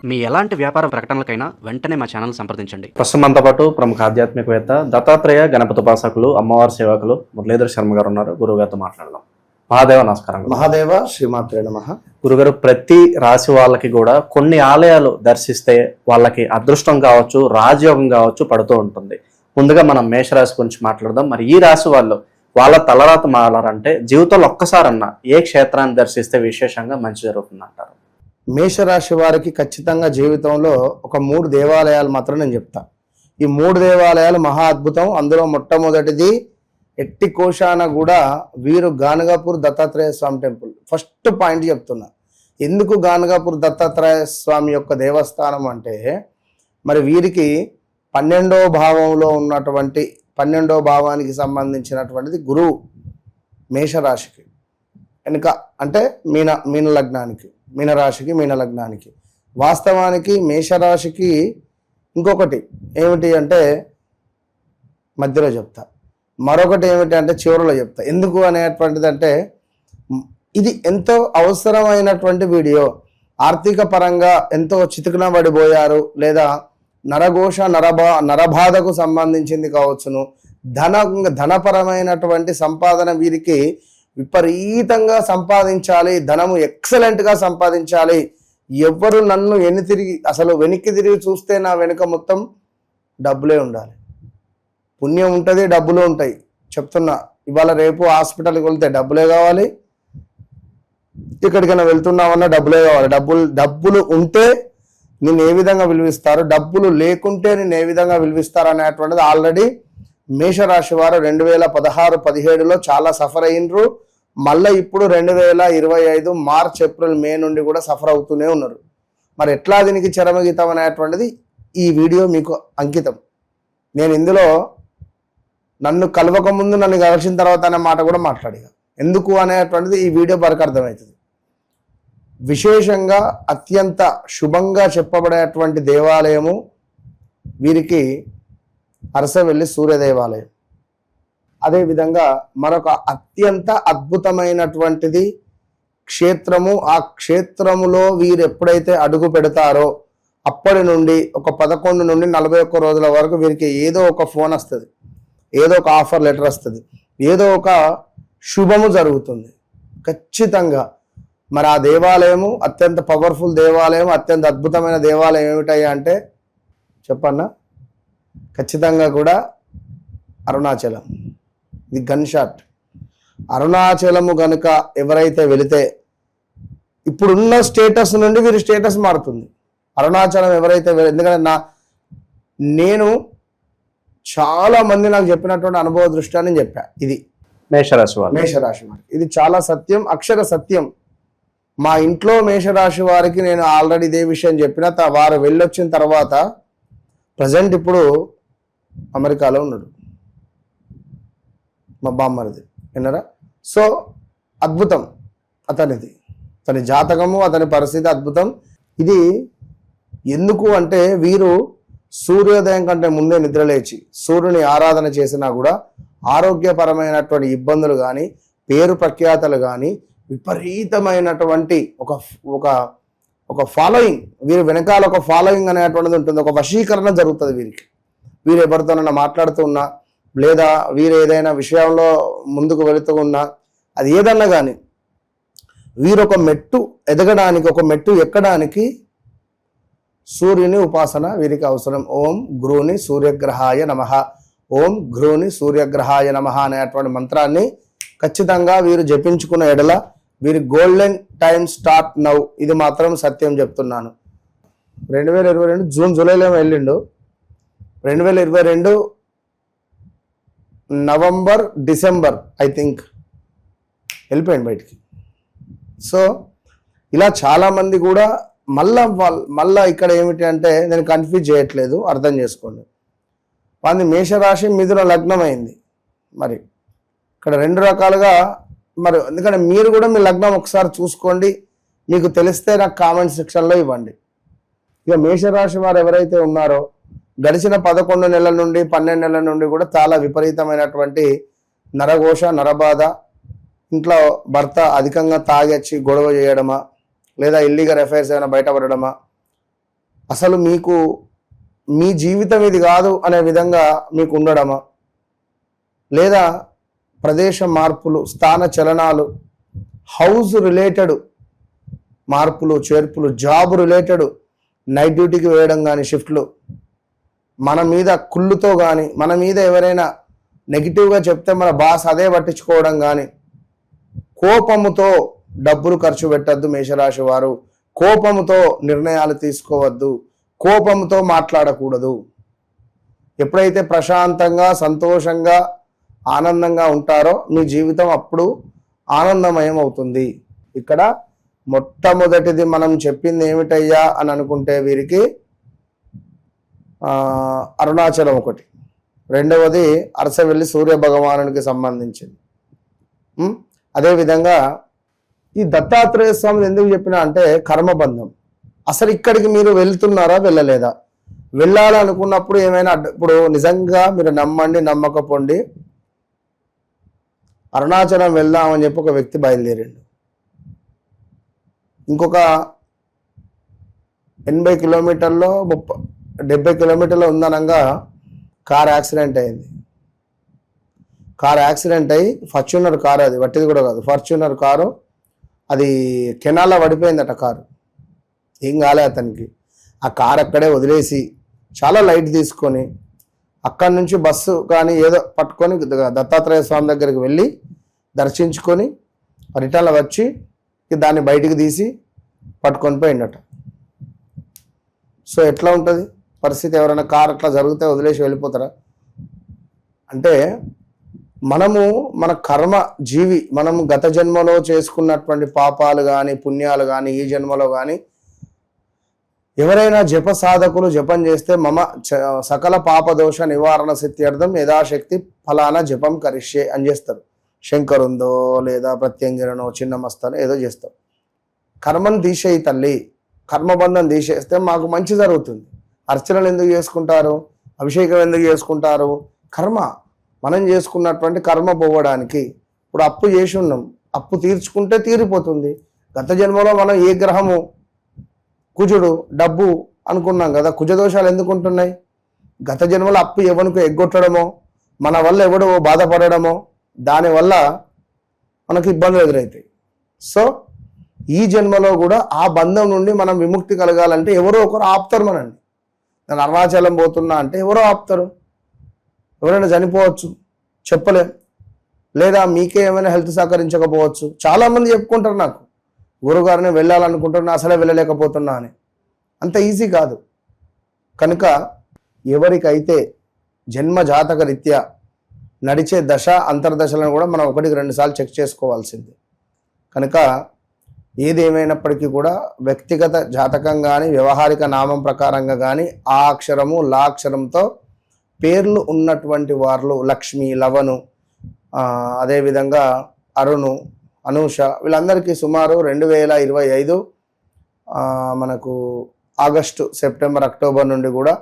మీ ఎలాంటి వ్యాపార ప్రకటనలకైనా వెంటనే మా ఛానల్ సంప్రదించండి. ప్రస్తుతం మనతో పాటు ప్రముఖ ఆధ్యాత్మికవేత్త దత్తాత్రేయ గణపతి ఉపాసకులు అమ్మవారి సేవకులు మురళీధర్ శర్మ గారు ఉన్నారు. గురువుగారితో మాట్లాడదాం. మహాదేవ నమస్కారం. మహాదేవ శ్రీమాత్రే నమః. గురుగారు, ప్రతి రాశి వాళ్ళకి కూడా కొన్ని ఆలయాలు దర్శిస్తే వాళ్ళకి అదృష్టం కావచ్చు, రాజయోగం కావచ్చు పడుతూ ఉంటుంది. ముందుగా మనం మేషరాశి గురించి మాట్లాడదాం. మరి ఈ రాశి వాళ్ళు వాళ్ళ తలరాత మారాలంటే జీవితంలో ఒక్కసారన్నా ఏ క్షేత్రాన్ని దర్శిస్తే విశేషంగా మంచి జరుగుతుంది అంటారు? మేషరాశి వారికి ఖచ్చితంగా జీవితంలో ఒక 3 దేవాలయాలు మాత్రం నేను చెప్తా. ఈ 3 దేవాలయాలు మహా అద్భుతం. అందులో మొట్టమొదటిది ఎట్టి కోశాన కూడా వీరు గానగాపూర్ దత్తాత్రేయ స్వామి టెంపుల్. ఫస్ట్ పాయింట్ చెప్తున్నా, ఎందుకు గానగాపూర్ దత్తాత్రేయ స్వామి యొక్క దేవస్థానం అంటే, మరి వీరికి 12వ భావంలో ఉన్నటువంటి 12వ భావానికి సంబంధించినటువంటిది గురువు మేషరాశికి వెనుక, అంటే మీన లగ్నానికి, మీనరాశికి, మీన లగ్నానికి. వాస్తవానికి మేషరాశికి ఇంకొకటి ఏమిటి అంటే మధ్యలో చెప్తా, మరొకటి ఏమిటి అంటే చివరిలో చెప్తా. ఎందుకు అనేటువంటిది అంటే, ఇది ఎంతో అవసరమైనటువంటి వీడియో. ఆర్థిక పరంగా ఎంతో చితుకున పడిపోయారు, లేదా నరఘోష నరబాధకు సంబంధించింది కావచ్చును, ధనపరమైనటువంటి సంపాదన వీరికి విపరీతంగా సంపాదించాలి, ధనము ఎక్సలెంట్గా సంపాదించాలి, ఎవ్వరు నన్ను వెనక్కి తిరిగి చూస్తే నా వెనుక మొత్తం డబ్బులే ఉండాలి. పుణ్యం ఉంటుంది, డబ్బులు ఉంటాయి. చెప్తున్నా, ఇవాళ రేపు హాస్పిటల్కి వెళ్తే డబ్బులే కావాలి, ఎక్కడికైనా వెళ్తున్నామన్నా డబ్బులే కావాలి. డబ్బులు ఉంటే నేను ఏ విధంగా విలువిస్తారు, డబ్బులు లేకుంటే నేను ఏ విధంగా విలువిస్తారు అనేటువంటిది ఆల్రెడీ మేషరాశి వారు 2016-17లో చాలా సఫర్ అయినరు. మళ్ళీ ఇప్పుడు 2025 మార్చ్, ఏప్రిల్, మే నుండి కూడా సఫర్ అవుతూనే ఉన్నారు. మరి ఎట్లా దీనికి చరమగీతం అనేటువంటిది ఈ వీడియో మీకు అంకితం. నేను ఇందులో నన్ను కలవక ముందు నన్ను కలిసిన తర్వాత అనే మాట కూడా మాట్లాడిగా, ఎందుకు అనేటువంటిది ఈ వీడియో వరకు అర్థమవుతుంది. విశేషంగా అత్యంత శుభంగా చెప్పబడేటువంటి దేవాలయము వీరికి అరసవెల్లి సూర్య దేవాలయం. అదేవిధంగా మరొక అత్యంత అద్భుతమైనటువంటిది క్షేత్రము. ఆ క్షేత్రములో వీరు ఎప్పుడైతే అడుగు పెడతారో అప్పటి నుండి ఒక 11 నుండి 41 రోజుల వరకు వీరికి ఏదో ఒక ఫోన్ వస్తుంది, ఏదో ఒక ఆఫర్ లెటర్ వస్తుంది, ఏదో ఒక శుభము జరుగుతుంది ఖచ్చితంగా. మరి ఆ దేవాలయము అత్యంత పవర్ఫుల్ దేవాలయం, అత్యంత అద్భుతమైన దేవాలయం ఏమిటయ్యా అంటే చెప్పన్నా, ఖచ్చితంగా కూడా అరుణాచలం. ఇది గన్ షాట్. అరుణాచలము గనుక ఎవరైతే వెళితే, ఇప్పుడున్న స్టేటస్ నుండి వీరి స్టేటస్ మారుతుంది. అరుణాచలం ఎవరైతే ఎందుకంటే నేను చాలా మంది నాకు చెప్పినటువంటి అనుభవ దృష్ట్యా నేను చెప్పా. ఇది మేషరాశి వారు ఇది చాలా సత్యం, అక్షర సత్యం. మా ఇంట్లో మేషరాశి వారికి నేను ఆల్రెడీ ఇదే విషయం చెప్పిన. వారు వెళ్ళొచ్చిన తర్వాత ప్రజెంట్ ఇప్పుడు అమెరికాలో ఉన్నాడు మా బామ్మరిది, విన్నారా? సో అద్భుతం అతనిది, అతని జాతకము, అతని పరిస్థితి అద్భుతం. ఇది ఎందుకు అంటే, వీరు సూర్యోదయం కంటే ముందే నిద్రలేచి సూర్యుని ఆరాధన చేసినా కూడా ఆరోగ్యపరమైనటువంటి ఇబ్బందులు కానీ, పేరు ప్రఖ్యాతలు కానీ, విపరీతమైనటువంటి ఒక ఫాలోయింగ్, వీరి వెనకాల ఒక ఫాలోయింగ్ అనేటువంటిది ఉంటుంది, ఒక వశీకరణ జరుగుతుంది వీరికి. వీరు ఎవరితోనైనా మాట్లాడుతూ ఉన్నా, లేదా వీరు ఏదైనా విషయంలో ముందుకు వెళుతూ ఉన్నా, అది ఏదన్నా కానీ వీరు ఒక మెట్టు ఎదగడానికి, ఒక మెట్టు ఎక్కడానికి సూర్యుని ఉపాసన వీరికి అవసరం. ఓం గ్రూని సూర్యగ్రహాయ నమః, ఓం గ్రూని సూర్యగ్రహాయ నమః అనేటువంటి మంత్రాన్ని ఖచ్చితంగా వీరు జపించుకున్న ఎడల వీరి గోల్డెన్ టైమ్ స్టార్ట్ నౌ. ఇది మాత్రం సత్యం చెప్తున్నాను. 2022 జూలైలో వెళ్ళిండు, 2022 నవంబర్, డిసెంబర్ ఐ థింక్ వెళ్ళిపోయింది బయటికి. సో ఇలా చాలామంది కూడా మళ్ళా ఇక్కడ ఏమిటి అంటే, నేను కన్ఫ్యూజ్ చేయట్లేదు, అర్థం చేసుకోండి. వాళ్ళది మేషరాశి, మిథున లగ్నం అయింది. మరి ఇక్కడ 2 రకాలుగా, మరి ఎందుకంటే మీరు కూడా మీ లగ్నం ఒకసారి చూసుకోండి, మీకు తెలిస్తే నాకు కామెంట్ సెక్షన్లో ఇవ్వండి. ఇక మేషరాశి వారు ఎవరైతే ఉన్నారో గడిచిన 11 నెలల నుండి 12 నెలల నుండి కూడా చాలా విపరీతమైనటువంటి నరఘోష నరబాధ, ఇంట్లో భర్త అధికంగా తాగొచ్చి గొడవ చేయడమా, లేదా ఇల్లీగల్ అఫైర్స్ ఏమైనా బయటపడడమా, అసలు మీకు మీ జీవితం ఇది కాదు అనే విధంగా మీకు ఉండడమా, లేదా ప్రదేశ మార్పులు, స్థాన చలనాలు, హౌస్ రిలేటెడ్ మార్పులు చేర్పులు, జాబ్ రిలేటెడ్ నైట్ డ్యూటీకి వేయడం కానీ, షిఫ్ట్లు, మన మీద కుళ్ళుతో కానీ, మన మీద ఎవరైనా నెగిటివ్గా చెప్తే మన బాస్ అదే పట్టించుకోవడం కానీ, కోపముతో డబ్బులు ఖర్చు పెట్టద్దు మేషరాశి వారు, కోపముతో నిర్ణయాలు తీసుకోవద్దు, కోపంతో మాట్లాడకూడదు. ఎప్పుడైతే ప్రశాంతంగా, సంతోషంగా, ఆనందంగా ఉంటారో మీ జీవితం అప్పుడు ఆనందమయం అవుతుంది. ఇక్కడ మొట్టమొదటిది మనం చెప్పింది ఏమిటయ్యా అని అనుకుంటే వీరికి అరుణాచలం ఒకటి, రెండవది అరసవెల్లి సూర్య భగవానునికి సంబంధించింది. అదేవిధంగా ఈ దత్తాత్రేయ స్వామి ఎందుకు చెప్పినా అంటే కర్మబంధం. అసలు ఇక్కడికి మీరు వెళ్తున్నారా వెళ్ళలేదా, వెళ్ళాలనుకున్నప్పుడు ఏమైనా ఇప్పుడు నిజంగా మీరు నమ్మండి నమ్మకపోండి, అరుణాచలం వెళ్దామని చెప్పి ఒక వ్యక్తి బయలుదేరిండు. ఇంకొక 80 కిలోమీటర్లో 70 కిలోమీటర్లో ఉందనంగా కార్ యాక్సిడెంట్ అయింది. కార్ యాక్సిడెంట్ అయ్యి ఫార్చ్యూనర్ కారు, అది వట్టిది కూడా కాదు, ఫార్చ్యూనర్ కారు, అది కెనాల్లో పడిపోయిందట కారు. ఏం కాలే అతనికి. ఆ కారు అక్కడే వదిలేసి చాలా లైట్ తీసుకొని అక్కడి నుంచి బస్సు కానీ ఏదో పట్టుకొని దత్తాత్రేయ స్వామి దగ్గరికి వెళ్ళి దర్శించుకొని రిటర్న్లో వచ్చి దాన్ని బయటికి తీసి పట్టుకొని పోయిండట. సో ఎట్లా ఉంటుంది పరిస్థితి? ఎవరైనా కారు అట్లా జరిగితే వదిలేసి వెళ్ళిపోతారా? అంటే మనము మన కర్మ జీవి, మనము గత జన్మలో చేసుకున్నటువంటి పాపాలు కానీ పుణ్యాలు కానీ ఈ జన్మలో కానీ ఎవరైనా జప సాధకులు జపం చేస్తే మమ సకల పాపదోష నివారణ సిద్ధ్యర్థం యథాశక్తి ఫలానా జపం కరిష్యే అని చేస్తారు. శంకరుందో లేదా ప్రత్యంగిరనో చిన్నమస్తనో ఏదో చేస్తాం. కర్మను తీసేయి తల్లి, కర్మబంధం తీసేస్తే మాకు మంచి జరుగుతుంది. అర్చనలు ఎందుకు చేసుకుంటారు, అభిషేకం ఎందుకు చేసుకుంటారు? కర్మ, మనం చేసుకున్నటువంటి కర్మ పోవడానికి. ఇప్పుడు అప్పు చేసి ఉన్నాం, అప్పు తీర్చుకుంటే తీరిపోతుంది. గత జన్మలో మనం ఏ గ్రహము, కుజుడు, డబ్బు అనుకున్నాం కదా, కుజదోషాలు ఎందుకు ఉంటున్నాయి? గత జన్మలో అప్పు ఎవరికి ఎగ్గొట్టడమో, మన వల్ల ఎవడో బాధపడడమో, దానివల్ల మనకు ఇబ్బందులు ఎదురవుతాయి. సో ఈ జన్మలో కూడా ఆ బంధం నుండి మనం విముక్తి కలగాలంటే ఎవరో ఒకరు ఆపుతారు మనల్ని. నేను అరుణాచలం పోతున్నా అంటే ఎవరో ఆపుతారు. ఎవరైనా చనిపోవచ్చు, చెప్పలేం. లేదా మీకే ఏమైనా హెల్త్ సహకరించకపోవచ్చు. చాలామంది చెప్పుకుంటారు, నాకు గురుగారిని వెళ్ళాలనుకుంటున్నా అసలే వెళ్ళలేకపోతున్నా అని. అంత ఈజీ కాదు. కనుక ఎవరికైతే జన్మ జాతక రీత్యా నడిచే దశ అంతర్దశలను కూడా మనం 1-2 సార్లు చెక్ చేసుకోవాల్సింది. కనుక ఏది ఏమైనప్పటికీ కూడా వ్యక్తిగత జాతకం కానీ వ్యవహారిక నామం ప్రకారంగా కానీ ఆ అక్షరము లా అక్షరంతో పేర్లు ఉన్నటువంటి వారు లక్ష్మి, లవను, అదేవిధంగా అరుణు, అనూష, వీళ్ళందరికీ సుమారు 2025 మనకు ఆగస్టు, సెప్టెంబర్, అక్టోబర్ నుండి కూడా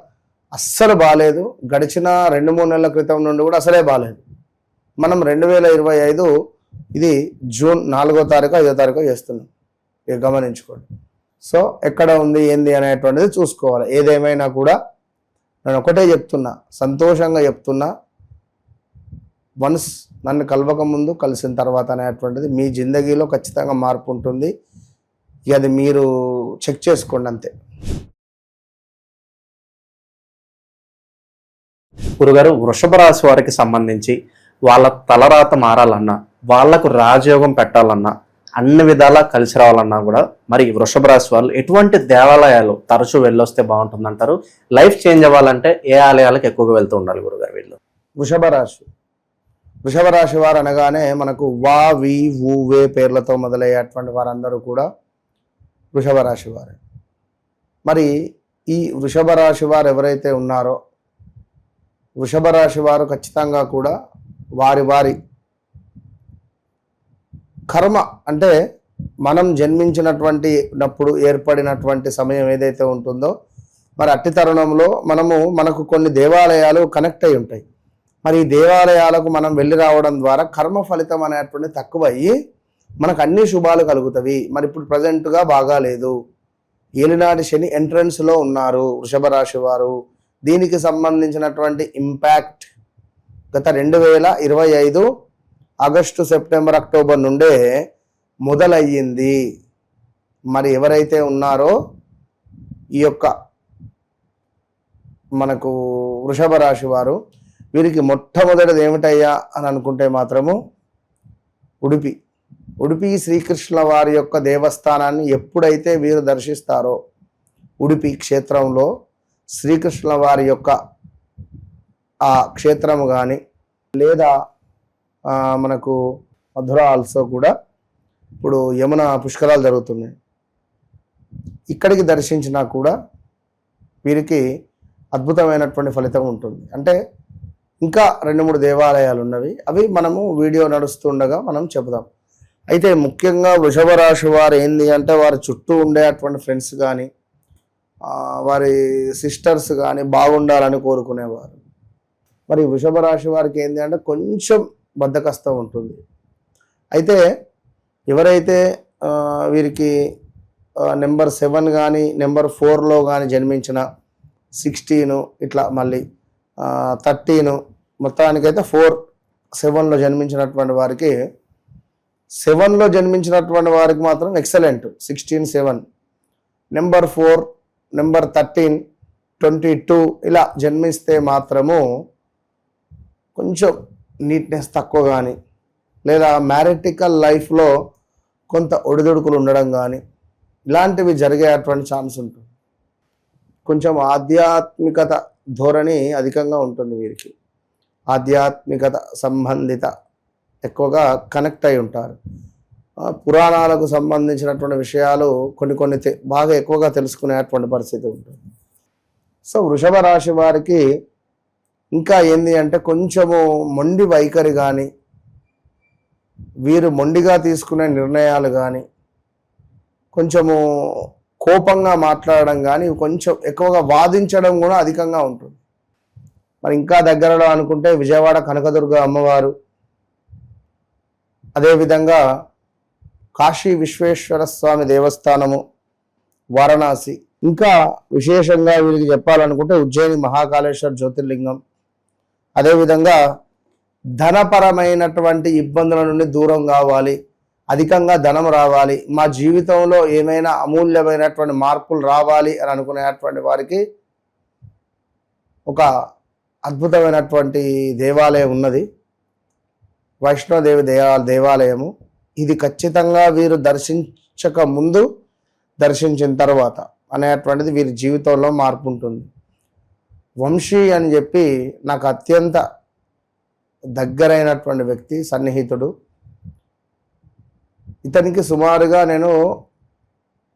అస్సలు బాగాలేదు. గడిచిన 2-3 నెలల క్రితం నుండి కూడా అసలే బాగాలేదు. మనం 2025 ఇది జూన్ 4వ తారీఖు 5వ తారీఖు చేస్తున్నాం. ఇక గమనించుకోండి. సో ఎక్కడ ఉంది ఏంది అనేటువంటిది చూసుకోవాలి. ఏదేమైనా కూడా నేను ఒకటే చెప్తున్నా, సంతోషంగా చెప్తున్నా, వన్స్ నన్ను కలవక ముందు కలిసిన తర్వాత అనేటువంటిది మీ జిందగీలో ఖచ్చితంగా మార్పు ఉంటుంది. ఇక అది మీరు చెక్ చేసుకోండి అంతే. గురుగారు, వృషభ రాశి వారికి సంబంధించి వాళ్ళ తలరాత మారాలన్నా, వాళ్లకు రాజయోగం పెట్టాలన్నా, అన్ని విధాలా కలిసి రావాలన్నా కూడా మరి వృషభ రాశి వాళ్ళు ఎటువంటి దేవాలయాలు తరచూ వెళ్ళొస్తే బాగుంటుందంటారు? లైఫ్ చేంజ్ అవ్వాలంటే ఏ ఆలయాలకు ఎక్కువగా వెళ్తూ ఉండాలి గురుగారు వీళ్ళు? వృషభ రాశి వారు అనగానే మనకు వా, వి, ఊ, వే పేర్లతో మొదలయ్యేటువంటి వారందరూ కూడా వృషభ రాశి వారే. మరి ఈ వృషభ రాశి వారు ఎవరైతే ఉన్నారో వృషభ రాశి వారు ఖచ్చితంగా కూడా వారి వారి కర్మ, అంటే మనం జన్మించినటువంటి నప్పుడు ఏర్పడినటువంటి సమయం ఏదైతే ఉంటుందో మరి అట్టి తరుణంలో మనకు కొన్ని దేవాలయాలు కనెక్ట్ అయి ఉంటాయి. మరి ఈ దేవాలయాలకు మనం వెళ్ళి రావడం ద్వారా కర్మ ఫలితం అనేటువంటి తక్కువయ్యి మనకు అన్ని శుభాలు కలుగుతాయి. మరి ఇప్పుడు ప్రజెంట్గా బాగాలేదు, ఏలినాటి శని ఎంట్రన్స్లో ఉన్నారు వృషభ రాశి వారు. దీనికి సంబంధించినటువంటి ఇంపాక్ట్ గత 2025 ఆగస్టు, సెప్టెంబర్, అక్టోబర్ నుండే మొదలయ్యింది. మరి ఎవరైతే ఉన్నారో ఈ యొక్క మనకు వృషభ రాశి వారు, వీరికి మొట్టమొదటిది ఏమిటయ్యా అని అనుకుంటే మాత్రము ఉడిపి శ్రీకృష్ణుల వారి యొక్క దేవస్థానాన్ని ఎప్పుడైతే వీరు దర్శిస్తారో, ఉడిపి క్షేత్రంలో శ్రీకృష్ణుల వారి యొక్క ఆ క్షేత్రము కానీ, లేదా మనకు మధుర ఆల్సో కూడా ఇప్పుడు యమున పుష్కరాలు జరుగుతున్నాయి, ఇక్కడికి దర్శించినా కూడా వీరికి అద్భుతమైనటువంటి ఫలితం ఉంటుంది. అంటే ఇంకా 2-3 దేవాలయాలు ఉన్నవి, అవి మనము వీడియో నడుస్తుండగా మనం చెబుదాం. అయితే ముఖ్యంగా వృషభ రాశి వారు ఏంది అంటే, వారి చుట్టూ ఉండేటువంటి ఫ్రెండ్స్ కానీ, వారి సిస్టర్స్ కానీ బాగుండాలని కోరుకునేవారు. మరి వృషభ రాశి వారికి ఏంది అంటే కొంచెం బద్ధకస్తం ఉంటుంది. అయితే ఎవరైతే వీరికి నెంబర్ 7 కానీ నెంబర్ 4లో కానీ జన్మించిన 16 ఇట్లా మళ్ళీ 13 మొత్తానికైతే 4-7లో జన్మించినటువంటి వారికి, 7లో జన్మించినటువంటి వారికి మాత్రం ఎక్సలెంట్. 16-7 నెంబర్ 4 నెంబర్ 13 22 ఇలా జన్మిస్తే మాత్రము కొంచెం నీట్నెస్ తక్కువ కానీ, లేదా మ్యారిటికల్ లైఫ్లో కొంత ఒడిదుడుకులు ఉండడం కానీ ఇలాంటివి జరిగేటువంటి ఛాన్స్ ఉంటుంది. కొంచెం ఆధ్యాత్మికత ధోరణి అధికంగా ఉంటుంది వీరికి. ఆధ్యాత్మికత సంబంధిత ఎక్కువగా కనెక్ట్ అయి ఉంటారు. పురాణాలకు సంబంధించినటువంటి విషయాలు కొన్ని బాగా ఎక్కువగా తెలుసుకునేటువంటి పరిస్థితి ఉంటుంది. సో వృషభ రాశి వారికి ఇంకా ఏంది అంటే కొంచెము మొండి వైఖరి కానీ, వీరు మొండిగా తీసుకునే నిర్ణయాలు కానీ, కొంచెము కోపంగా మాట్లాడడం కానీ, కొంచెం ఎక్కువగా వాదించడం కూడా అధికంగా ఉంటుంది. మరి ఇంకా దగ్గరలో అనుకుంటే విజయవాడ కనకదుర్గ అమ్మవారు, అదేవిధంగా కాశీ విశ్వేశ్వర స్వామి దేవస్థానము, వారణాసి, ఇంకా విశేషంగా వీరికి చెప్పాలనుకుంటే ఉజ్జయిని మహాకాళేశ్వర జ్యోతిర్లింగం, అదేవిధంగా ధనపరమైనటువంటి ఇబ్బందుల నుండి దూరం కావాలి, అధికంగా ధనం రావాలి, మా జీవితంలో ఏమైనా అమూల్యమైనటువంటి మార్పులు రావాలి అని అనుకునేటువంటి వారికి ఒక అద్భుతమైనటువంటి దేవాలయం ఉన్నది, వైష్ణోదేవి దేవాలయము. ఇది ఖచ్చితంగా వీరు దర్శించక ముందు, దర్శించిన తర్వాత అనేటువంటిది వీరి జీవితంలో మార్పు ఉంటుంది. వంశీ అని చెప్పి నాకు అత్యంత దగ్గరైనటువంటి వ్యక్తి, సన్నిహితుడు. ఇతనికి సుమారుగా నేను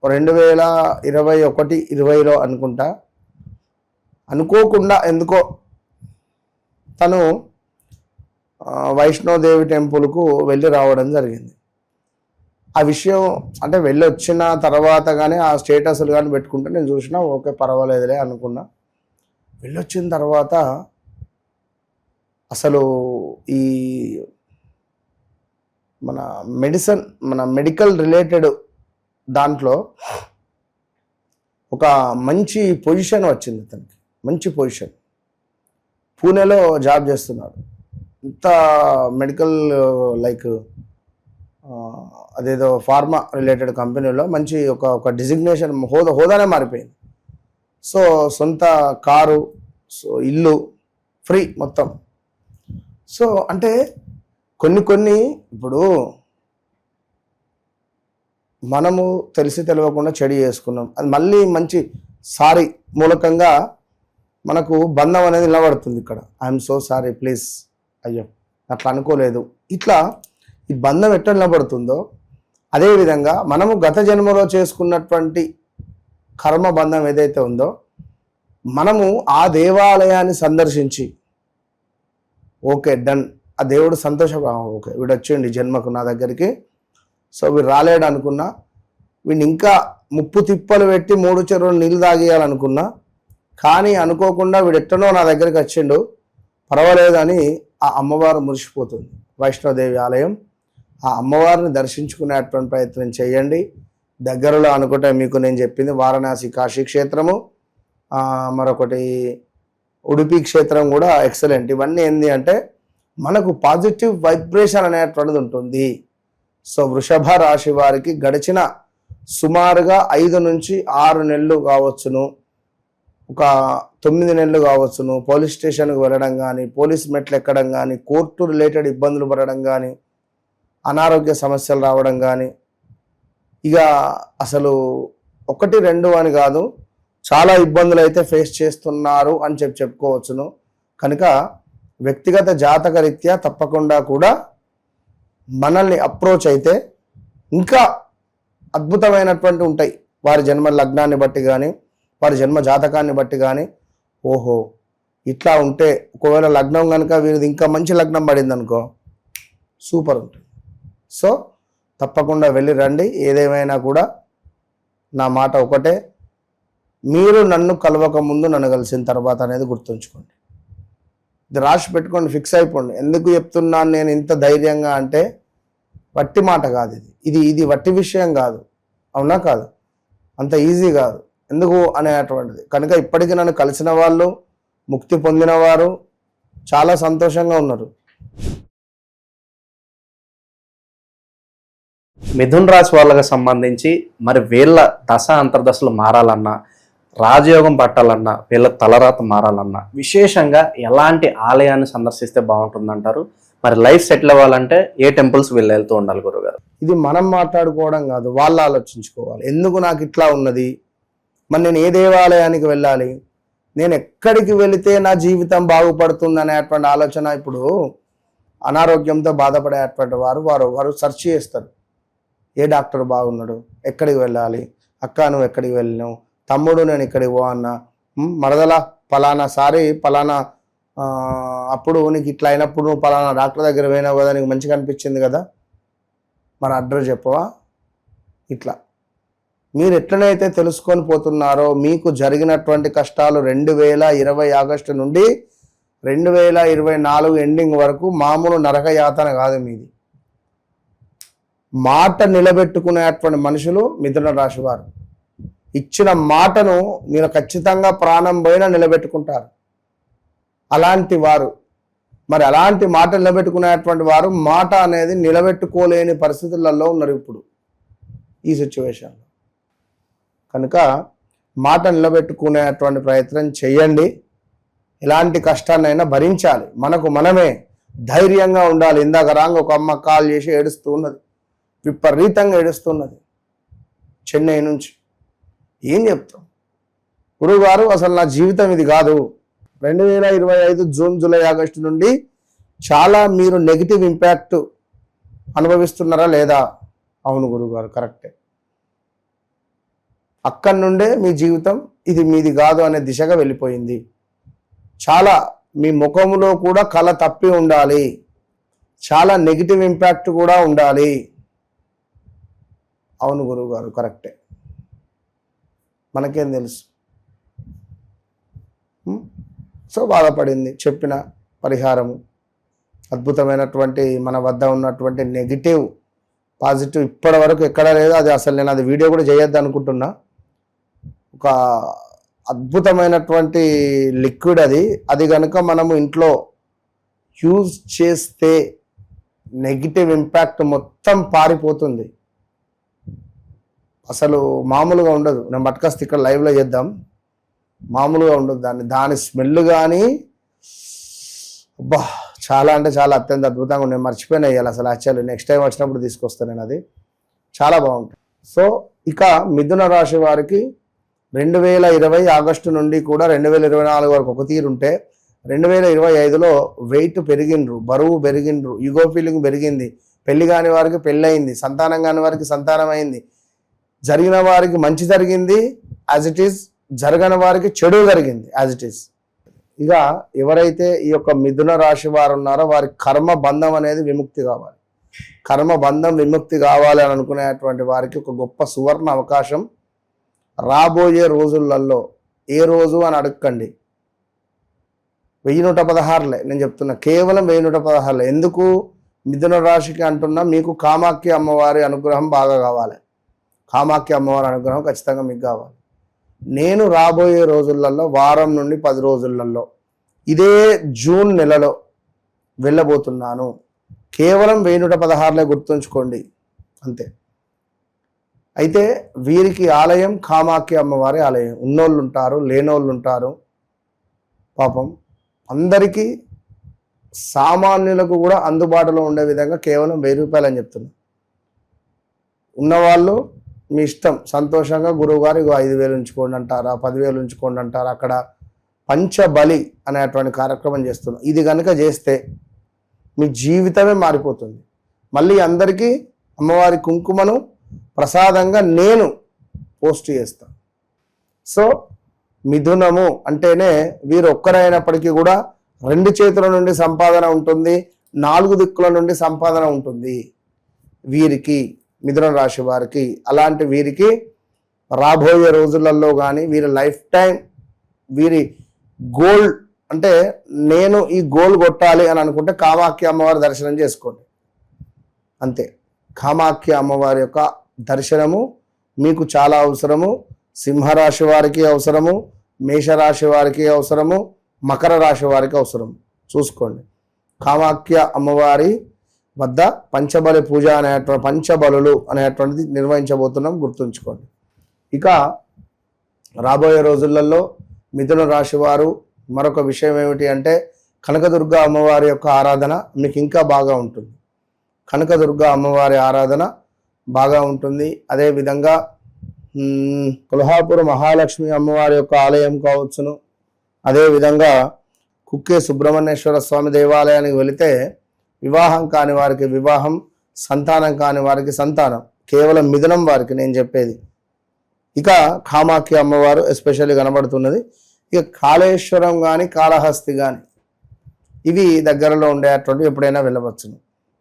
2021-20లో అనుకుంటా, అనుకోకుండా ఎందుకో తను వైష్ణోదేవి టెంపుల్కు వెళ్ళి రావడం జరిగింది. ఆ విషయం అంటే వెళ్ళి వచ్చిన తర్వాత కానీ ఆ స్టేటస్లు కానీ పెట్టుకుంటే నేను చూసినా ఓకే పర్వాలేదులే అనుకున్నా. వెళ్ళొచ్చిన తర్వాత అసలు ఈ మన మెడికల్ రిలేటెడ్ దాంట్లో ఒక మంచి పొజిషన్ వచ్చింది అతనికి, మంచి పొజిషన్. పూణేలో జాబ్ చేస్తున్నాడు. ఇంత మెడికల్ లైక్ అదేదో ఫార్మా రిలేటెడ్ కంపెనీలో మంచి ఒక డిజిగ్నేషన్ హోదానే మారిపోయింది. సో సొంత కారు, సో ఇల్లు ఫ్రీ మొత్తం. సో అంటే కొన్ని ఇప్పుడు మనము తెలిసి తెలియకుండా చెడు చేసుకున్నాం, అది మళ్ళీ మంచి సారీ మూలకంగా మనకు బంధం అనేది నిలబడుతుంది. ఇక్కడ ఐఎమ్ సో సారీ ప్లీజ్, అయ్యో అట్లా అనుకోలేదు, ఇట్లా ఈ బంధం ఎట్లా నిలబడుతుందో అదేవిధంగా మనము గత జన్మలో చేసుకున్నటువంటి కర్మ బంధం ఏదైతే ఉందో మనము ఆ దేవాలయాన్ని సందర్శించి ఓకే డన్, ఆ దేవుడు ఓకే వీడు వచ్చిండి జన్మకు నా దగ్గరికి, సో వీడు రాలేడు అనుకున్నా, వీడిని ఇంకా ముప్పు తిప్పలు పెట్టి 3 చెరువులు నీళ్ళు తాగేయాలనుకున్నా, కానీ అనుకోకుండా వీడు ఎట్టనో నా దగ్గరికి వచ్చిండు పర్వాలేదని ఆ అమ్మవారు మురిసిపోతుంది. వైష్ణోదేవి ఆలయం, ఆ అమ్మవారిని దర్శించుకునేటువంటి ప్రయత్నం చేయండి. దగ్గరలో అనుకుంటే మీకు నేను చెప్పింది వారణాసి కాశీ క్షేత్రము, మరొకటి ఉడిపి క్షేత్రం కూడా ఎక్సలెంట్. ఇవన్నీ ఏంటి అంటే మనకు పాజిటివ్ వైబ్రేషన్ అనేటువంటిది ఉంటుంది. సో వృషభ రాశి వారికి గడిచిన సుమారుగా 5 నుంచి 6 నెలలు కావచ్చును, ఒక 9 నెలలు కావచ్చును, పోలీస్ స్టేషన్కి వెళ్ళడం కానీ, పోలీస్ మెట్లు ఎక్కడం కానీ, కోర్టు రిలేటెడ్ ఇబ్బందులు పడడం కానీ, అనారోగ్య సమస్యలు రావడం కానీ, ఇక అసలు 1, 2 అని కాదు, చాలా ఇబ్బందులు అయితే ఫేస్ చేస్తున్నారు అని చెప్పుకోవచ్చును. కనుక వ్యక్తిగత జాతక రీత్యా తప్పకుండా కూడా మనల్ని అప్రోచ్ అయితే ఇంకా అద్భుతమైనటువంటి ఉంటాయి. వారి జన్మ లగ్నాన్ని బట్టి కానీ, వారి జన్మ జాతకాన్ని బట్టి కానీ, ఓహో ఇట్లా ఉంటే ఒకవేళ లగ్నం కనుక వీరిది ఇంకా మంచి లగ్నం పడింది అనుకో, సూపర్ ఉంటుంది. సో తప్పకుండా వెళ్ళి రండి. ఏదేమైనా కూడా నా మాట ఒకటే, మీరు నన్ను కలవక ముందు నన్ను కలిసిన తర్వాత అనేది గుర్తుంచుకోండి. ఇది రాసి పెట్టుకోండి, ఫిక్స్ అయిపోండి. ఎందుకు చెప్తున్నాను నేను ఇంత ధైర్యంగా అంటే వట్టి మాట కాదు, ఇది వట్టి విషయం కాదు, అవునా కాదు, అంత ఈజీ కాదు. ఎందుకు అనేటువంటిది కనుక ఇప్పటికీ నన్ను కలిసిన వాళ్ళు, ముక్తి పొందిన వారు చాలా సంతోషంగా ఉన్నారు. మిథున్ రాశి వాళ్ళకి సంబంధించి మరి వీళ్ళ దశ అంతర్దశలు మారాలన్నా, రాజయోగం పట్టాలన్నా, వీళ్ళ తలరాత మారాలన్నా విశేషంగా ఎలాంటి ఆలయాన్ని సందర్శిస్తే బాగుంటుందంటారు? మరి లైఫ్ సెటిల్ అవ్వాలంటే ఏ టెంపుల్స్ వీళ్ళు వెళ్తూ ఉండాలి గురుగారు? ఇది మనం మాట్లాడుకోవడం కాదు, వాళ్ళు ఆలోచించుకోవాలి. ఎందుకు నాకు ఇట్లా ఉన్నది, మరి నేను ఏ దేవాలయానికి వెళ్ళాలి, నేను ఎక్కడికి వెళితే నా జీవితం బాగుపడుతుంది అనేటువంటి ఆలోచన. ఇప్పుడు అనారోగ్యంతో బాధపడేటువంటి వారు సెర్చ్ చేస్తారు, ఏ డాక్టర్ బాగున్నాడు, ఎక్కడికి వెళ్ళాలి, అక్క నువ్వు ఎక్కడికి వెళ్ళినావు, తమ్ముడు నేను ఇక్కడికి పో అన్నా, మరదల పలానా సారి పలానా అప్పుడు నీకు ఇట్లా అయినప్పుడు నువ్వు పలానా డాక్టర్ దగ్గర పోయినావు కదా, నీకు మంచిగా అనిపించింది కదా, మన అడ్రస్ చెప్పవా? ఇట్లా మీరు ఎట్లనైతే తెలుసుకొని పోతున్నారో మీకు జరిగినటువంటి కష్టాలు 2020 ఆగస్టు నుండి 2024 ఎండింగ్ వరకు మామూలు నరక యాతన కాదు మీది. మాట నిలబెట్టుకునేటువంటి మనుషులు మిథున రాశి వారు. ఇచ్చిన మాటను మీరు ఖచ్చితంగా ప్రాణం పోయినా నిలబెట్టుకుంటారు అలాంటి వారు. మరి అలాంటి మాట నిలబెట్టుకునేటువంటి వారు మాట అనేది నిలబెట్టుకోలేని పరిస్థితులలో ఉన్నారు ఇప్పుడు ఈ సిచ్యువేషన్లో. కనుక మాట నిలబెట్టుకునేటువంటి ప్రయత్నం చేయండి. ఎలాంటి కష్టాన్నైనా భరించాలి, మనకు మనమే ధైర్యంగా ఉండాలి. ఇందాక ఒక అమ్మ కాల్ చేసి ఏడుస్తూ ఉన్నది, విపరీతంగా ఏడుస్తున్నది చెన్నై నుంచి. ఏం చెప్తాం, గురువుగారు అసలు నా జీవితం ఇది కాదు. 2025 జూన్, జూలై, ఆగస్టు నుండి చాలా మీరు నెగిటివ్ ఇంపాక్ట్ అనుభవిస్తున్నారా లేదా? అవును గురువుగారు, కరెక్టే. అక్కడి నుండే మీ జీవితం ఇది మీది కాదు అనే దిశగా వెళ్ళిపోయింది. చాలా మీ ముఖములో కూడా కళ తప్పి ఉండాలి, చాలా నెగిటివ్ ఇంపాక్ట్ కూడా ఉండాలి. అవును గురువుగారు, కరెక్టే. మనకేం తెలుసు. సో బాధపడింది, చెప్పిన పరిహారము అద్భుతమైనటువంటి మన వద్ద ఉన్నటువంటి నెగిటివ్ పాజిటివ్ ఇప్పటి వరకు ఎక్కడ లేదు. అది అసలు నేను అది వీడియో కూడా చేయొద్దు అనుకుంటున్నా. ఒక అద్భుతమైనటువంటి లిక్విడ్ అది కనుక మనము ఇంట్లో యూజ్ చేస్తే నెగిటివ్ ఇంపాక్ట్ మొత్తం పారిపోతుంది. అసలు మామూలుగా ఉండదు. నేను పట్టుకొస్తే ఇక్కడ లైవ్లో చేద్దాం, మామూలుగా ఉండదు. దాని స్మెల్ కానీ అబ్బా చాలా అంటే చాలా అత్యంత అద్భుతంగా నేను మర్చిపోయినా ఇవ్వాలి అసలు. యాక్చువల్లీ నెక్స్ట్ టైం వచ్చినప్పుడు తీసుకొస్తాను నేను, అది చాలా బాగుంటుంది. సో ఇక మిథున రాశి వారికి 2020 ఆగస్టు నుండి కూడా 2024 వరకు ఒక తీరుంటే 2025లో వెయిట్ పెరిగిండ్రు, బరువు పెరిగిండ్రు, ఈగో ఫీలింగ్ పెరిగింది, పెళ్లి కాని వారికి పెళ్ళయింది, సంతానం కాని వారికి సంతానం అయింది, జరిగిన వారికి మంచి జరిగింది యాజ్ ఇట్ ఈస్, జరగని వారికి చెడు జరిగింది యాజ్ ఇట్ ఈస్. ఇక ఎవరైతే ఈ యొక్క మిథున రాశి వారు ఉన్నారో వారి కర్మ బంధం అనేది విముక్తి కావాలి. కర్మ బంధం విముక్తి కావాలి అని అనుకునేటువంటి వారికి ఒక గొప్ప సువర్ణ అవకాశం రాబోయే రోజులలో. ఏ రోజు అని అడగండి, 1116 నేను చెప్తున్నా, కేవలం 1116. ఎందుకు మిథున రాశికి అంటున్నా, మీకు కామాఖ్య అమ్మవారి అనుగ్రహం బాగా కావాలి. కామాఖ్య అమ్మవారి అనుగ్రహం ఖచ్చితంగా మీకు కావాలి. నేను రాబోయే రోజులలో వారం నుండి 10 రోజులలో ఇదే జూన్ నెలలో వెళ్ళబోతున్నాను. కేవలం 1116 గుర్తుంచుకోండి అంతే. అయితే వీరికి ఆలయం కామాఖ్య అమ్మవారి ఆలయం. ఉన్నోళ్ళు ఉంటారు, లేనోళ్ళు ఉంటారు. పాపం అందరికీ సామాన్యులకు కూడా అందుబాటులో ఉండే విధంగా కేవలం 1000 రూపాయలు అని చెప్తున్నా. ఉన్నవాళ్ళు మీ ఇష్టం, సంతోషంగా గురువుగారు 5,000 ఉంచుకోండి అంటారా, 10,000 ఉంచుకోండి అంటారా. అక్కడ పంచబలి అనేటువంటి కార్యక్రమం చేస్తున్నాం. ఇది కనుక చేస్తే మీ జీవితమే మారిపోతుంది. మళ్ళీ అందరికీ అమ్మవారి కుంకుమను ప్రసాదంగా నేను పోస్ట్ చేస్తాను. సో మిథునము అంటేనే వీరు ఒక్కరైనప్పటికీ కూడా 2 చేతుల నుండి సంపాదన ఉంటుంది, 4 దిక్కుల నుండి సంపాదన ఉంటుంది వీరికి, మిథున రాశి వారికి. అలాంటి వీరికి రాబోయే రోజులలో కానీ వీరి లైఫ్ టైం వీరి గోల్ అంటే నేను ఈ గోల్ కొట్టాలి అని అనుకుంటే కామాఖ్య అమ్మవారి దర్శనం చేసుకోండి అంతే. కామాఖ్య అమ్మవారి యొక్క దర్శనము మీకు చాలా అవసరము. సింహరాశి వారికి అవసరము, మేషరాశి వారికి అవసరము, మకర రాశి వారికి అవసరం. చూసుకోండి, కామాఖ్య అమ్మవారి వద్ద పంచబలి పూజ అనేటువంటి పంచబలులు అనేటువంటిది నిర్వహించబోతున్నాం, గుర్తుంచుకోండి. ఇక రాబోయే రోజులలో మిథున రాశి వారు మరొక విషయం ఏమిటి అంటే కనకదుర్గ అమ్మవారి యొక్క ఆరాధన మీకు ఇంకా బాగా ఉంటుంది. కనకదుర్గ అమ్మవారి ఆరాధన బాగా ఉంటుంది. అదేవిధంగా కొల్హాపూర్ మహాలక్ష్మి అమ్మవారి యొక్క ఆలయం కావచ్చును. అదేవిధంగా కుక్కే సుబ్రహ్మణ్యేశ్వర స్వామి దేవాలయానికి వెళితే వివాహం కాని వారికి వివాహం, సంతానం కాని వారికి సంతానం. కేవలం మిథునం వారికి నేను చెప్పేది. ఇక కామాఖ్య అమ్మవారు ఎస్పెషల్లీ కనబడుతున్నది. ఇక కాళేశ్వరం కానీ కాళహస్తి కానీ ఇవి దగ్గరలో ఉండేటువంటి ఎప్పుడైనా వెళ్ళవచ్చును.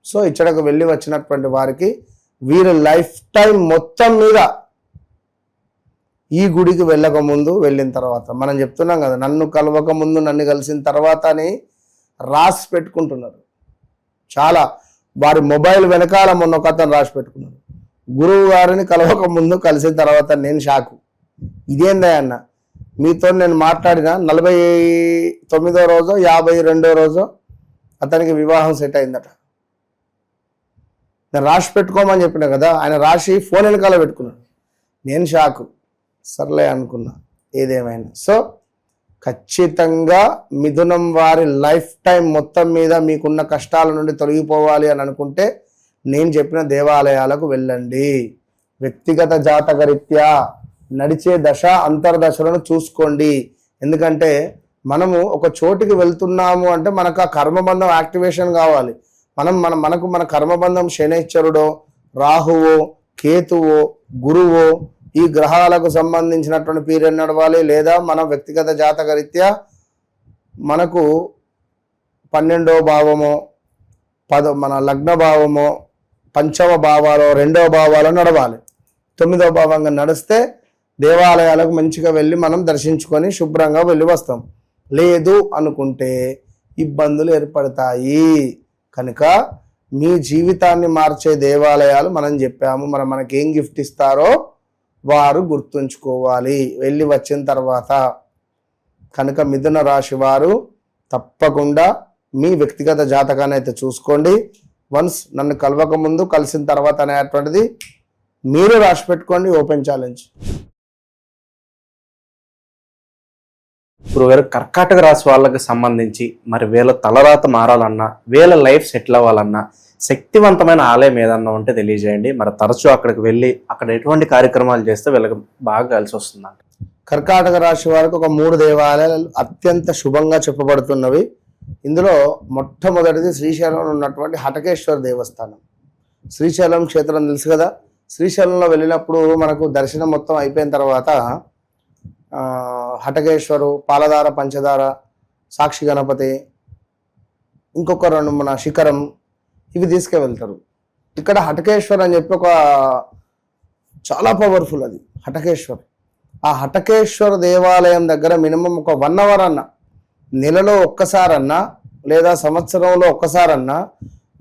సో ఇక్కడకు వెళ్ళి వచ్చినటువంటి వారికి వీరు లైఫ్ టైం మొత్తం మీద ఈ గుడికి వెళ్ళక ముందు, వెళ్ళిన తర్వాత, మనం చెప్తున్నాం కదా, నన్ను కలవక ముందు నన్ను కలిసిన తర్వాత అని రాసి పెట్టుకుంటున్నారు. చాలా వారి మొబైల్ వెనకాల మొన్న ఒక అతను రాసి పెట్టుకున్నాడు, గురువు గారిని కలవక ముందు కలిసిన తర్వాత. నేను షాకు, ఇదేందా అన్న, మీతో నేను మాట్లాడిన 49వ రోజు 52వ రోజు అతనికి వివాహం సెట్ అయిందట. నేను రాసి పెట్టుకోమని చెప్పిన కదా, ఆయన రాసి ఫోన్ వెనకాల పెట్టుకున్నాడు. నేను షాకు, సర్లే అనుకున్నా ఏదేమైనా. సో ఖచ్చితంగా మిథునం వారి లైఫ్ టైం మొత్తం మీద మీకున్న కష్టాల నుండి తొలగిపోవాలి అని అనుకుంటే నేను చెప్పిన దేవాలయాలకు వెళ్ళండి. వ్యక్తిగత జాతకరీత్యా నడిచే దశ అంతర్దశలను చూసుకోండి. ఎందుకంటే మనము ఒక చోటికి వెళ్తున్నాము అంటే మనకు ఆ కర్మబంధం యాక్టివేషన్ కావాలి. మనకు మన కర్మబంధం శనైశ్వరుడో, రాహువో, కేతువో, గురువో, ఈ గ్రహాలకు సంబంధించినటువంటి పీరియడ్ నడవాలి. లేదా మన వ్యక్తిగత జాతకరీత్యా మనకు 12వ భావమో, మన లగ్న భావమో, 5వ భావాలో, 2వ భావాలో నడవాలి. 9వ భావంగా నడిస్తే దేవాలయాలకు మంచిగా వెళ్ళి మనం దర్శించుకొని శుభ్రంగా వెళ్ళి వస్తాం. లేదు అనుకుంటే ఇబ్బందులు ఏర్పడతాయి. కనుక మీ జీవితాన్ని మార్చే దేవాలయాలు మనం చెప్పాము. మనకేం గిఫ్ట్ ఇస్తారో వారు గుర్తుంచుకోవాలి వెళ్ళి వచ్చిన తర్వాత. కనుక మిథున రాశి వారు తప్పకుండా మీ వ్యక్తిగత జాతకాన్ని అయితే చూసుకోండి. వన్స్ నన్ను కలవక ముందు కలిసిన తర్వాత అనేటువంటిది మీరు రాసి పెట్టుకోండి. Open challenge. గురుగారు, కర్కాటక రాశి వాళ్ళకి సంబంధించి మరి వీళ్ళ తలరాత మారాలన్నా, వీళ్ళ లైఫ్ సెటిల్ అవ్వాలన్నా శక్తివంతమైన ఆలయం ఏదన్నా ఉంటే తెలియజేయండి. మరి తరచూ అక్కడికి వెళ్ళి అక్కడ ఎటువంటి కార్యక్రమాలు చేస్తే వీళ్ళకి బాగా కలిసి వస్తుందంట. కర్కాటక రాశి వారికి ఒక 3 దేవాలయాలు అత్యంత శుభంగా చెప్పబడుతున్నవి. ఇందులో మొట్టమొదటిది శ్రీశైలంలో ఉన్నటువంటి హటకేశ్వర దేవస్థానం. శ్రీశైలం క్షేత్రం తెలుసు కదా. శ్రీశైలంలో వెళ్ళినప్పుడు మనకు దర్శనం మొత్తం అయిపోయిన తర్వాత హటకేశ్వరు, పాలధార, పంచదార, సాక్షి గణపతి, ఇంకొక 2 మన శిఖరం, ఇవి తీసుకువెళ్తారు. ఇక్కడ హటకేశ్వర్ అని చెప్పి ఒక చాలా పవర్ఫుల్ అది హటకేశ్వర్. ఆ హటకేశ్వర దేవాలయం దగ్గర మినిమం ఒక 1 అవర్ అన్నా, నెలలో ఒక్కసారన్నా లేదా సంవత్సరంలో ఒక్కసారన్నా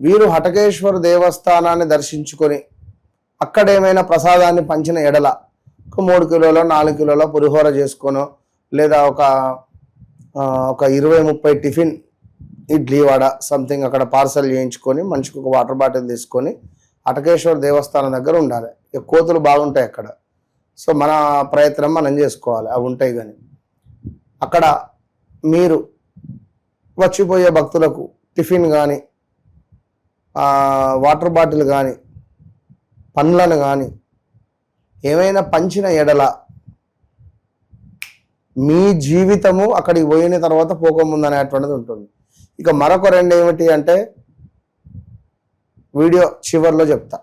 వీరు హటకేశ్వర దేవస్థానాన్ని దర్శించుకొని అక్కడ ఏమైనా ప్రసాదాన్ని పంచిన ఎడల ఒక 3 కిలోలో 4 కిలోలో పులిహోర చేసుకోనో లేదా ఒక 20-30 టిఫిన్ ఇడ్లీ వడ సంథింగ్ అక్కడ పార్సల్ చేయించుకొని మనిషికి ఒక వాటర్ బాటిల్ తీసుకొని అటకేశ్వర దేవస్థానం దగ్గర ఉండాలి. ఇక కోతులు బాగుంటాయి అక్కడ. సో మన ప్రయత్నం మనం చేసుకోవాలి. అవి ఉంటాయి. కానీ అక్కడ మీరు వచ్చిపోయే భక్తులకు టిఫిన్ కానీ వాటర్ బాటిల్ కానీ పండ్లను కానీ ఏమైనా పంచిన ఎడల మీ జీవితము అక్కడికి పోయిన తర్వాత పోకముందు అనేటువంటిది ఉంటుంది. ఇక మరొక 2 ఏమిటి అంటే వీడియో చివరిలో చెప్తా.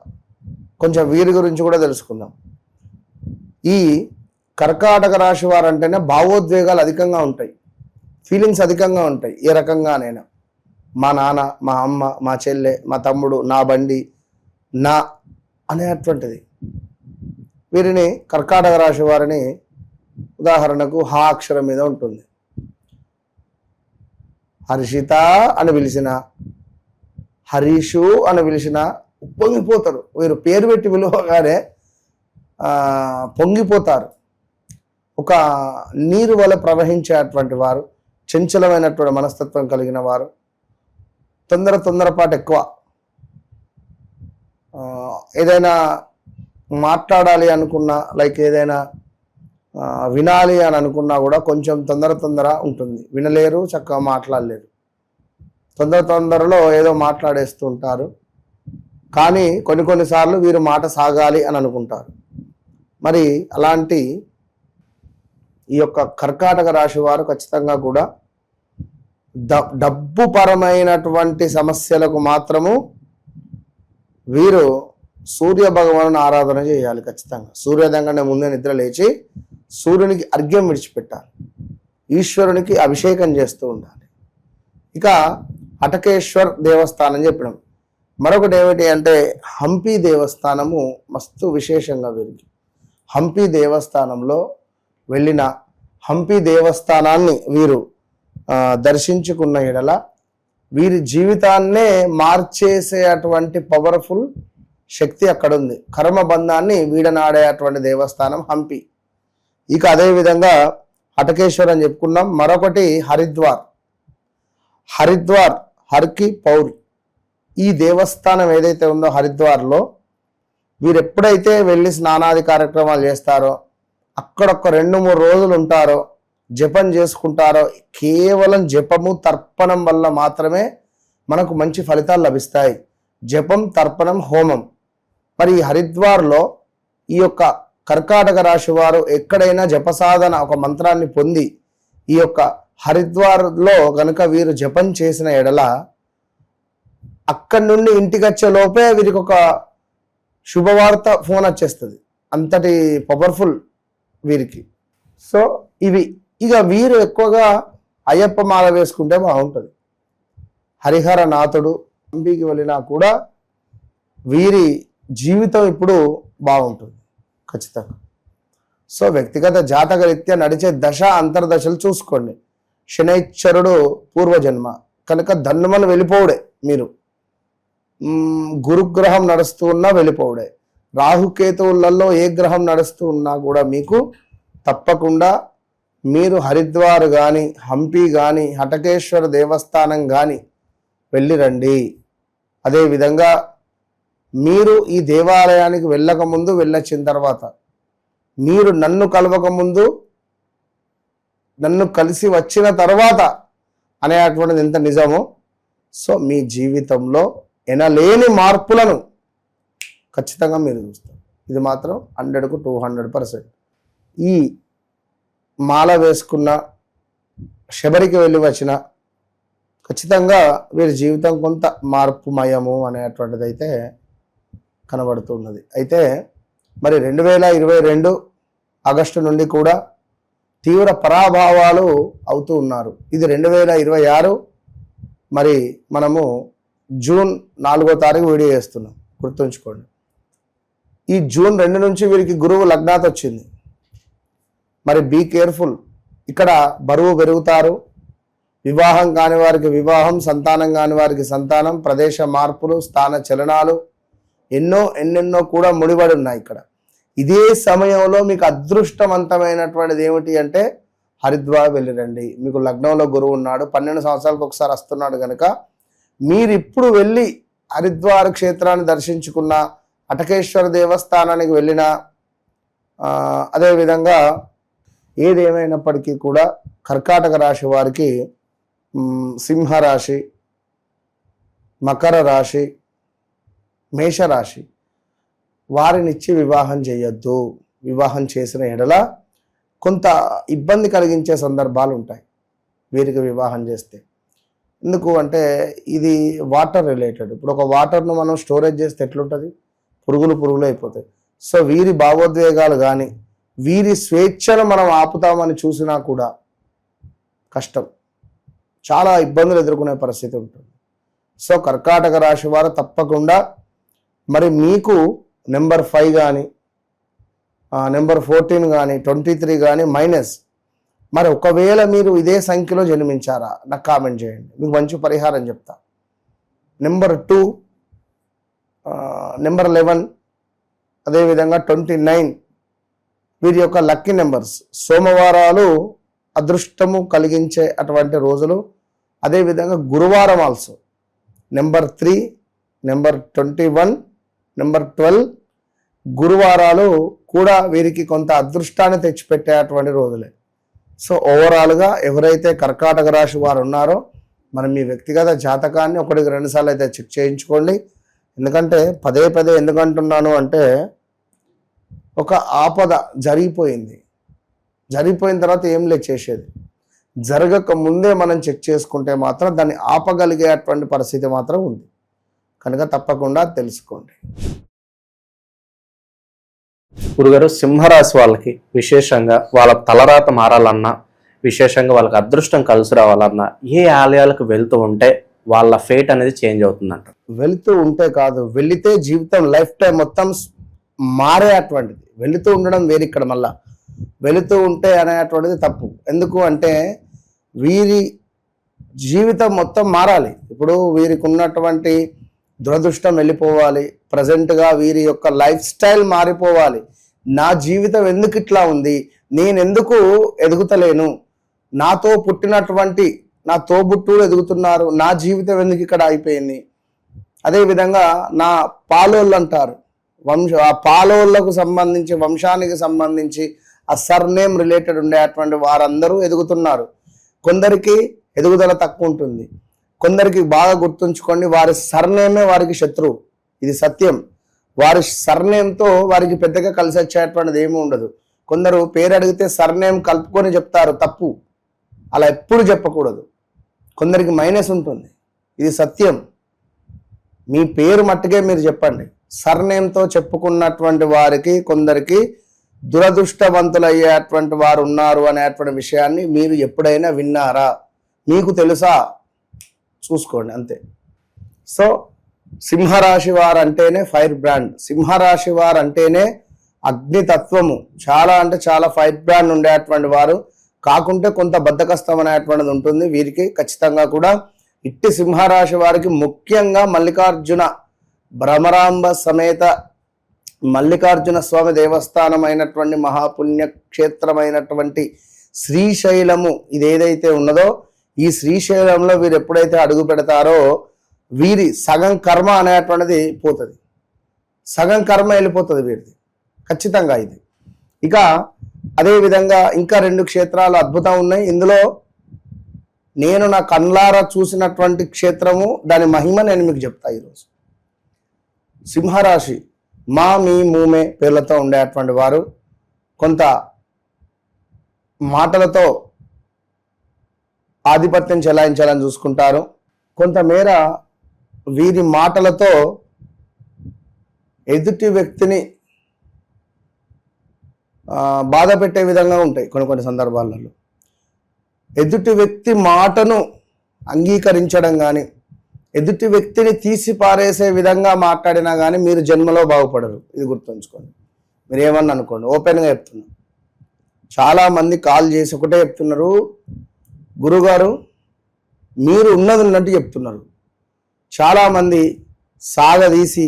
కొంచెం వీరి గురించి కూడా తెలుసుకుందాం. ఈ కర్కాటక రాశి వారు అంటేనే భావోద్వేగాలు అధికంగా ఉంటాయి, ఫీలింగ్స్ అధికంగా ఉంటాయి. ఏ రకంగానైనా మా నాన్న, మా అమ్మ, మా చెల్లె, మా తమ్ముడు, నా బండి, నా అనేటువంటిది. వీరిని కర్కాటక రాశి వారిని ఉదాహరణకు హా అక్షరం మీద ఉంటుంది. హర్షిత అని పిలిచిన, హరీషు అని పిలిచిన పొంగిపోతారు. వీరు పేరు పెట్టి పిలువగానే పొంగిపోతారు. ఒక నీరు వల్ల ప్రవహించేటువంటి వారు, చంచలమైనటువంటి మనస్తత్వం కలిగిన వారు, తొందరపాటు ఎక్కువ. ఏదైనా మాట్లాడాలి అనుకున్నా, లైక్ ఏదైనా వినాలి అని అనుకున్నా కూడా కొంచెం తొందర ఉంటుంది. వినలేరు, చక్కగా మాట్లాడలేరు. తొందరలో ఏదో మాట్లాడేస్తూ ఉంటారు. కానీ కొన్నిసార్లు వీరు మాట సాగాలి అని అనుకుంటారు. మరి అలాంటి ఈ యొక్క కర్కాటక రాశి వారు ఖచ్చితంగా కూడా డబ్బు పరమైనటువంటి సమస్యలకు మాత్రము వీరు సూర్య భగవాను ఆరాధన చేయాలి. ఖచ్చితంగా సూర్యోదయంగానే ముందే నిద్ర లేచి సూర్యునికి అర్ఘ్యం విడిచిపెట్టాలి, ఈశ్వరునికి అభిషేకం చేస్తూ ఉండాలి. ఇక అటకేశ్వర్ దేవస్థానం చెప్పడం. మరొకటి ఏమిటి అంటే హంపి దేవస్థానము మస్తు విశేషంగా వీరికి. హంపి దేవస్థానంలో వెళ్ళిన, హంపి దేవస్థానాన్ని వీరు దర్శించుకున్న ఎడల వీరి జీవితాన్నే మార్చేసేటువంటి పవర్ఫుల్ శక్తి అక్కడ ఉంది. కర్మబంధాన్ని వీడనాడేటువంటి దేవస్థానం హంపి. ఇక అదేవిధంగా అటకేశ్వర్ అని చెప్పుకున్నాం. మరొకటి హరిద్వార్. హర్కి పౌరి ఈ దేవస్థానం ఏదైతే ఉందో హరిద్వార్లో వీరు ఎప్పుడైతే వెళ్ళి స్నానాది కార్యక్రమాలు చేస్తారో, అక్కడ ఒక 2-3 రోజులు ఉంటారో, జపం చేసుకుంటారో, కేవలం జపము తర్పణం వల్ల మాత్రమే మనకు మంచి ఫలితాలు లభిస్తాయి. జపం, తర్పణం, హోమం. మరి హరిద్వార్లో ఈ యొక్క కర్కాటక రాశి వారు ఎక్కడైనా జపసాధన ఒక మంత్రాన్ని పొంది ఈ యొక్క హరిద్వార్లో గనుక వీరు జపం చేసిన ఎడల అక్కడి నుండి ఇంటికి వచ్చే లోపే వీరికి ఒక శుభవార్త ఫోన్ వచ్చేస్తుంది. అంతటి పవర్ఫుల్ వీరికి. సో ఇవి ఇక వీరు ఎక్కువగా అయ్యప్ప మాల వేసుకుంటే బాగుంటుంది. హరిహర నాథుడు హంపికి వెళ్ళినా కూడా వీరి జీవితం ఇప్పుడు బాగుంటుంది ఖచ్చితంగా. సో వ్యక్తిగత జాతక రీత్యా నడిచే దశ అంతర్దశలు చూసుకోండి. శనైశ్వరుడు పూర్వజన్మ కనుక ధన్యమని వెళ్ళిపోవుడే. మీరు గురుగ్రహం నడుస్తూ ఉన్నా వెళ్ళిపోవుడే. రాహుకేతువులలో ఏ గ్రహం నడుస్తూ ఉన్నా కూడా మీకు తప్పకుండా మీరు హరిద్వార్ కానీ, హంపి కానీ, హటకేశ్వర దేవస్థానం కానీ వెళ్ళి రండి. అదేవిధంగా మీరు ఈ దేవాలయానికి వెళ్ళకముందు, వెళ్ళొచ్చిన తర్వాత, మీరు నన్ను కలవకముందు, నన్ను కలిసి వచ్చిన తర్వాత అనేటువంటిది ఎంత నిజమో, సో మీ జీవితంలో ఎనలేని మార్పులను ఖచ్చితంగా మీరు చూస్తారు. ఇది మాత్రం 100కు 200%. ఈ మాల వేసుకున్న, శబరికి వెళ్ళి వచ్చిన ఖచ్చితంగా వీరి జీవితం కొంత మార్పుమయము అనేటువంటిది అయితే కనబడుతున్నది. అయితే మరి 2022 ఆగస్టు నుండి కూడా తీవ్ర పరాభావాలు అవుతూ ఉన్నారు. ఇది 2026 మరి మనము జూన్ 4వ తారీఖు వీడియో చేస్తున్నాం, గుర్తుంచుకోండి. ఈ జూన్ 2 నుంచి వీరికి గురువు లగ్నాత్ వచ్చింది. మరి బీ కేర్ఫుల్. ఇక్కడ బరువు పెరుగుతారు. వివాహం కాని వారికి వివాహం, సంతానం కాని వారికి సంతానం, ప్రదేశ మార్పులు, స్థాన చలనాలు, ఎన్నెన్నో కూడా ముడిపడి ఉన్నాయి ఇక్కడ. ఇదే సమయంలో మీకు అదృష్టవంతమైనటువంటిది ఏమిటి అంటే హరిద్వార్ వెళ్ళిరండి. మీకు లగ్నంలో గురువు ఉన్నాడు, 12 సంవత్సరాలకు ఒకసారి వస్తున్నాడు కనుక మీరు ఇప్పుడు వెళ్ళి హరిద్వార్ క్షేత్రాన్ని దర్శించుకున్న, అటకేశ్వర దేవస్థానానికి వెళ్ళిన, అదేవిధంగా ఏదేమైనప్పటికీ కూడా కర్కాటక రాశి వారికి సింహరాశి, మకర రాశి, మేషరాశి వారినిచ్చి వివాహం చేయొద్దు. వివాహం చేసిన ఎడల కొంత ఇబ్బంది కలిగించే సందర్భాలు ఉంటాయి వీరికి వివాహం చేస్తే. ఎందుకు అంటే ఇది వాటర్ రిలేటెడ్. ఇప్పుడు ఒక వాటర్ను మనం స్టోరేజ్ చేస్తే ఎట్లుంటుంది, పురుగులు అయిపోతాయి. సో వీరి భావోద్వేగాలు కానీ వీరి స్వేచ్ఛను మనం ఆపుతామని చూసినా కూడా కష్టం, చాలా ఇబ్బందులు ఎదుర్కొనే పరిస్థితి ఉంటుంది. సో కర్కాటక రాశి వారు తప్పకుండా మరి మీకు నెంబర్ 5 కానీ నెంబర్ 14 కానీ 23 కానీ మైనస్, మరి ఒకవేళ మీరు ఇదే సంఖ్యలో జన్మించారా నాకు కామెంట్ చేయండి, మీకు మంచి పరిహారం చెప్తా. నెంబర్ 2, నెంబర్ 11, అదేవిధంగా 29 వీరి యొక్క లక్కీ నెంబర్స్. సోమవారాలు అదృష్టము కలిగించే అటువంటి రోజులు, అదేవిధంగా గురువారం ఆల్సో. నెంబర్ 3, నెంబర్ 21, నెంబర్ 12 గురువారాలు కూడా వీరికి కొంత అదృష్టాన్ని తెచ్చిపెట్టేటువంటి రోజులే. సో ఓవరాల్గా ఎవరైతే కర్కాటక రాశి వారు ఉన్నారో మనం మీ వ్యక్తిగత జాతకాన్ని 1-2 సార్లు అయితే చెక్ చేయించుకోండి. ఎందుకంటే పదే ఎందుకంటున్నాను అంటే ఒక ఆపద జరిగిపోయిన తర్వాత ఏం లేదు చేసేది. జరగక ముందే మనం చెక్ చేసుకుంటే మాత్రం దాన్ని ఆపగలిగేటువంటి పరిస్థితి మాత్రం ఉంది కనుక తప్పకుండా తెలుసుకోండి. గురుగారు, సింహరాశి వాళ్ళకి విశేషంగా వాళ్ళ తలరాత మారాలన్నా, విశేషంగా వాళ్ళకి అదృష్టం కలిసి రావాలన్నా ఏ ఆలయాలకు వెళ్తూ ఉంటే వాళ్ళ ఫేట్ అనేది చేంజ్ అవుతుందంట? వెళుతూ ఉంటే కాదు, వెళితే జీవితం లైఫ్ టైం మొత్తం మారే అటువంటిది. వెళుతూ ఉండడం వేరు, ఇక్కడ మళ్ళా వెళుతూ ఉంటే అనేటువంటిది తప్పు. ఎందుకు అంటే వీరి జీవితం మొత్తం మారాలి. ఇప్పుడు వీరికి ఉన్నటువంటి దురదృష్టం వెళ్ళిపోవాలి, ప్రజెంట్గా వీరి యొక్క లైఫ్ స్టైల్ మారిపోవాలి. నా జీవితం ఎందుకు ఇట్లా ఉంది, నేను ఎందుకు ఎదుగుతలేను, నాతో పుట్టినటువంటి నా తోబుట్టులు ఎదుగుతున్నారు, నా జీవితం ఎందుకు ఇక్కడ అయిపోయింది. అదేవిధంగా నా పాలోళ్ళు అంటారు, ఆ పాలోళ్లకు సంబంధించి వంశానికి సంబంధించి ఆ సర్నేమ్ రిలేటెడ్ ఉండేటువంటి వారందరూ ఎదుగుతున్నారు. కొందరికి ఎదుగుదల తక్కువ ఉంటుంది, కొందరికి బాగా గుర్తుంచుకోండి వారి సర్నేమే వారికి శత్రువు. ఇది సత్యం. వారి సర్నేమ్తో వారికి పెద్దగా కలిసి వచ్చేటువంటిది ఏమీ ఉండదు. కొందరు పేరు అడిగితే సర్నేమ్ కలుపుకొని చెప్తారు, తప్పు. అలా ఎప్పుడు చెప్పకూడదు. కొందరికి మైనస్ ఉంటుంది, ఇది సత్యం. మీ పేరు మట్టుకే మీరు చెప్పండి. సర్నేమ్తో చెప్పుకున్నటువంటి వారికి కొందరికి దురదృష్టవంతులు అయ్యేటువంటి వారు ఉన్నారు అనేటువంటి విషయాన్ని మీరు ఎప్పుడైనా విన్నారా, మీకు తెలుసా, చూసుకోండి అంతే. సో సింహరాశి వారు అంటేనే ఫైర్ బ్రాండ్, సింహరాశి వారు అంటేనే అగ్నితత్వము, చాలా అంటే చాలా ఫైర్ బ్రాండ్ ఉండేటువంటి వారు. కాకుంటే కొంత బద్ధకస్తం అనేటువంటిది ఉంటుంది వీరికి ఖచ్చితంగా కూడా. ఇట్టి సింహరాశి వారికి ముఖ్యంగా మల్లికార్జున భ్రమరాంబ సమేత మల్లికార్జున స్వామి దేవస్థానం అయినటువంటి మహాపుణ్యక్షేత్రమైనటువంటి శ్రీశైలము ఇదేదైతే ఉన్నదో ఈ శ్రీశైలంలో వీరు ఎప్పుడైతే అడుగు పెడతారో వీరి సగం కర్మ అనేటువంటిది పోతుంది, సగం కర్మ వెళ్ళిపోతుంది వీరిది ఖచ్చితంగా ఇది. ఇక అదేవిధంగా ఇంకా 2 క్షేత్రాలు అద్భుతం ఉన్నాయి. ఇందులో నేను నా కళ్ళారా చూసినటువంటి క్షేత్రము, దాని మహిమ నేను మీకు చెప్తా ఈరోజు. సింహరాశి మా మీ మూమే పేర్లతో ఉండేటువంటి వారు కొంత మాటలతో ఆధిపత్యం చెలాయించాలని చూసుకుంటారు. కొంతమేర వీరి మాటలతో ఎదుటి వ్యక్తిని బాధ పెట్టే విధంగా ఉంటాయి కొన్ని సందర్భాలలో. ఎదుటి వ్యక్తి మాటను అంగీకరించడం కానీ ఎదుటి వ్యక్తిని తీసి పారేసే విధంగా మాట్లాడినా కానీ మీరు జన్మలో బాగుపడరు. ఇది గుర్తుంచుకోండి. మీరు ఏమన్నా అనుకోండి, ఓపెన్గా చెప్తున్నా. చాలామంది కాల్ చేసి ఒకటే చెప్తున్నారు, గురుగారు మీరు ఉన్నది ఉన్నట్టు చెప్తున్నారు. చాలామంది సాగదీసి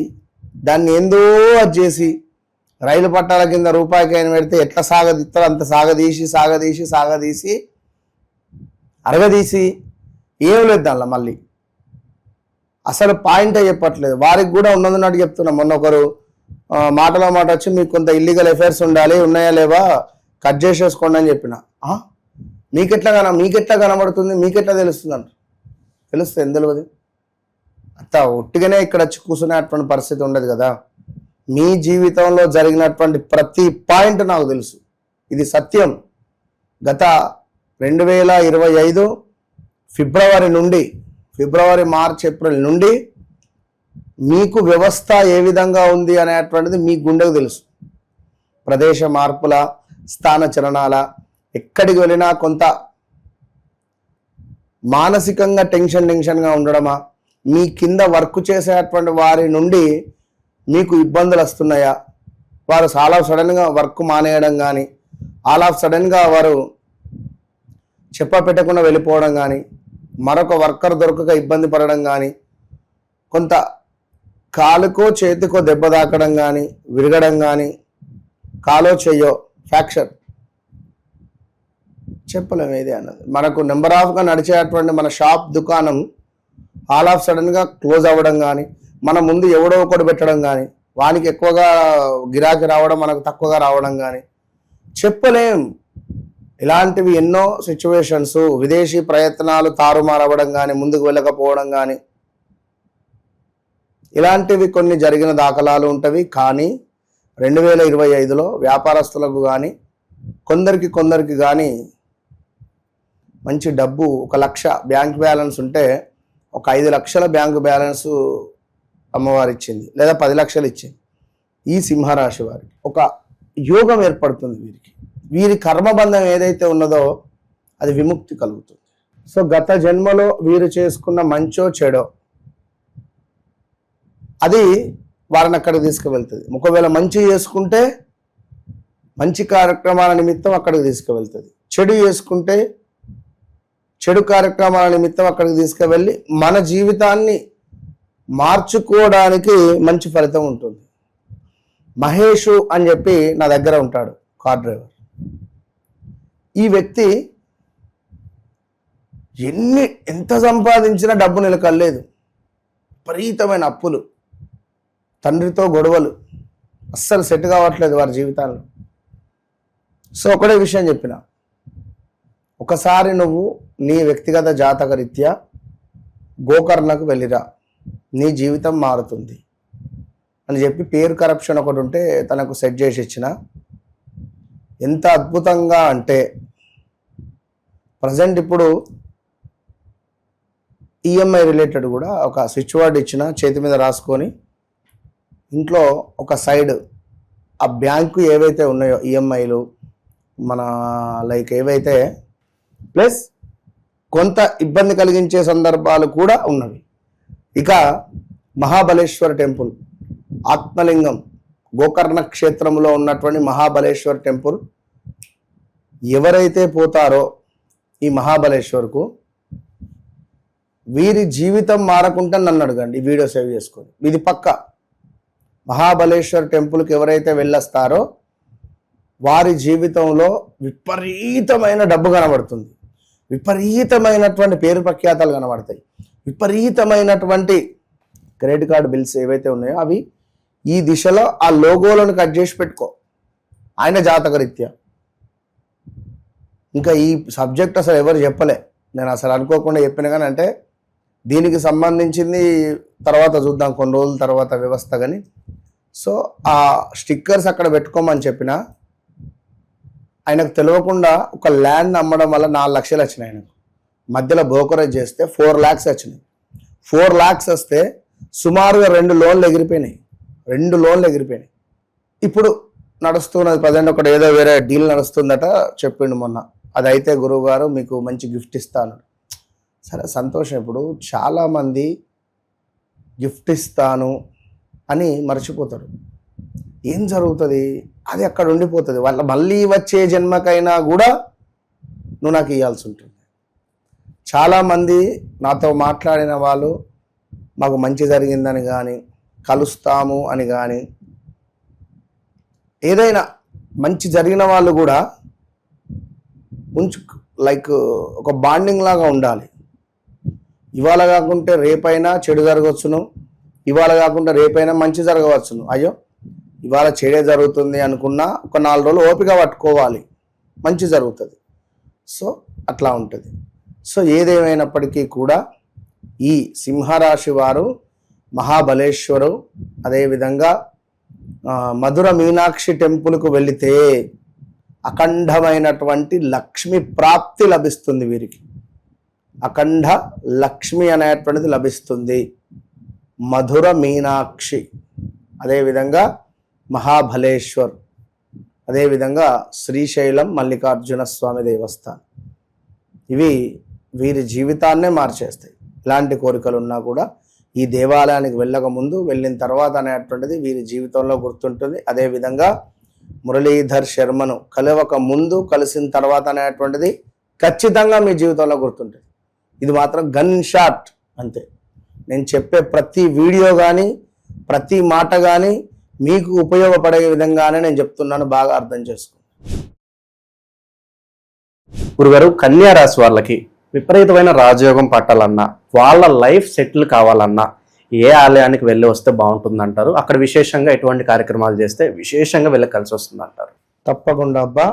దాన్ని ఏందో అది చేసి రైలు పట్టాల కింద రూపాయికి ఆయన పెడితే ఎట్లా సాగదీస్తారో అంత సాగదీసి అరగదీసి ఏం లేదు దానిలో మళ్ళీ అసలు పాయింటే చెప్పట్లేదు. వారికి కూడా ఉన్నదన్నట్టు చెప్తున్నా. మొన్న ఒకరు మాటలో మాట వచ్చి మీకు కొంత ఇల్లీగల్ అఫైర్స్ ఉండాలి, ఉన్నాయా లేవా కట్ చేసేసుకోండి అని చెప్పిన. మీకెట్లా కనబడుతుంది, మీకెట్లా తెలుస్తుంది అంట. తెలుస్తుంది ఎందుకు అంత ఒట్టిగానే ఇక్కడ వచ్చి కూర్చునేటువంటి పరిస్థితి ఉండదు కదా. మీ జీవితంలో జరిగినటువంటి ప్రతి పాయింట్ నాకు తెలుసు. ఇది సత్యం. గత 2025 ఫిబ్రవరి నుండి మార్చ్ ఏప్రిల్ నుండి మీకు వ్యవస్థ ఏ విధంగా ఉంది అనేటువంటిది మీ గుండెకు తెలుసు. ప్రదేశ మార్పుల, స్థాన చలనాల, ఎక్కడికి వెళ్ళినా కొంత మానసికంగా టెన్షన్గా ఉండడమా, మీ కింద వర్క్ చేసేటువంటి వారి నుండి మీకు ఇబ్బందులు వస్తున్నాయా, వారు చాలా సడన్గా వర్క్ మానేయడం కానీ, ఆల్ ఆఫ్ సడన్గా వారు చెప్పపెట్టకుండా వెళ్ళిపోవడం కానీ, మరొక వర్కర్ దొరకక ఇబ్బంది పడడం కానీ, కొంత కాలుకో చేతికో దెబ్బ తాకడం కానీ, విరగడం కానీ, కాలో చెయ్యో ఫ్రాక్చర్ చెప్పలేము ఏది అన్నది. మనకు నెంబర్ ఆఫ్గా నడిచేటువంటి మన షాప్ దుకాణం ఆల్ ఆఫ్ సడన్గా క్లోజ్ అవ్వడం కానీ, మన ముందు ఎవడో ఒకటి పెట్టడం కానీ, వానికి ఎక్కువగా గిరాకీ రావడం మనకు తక్కువగా రావడం కానీ చెప్పలేం. ఇలాంటివి ఎన్నో సిచ్యువేషన్స్, విదేశీ ప్రయత్నాలు తారుమారవ్వడం కానీ, ముందుకు వెళ్ళకపోవడం కానీ, ఇలాంటివి కొన్ని జరిగిన దాఖలాలు ఉంటవి. కానీ 2025లో వ్యాపారస్తులకు కానీ కొందరికి కానీ మంచి డబ్బు, 1 లక్ష బ్యాంక్ బ్యాలెన్స్ ఉంటే ఒక 5 లక్షల బ్యాంకు బ్యాలెన్స్ అమ్మవారు ఇచ్చింది, లేదా 10 లక్షలు ఇచ్చింది. ఈ సింహరాశి వారికి ఒక యోగం ఏర్పడుతుంది. వీరి కర్మబంధం ఏదైతే ఉన్నదో అది విముక్తి కలుగుతుంది. సో గత జన్మలో వీరు చేసుకున్న మంచో చెడో అది వారిని అక్కడికి తీసుకువెళ్తుంది. ఒకవేళ మంచి చేసుకుంటే మంచి కార్యక్రమాల నిమిత్తం అక్కడికి తీసుకువెళ్తుంది, చెడు చేసుకుంటే చెడు కార్యక్రమాల నిమిత్తం అక్కడికి తీసుకువెళ్ళి మన జీవితాన్ని మార్చుకోవడానికి మంచి ఫలితం ఉంటుంది. మహేషు అని చెప్పి నా దగ్గర ఉంటాడు, కార్ డ్రైవర్. ఈ వ్యక్తి ఎంత సంపాదించినా డబ్బు నిలకలేదు, విపరీతమైన అప్పులు, తండ్రితో గొడవలు, అస్సలు సెట్ కావట్లేదు వారి జీవితాల్లో. సో ఒకటే విషయం చెప్పిన, ఒకసారి నువ్వు నీ వ్యక్తిగత జాతక రీత్యా గోకర్ణకు వెళ్ళిరా, నీ జీవితం మారుతుంది అని చెప్పి పేరు కరప్షన్ ఒకటి ఉంటే తనకు సెట్ చేసి ఇచ్చిన. ఎంత అద్భుతంగా అంటే ప్రజెంట్ ఇప్పుడు ఈఎంఐ రిలేటెడ్ కూడా ఒక స్విచ్ వర్డ్ ఇచ్చిన, చేతి మీద రాసుకొని ఇంట్లో ఒక సైడ్ ఆ బ్యాంకు ఏవైతే ఉన్నాయో ఈఎంఐలు మన లైక్ ఏవైతే ప్లస్ కొంత ఇబ్బంది కలిగించే సందర్భాలు కూడా ఉన్నవి. ఇక మహాబలేశ్వర టెంపుల్, ఆత్మలింగం, గోకర్ణ క్షేత్రంలో ఉన్నటువంటి మహాబలేశ్వర టెంపుల్ ఎవరైతే పోతారో ఈ మహాబలేశ్వర్కు, వీరి జీవితం మారకుండా నన్ను అడగండి, వీడియో సేవ్ చేసుకొని. ఇది పక్క. మహాబలేశ్వర్ టెంపుల్కి ఎవరైతే వెళ్ళొస్తారో వారి జీవితంలో విపరీతమైన డబ్బు కనబడుతుంది, విపరీతమైనటువంటి పేరు ప్రఖ్యాతలు కనబడతాయి, విపరీతమైనటువంటి క్రెడిట్ కార్డు బిల్స్ ఏవైతే ఉన్నాయో అవి ఈ దిశలో ఆ లోగోలను కట్ చేసి పెట్టుకో ఆయన జాతక రీత్యా. ఇంకా ఈ సబ్జెక్ట్ అసలు ఎవరు చెప్పలే, నేను అసలు అనుకోకుండా చెప్పిన. కానీ అంటే దీనికి సంబంధించింది తర్వాత చూద్దాం కొన్ని రోజుల తర్వాత వ్యవస్థ. కానీ సో ఆ స్టిక్కర్స్ అక్కడ పెట్టుకోమని చెప్పిన. ఆయనకు తెలియకుండా ఒక ల్యాండ్ అమ్మడం వల్ల 4 లక్షలు వచ్చినాయి. ఆయనకు మధ్యలో బ్రోకరేజ్ చేస్తే 4 lakhs వచ్చినాయి. 4 lakhs వస్తే సుమారుగా 2 లోన్లు ఎగిరిపోయినాయి. ఇప్పుడు నడుస్తున్నది ప్రజెంట్ ఒకటి ఏదో వేరే డీల్ నడుస్తుందట చెప్పిండు మొన్న. అదైతే గురువు గారు మీకు మంచి గిఫ్ట్ ఇస్తాను. సరే సంతోషం. ఇప్పుడు చాలామంది గిఫ్ట్ ఇస్తాను అని మర్చిపోతారు. ఏం జరుగుతుంది, అది అక్కడ ఉండిపోతుంది. వాళ్ళ మళ్ళీ వచ్చే జన్మకైనా కూడా నువ్వు నాకు ఇవ్వాల్సి ఉంటుంది. చాలామంది నాతో మాట్లాడిన వాళ్ళు మాకు మంచి జరిగిందని కానీ కలుస్తాము అని కానీ, ఏదైనా మంచి జరిగిన వాళ్ళు కూడా లైక్ ఒక బాండింగ్ లాగా ఉండాలి. ఇవాళ కాకుంటే రేపైనా చెడు జరగవచ్చును, ఇవాళ కాకుండా రేపైనా మంచి జరగవచ్చును. అయ్యో ఇవాళ చెడే జరుగుతుంది అనుకున్నా ఒక 4 రోజులు ఓపిక పట్టుకోవాలి, మంచి జరుగుతుంది. సో అట్లా ఉంటుంది. సో ఏదేమైనప్పటికీ కూడా ఈ సింహరాశి వారు మహాబలేశ్వరు, అదేవిధంగా మధుర మీనాక్షి టెంపుల్కు వెళితే అఖండమైనటువంటి లక్ష్మి ప్రాప్తి లభిస్తుంది. వీరికి అఖండ లక్ష్మి అనేటువంటిది లభిస్తుంది. మధుర మీనాక్షి, అదేవిధంగా మహాబలేశ్వర్, అదేవిధంగా శ్రీశైలం మల్లికార్జున స్వామి దేవస్థానం, ఇవి వీరి జీవితాన్నే మార్చేస్తాయి. ఇలాంటి కోరికలు ఉన్నా కూడా ఈ దేవాలయానికి వెళ్ళక ముందు, వెళ్ళిన తర్వాత అనేటువంటిది వీరి జీవితంలో గుర్తుంటుంది. అదేవిధంగా మురళీధర్ శర్మను కలవక ముందు, కలిసిన తర్వాత అనేటువంటిది ఖచ్చితంగా మీ జీవితంలో గుర్తుంటుంది. ఇది మాత్రం గన్ షాట్ అంతే. నేను చెప్పే ప్రతి వీడియో కానీ ప్రతి మాట కానీ మీకు ఉపయోగపడే విధంగానే నేను చెప్తున్నాను, బాగా అర్థం చేసుకోండి. గురుగారు, కన్యా రాశి వాళ్ళకి విపరీతమైన రాజయోగం పట్టాలన్నా, వాళ్ళ లైఫ్ సెటిల్ కావాలన్నా ఏ ఆలయానికి వెళ్ళి వస్తే బాగుంటుంది అంటారు? అక్కడ విశేషంగా ఎటువంటి కార్యక్రమాలు చేస్తే విశేషంగా వెళ్ళి కలిసి వస్తుంది అంటారు? తప్పకుండా అబ్బా.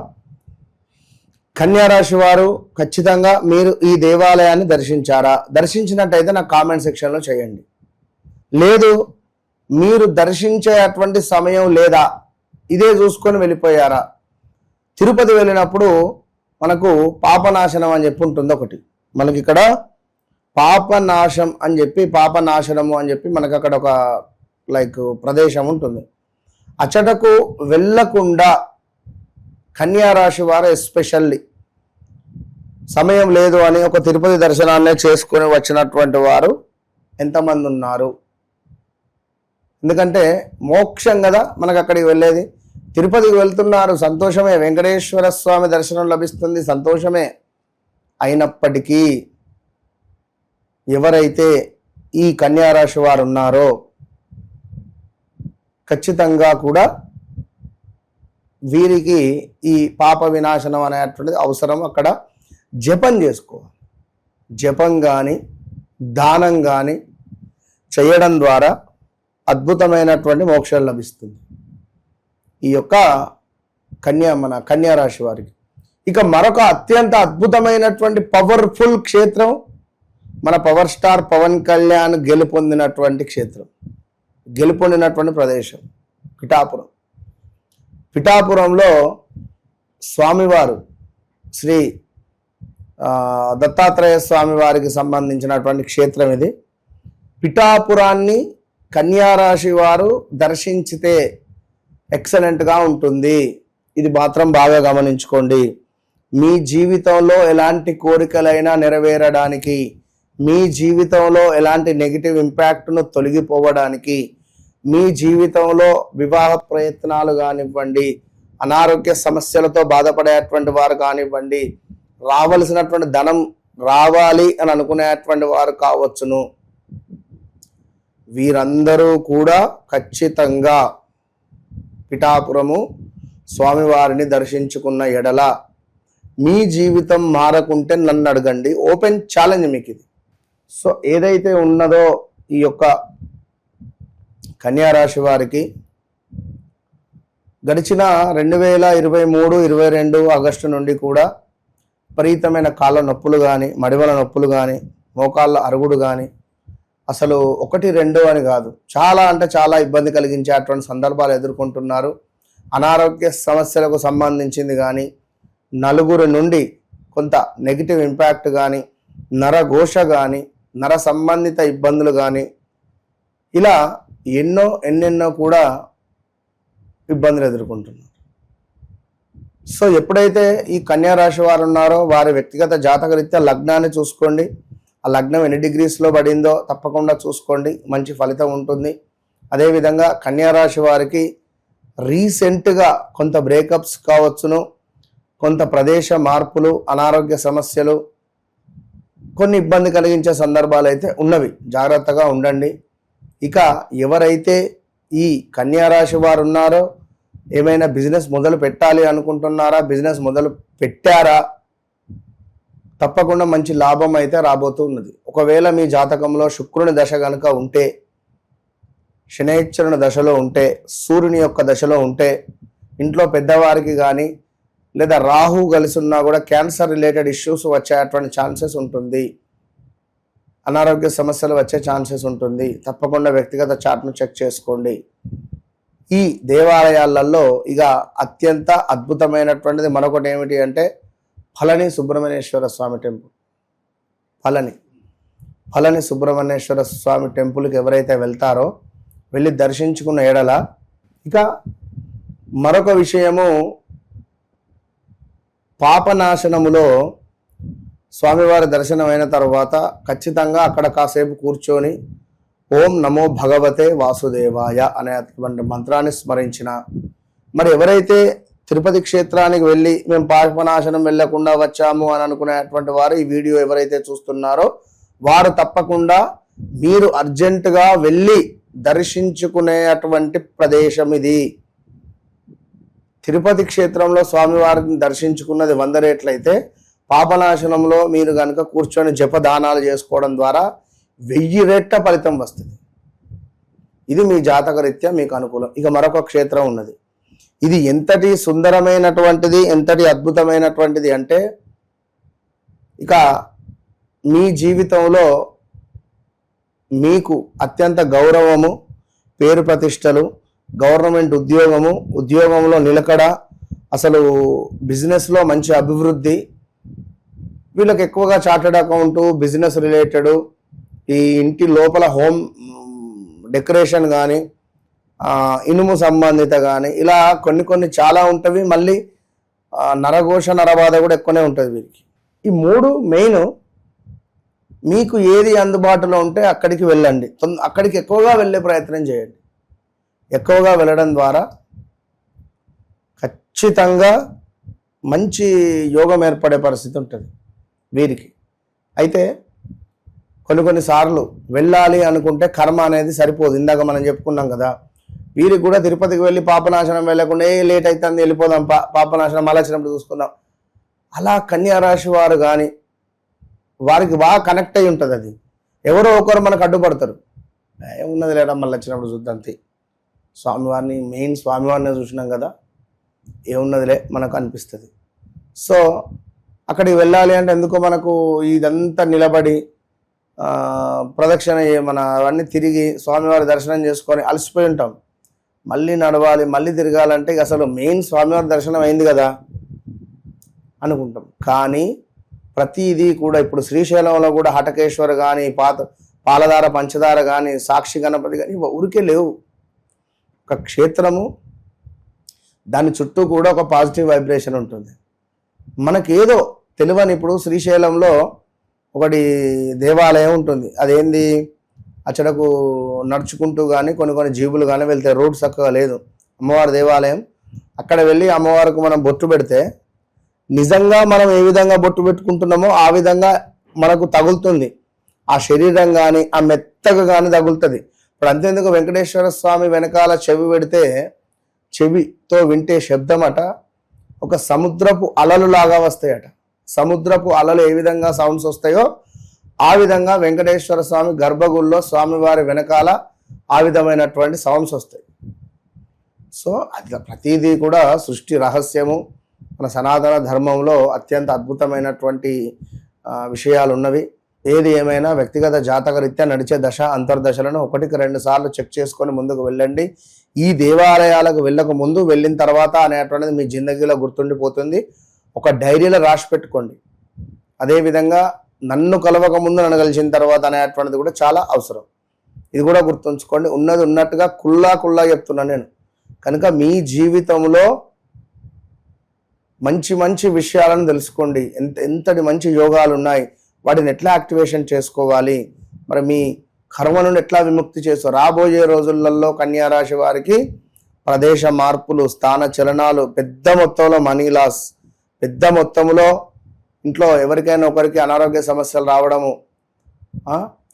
కన్యారాశి వారు ఖచ్చితంగా మీరు ఈ దేవాలయాన్ని దర్శించారా? దర్శించినట్టయితే నాకు కామెంట్ సెక్షన్లో చేయండి. లేదు మీరు దర్శించేటువంటి సమయం లేదా, ఇదే చూసుకొని వెళ్ళిపోయారా? తిరుపతి వెళ్ళినప్పుడు మనకు పాపనాశనం అని చెప్పి ఉంటుంది ఒకటి. మనకి ఇక్కడ పాపనాశం అని చెప్పి, పాపనాశనము అని చెప్పి మనకు అక్కడ ఒక లైక్ ప్రదేశం ఉంటుంది. అచ్చటకు వెళ్ళకుండా కన్యారాశి వారు ఎస్పెషల్లీ సమయం లేదు అని ఒక తిరుపతి దర్శనాన్నే చేసుకొని వచ్చినటువంటి వారు ఎంతమంది ఉన్నారు? ఎందుకంటే మోక్షం కదా మనకు అక్కడికి వెళ్ళేది. తిరుపతికి వెళ్తున్నారు, సంతోషమే. వెంకటేశ్వర స్వామి దర్శనం లభిస్తుంది, సంతోషమే. అయినప్పటికీ ఎవరైతే ఈ కన్యారాశి వారు ఉన్నారో ఖచ్చితంగా కూడా వీరికి ఈ పాప వినాశనం అనేటువంటిది అవసరం. అక్కడ జపం చేసుకోవాలి. జపం కానీ దానం కానీ చేయడం ద్వారా అద్భుతమైనటువంటి మోక్షం లభిస్తుంది ఈ యొక్క కన్యారాశి వారికి. ఇక మరొక అత్యంత అద్భుతమైనటువంటి పవర్ఫుల్ క్షేత్రం మన పవర్ స్టార్ పవన్ కళ్యాణ్ గెలుపొందినటువంటి క్షేత్రం, గెలుపొందినటువంటి ప్రదేశం పిఠాపురం. పిఠాపురంలో స్వామివారు శ్రీ దత్తాత్రేయ స్వామి వారికి సంబంధించినటువంటి క్షేత్రం ఇది. పిఠాపురాన్ని కన్యారాశి వారు దర్శించితే ఎక్సలెంట్గా ఉంటుంది. ఇది మాత్రం బాగా గమనించుకోండి. మీ జీవితంలో ఎలాంటి కోరికలైనా నెరవేరడానికి, మీ జీవితంలో ఎలాంటి నెగిటివ్ ఇంపాక్ట్ను తొలగిపోవడానికి, మీ జీవితంలో వివాహ ప్రయత్నాలు కానివ్వండి, అనారోగ్య సమస్యలతో బాధపడేటువంటి వారు కానివ్వండి, రావలసినటువంటి ధనం రావాలి అని అనుకునేటువంటి వారు కావచ్చును, వీరందరూ కూడా ఖచ్చితంగా పిఠాపురము స్వామివారిని దర్శించుకున్న ఎడల మీ జీవితం మారకుంటే నన్ను అడగండి. ఓపెన్ ఛాలెంజ్ మీకు ఇది. సో ఏదైతే ఉన్నదో ఈ యొక్క కన్యారాశి వారికి గడిచిన 2023-22 ఆగస్టు నుండి కూడా విపరీతమైన కాళ్ళ నొప్పులు కానీ, మడివల నొప్పులు కానీ, మోకాళ్ళ అరుగుడు కానీ, అసలు 1-2 అని కాదు, చాలా అంటే చాలా ఇబ్బంది కలిగించేటువంటి సందర్భాలు ఎదుర్కొంటున్నారు. అనారోగ్య సమస్యలకు సంబంధించింది కానీ, నలుగురు నుండి కొంత నెగిటివ్ ఇంపాక్ట్ కానీ, నరఘోష కానీ, నర సంబంధిత ఇబ్బందులు కానీ, ఇలా ఎన్నెన్నో కూడా ఇబ్బందులు ఎదుర్కొంటున్నారు. సో ఎప్పుడైతే ఈ కన్యారాశి వారు ఉన్నారో వారి వ్యక్తిగత జాతకరీత్యా లగ్నాన్ని చూసుకోండి. ఆ లగ్నం ఎన్ని డిగ్రీస్లో పడిందో తప్పకుండా చూసుకోండి, మంచి ఫలితం ఉంటుంది. అదేవిధంగా కన్యారాశి వారికి రీసెంట్గా కొంత బ్రేకప్స్ కావచ్చును, కొంత ప్రదేశ మార్పులు, అనారోగ్య సమస్యలు, కొన్ని ఇబ్బంది కలిగించే సందర్భాలు అయితే ఉన్నవి. జాగ్రత్తగా ఉండండి. ఇక ఎవరైతే ఈ కన్యా రాశి వారు ఉన్నారో, ఏమైనా బిజినెస్ మొదలు పెట్టాలి అనుకుంటున్నారా, బిజినెస్ మొదలు పెట్టారా, తప్పకుండా మంచి లాభం అయితే రాబోతూ ఉన్నది. ఒకవేళ మీ జాతకంలో శుక్రుని దశ కనుక ఉంటే, శనైశ్వరుని దశలో ఉంటే, సూర్యుని యొక్క దశలో ఉంటే, ఇంట్లో పెద్దవారికి కానీ లేదా రాహు కలిసి ఉన్నా కూడా క్యాన్సర్ రిలేటెడ్ ఇష్యూస్ వచ్చేటువంటి ఛాన్సెస్ ఉంటుంది. అనారోగ్య సమస్యలు వచ్చే ఛాన్సెస్ ఉంటుంది. తప్పకుండా వ్యక్తిగత చార్ట్ను చెక్ చేసుకోండి. ఈ దేవాలయాలలో ఇక అత్యంత అద్భుతమైనటువంటిది మరొకటి ఏమిటి అంటే ఫలని సుబ్రహ్మణ్యేశ్వర స్వామి టెంపుల్. ఫలని సుబ్రహ్మణ్యేశ్వర స్వామి టెంపుల్కి ఎవరైతే వెళ్తారో వెళ్ళి దర్శించుకున్న ఎడల, ఇక మరొక విషయము, పాపనాశనములో స్వామివారి దర్శనం అయిన తర్వాత ఖచ్చితంగా అక్కడ కాసేపు కూర్చొని ఓం నమో భగవతే వాసుదేవాయ అనేటువంటి మంత్రాన్ని స్మరించిన, మరి ఎవరైతే తిరుపతి క్షేత్రానికి వెళ్ళి మేము పాపనాశనం వెళ్ళకుండా వచ్చాము అని అనుకునేటువంటి వారు ఈ వీడియో ఎవరైతే చూస్తున్నారో వారు తప్పకుండా మీరు అర్జెంటుగా వెళ్ళి దర్శించుకునేటువంటి ప్రదేశం ఇది. తిరుపతి క్షేత్రంలో స్వామివారిని దర్శించుకున్నది 100 రెట్లయితే పాపనాశనంలో మీరు కనుక కూర్చొని జపదానాలు చేసుకోవడం ద్వారా 1000 రెట్ల ఫలితం వస్తుంది. ఇది మీ జాతక రీత్యా మీకు అనుకూలం. ఇక మరొక క్షేత్రం ఉన్నది. ఇది ఎంతటి సుందరమైనటువంటిది, ఎంతటి అద్భుతమైనటువంటిది అంటే, ఇక మీ జీవితంలో మీకు అత్యంత గౌరవము, పేరు ప్రతిష్టలు, గవర్నమెంట్ ఉద్యోగంలో నిలకడ, అసలు బిజినెస్లో మంచి అభివృద్ధి, వీళ్ళకి ఎక్కువగా చార్టెడ్ అకౌంటు, బిజినెస్ రిలేటెడ్, ఈ ఇంటి లోపల హోమ్ డెకరేషన్ కానీ, ఇనుము సంబంధిత కానీ, ఇలా కొన్ని చాలా ఉంటవి. మళ్ళీ నరఘోష నరబాధ కూడా ఎక్కువనే ఉంటుంది వీరికి. ఈ 3 మెయిన్. మీకు ఏది అందుబాటులో ఉంటే అక్కడికి వెళ్ళండి. అక్కడికి ఎక్కువగా వెళ్ళే ప్రయత్నం చేయండి. ఎక్కువగా వెళ్ళడం ద్వారా ఖచ్చితంగా మంచి యోగం ఏర్పడే పరిస్థితి ఉంటుంది వీరికి. అయితే కొన్నిసార్లు వెళ్ళాలి అనుకుంటే కర్మ అనేది సరిపోదు. ఇందాక మనం చెప్పుకున్నాం కదా, వీరికి కూడా తిరుపతికి వెళ్ళి పాపనాశనం వెళ్ళకుండా లేట్ అవుతుంది వెళ్ళిపోదాం, పాపనాశనం మళ్ళీ వచ్చినప్పుడు చూసుకుందాం, అలా కన్యా రాశి వారు కానీ వారికి బాగా కనెక్ట్ అయి ఉంటుంది. అది ఎవరో ఒకరు మనకు అడ్డుపడతారు, ఏమున్నది లేడా మళ్ళీ వచ్చినప్పుడు చూద్దాంతి, స్వామివారిని మెయిన్ స్వామివారిని చూసినాం కదా, ఏమున్నదిలే మనకు అనిపిస్తుంది. సో అక్కడికి వెళ్ళాలి అంటే ఎందుకో మనకు ఇదంతా నిలబడి ప్రదక్షిణ మన అవన్నీ తిరిగి స్వామివారి దర్శనం చేసుకొని అలసిపోయి ఉంటాం. మళ్ళీ నడవాలి, మళ్ళీ తిరగాలంటే అసలు మెయిన్ స్వామివారి దర్శనం అయింది కదా అనుకుంటాం. కానీ ప్రతిదీ కూడా ఇప్పుడు శ్రీశైలంలో కూడా హటకేశ్వర్ కానీ, పాలధార పంచదార కానీ, సాక్షి గణపతి కానీ ఊరికే లేవు. ఒక క్షేత్రము, దాని చుట్టూ కూడా ఒక పాజిటివ్ వైబ్రేషన్ ఉంటుంది. మనకేదో తెలియని, ఇప్పుడు శ్రీశైలంలో ఒకటి దేవాలయం ఉంటుంది. అదేంది, అచ్చడకు నడుచుకుంటూ కానీ కొన్ని జీబులు కానీ వెళ్తే రోడ్ చక్కగా లేదు, అమ్మవారి దేవాలయం. అక్కడ వెళ్ళి అమ్మవారికి మనం బొట్టు పెడితే నిజంగా మనం ఏ విధంగా బొట్టు పెట్టుకుంటున్నామో ఆ విధంగా మనకు తగులుతుంది. ఆ శరీరం కానీ ఆ మెత్తగా కానీ తగులుతుంది. ఇప్పుడు అంతేందుకు వెంకటేశ్వర స్వామి వెనకాల చెవి పెడితే చెవితో వింటే శబ్దం అట ఒక సముద్రపు అలలు లాగా వస్తాయట. సముద్రపు అలలు ఏ విధంగా సౌండ్స్ వస్తాయో ఆ విధంగా వెంకటేశ్వర స్వామి గర్భగుడిలో స్వామివారి వెనకాల ఆ విధమైనటువంటి సౌండ్స్ వస్తాయి. సో అది ప్రతిదీ కూడా సృష్టి రహస్యము. మన సనాతన ధర్మంలో అత్యంత అద్భుతమైనటువంటి విషయాలు ఉన్నవి. ఏది ఏమైనా వ్యక్తిగత జాతక రీత్యా నడిచే దశ అంతర్దశలను 1-2 సార్లు చెక్ చేసుకొని ముందుకు వెళ్ళండి. ఈ దేవాలయాలకు వెళ్ళక ముందు, వెళ్ళిన తర్వాత అనేటువంటిది మీ జిందగీలో గుర్తుండిపోతుంది. ఒక డైరీలో రాసి పెట్టుకోండి. అదేవిధంగా నన్ను కలవక ముందు నన్ను కలిసిన తర్వాత అనేటువంటిది కూడా చాలా అవసరం. ఇది కూడా గుర్తుంచుకోండి. ఉన్నది ఉన్నట్టుగా కుల్లా చెప్తున్నాను నేను. కనుక మీ జీవితంలో మంచి విషయాలను తెలుసుకోండి. ఎంతటి మంచి యోగాలు ఉన్నాయి, వాటిని ఎట్లా యాక్టివేషన్ చేసుకోవాలి, మరి మీ కర్మ నుండి ఎట్లా విముక్తి చేస్తారు. రాబోయే రోజులలో కన్యా రాశి వారికి ప్రదేశ మార్పులు, స్థాన చలనాలు, పెద్ద మొత్తంలో మనీ లాస్, పెద్ద మొత్తంలో ఇంట్లో ఎవరికైనా ఒకరికి అనారోగ్య సమస్యలు రావడము,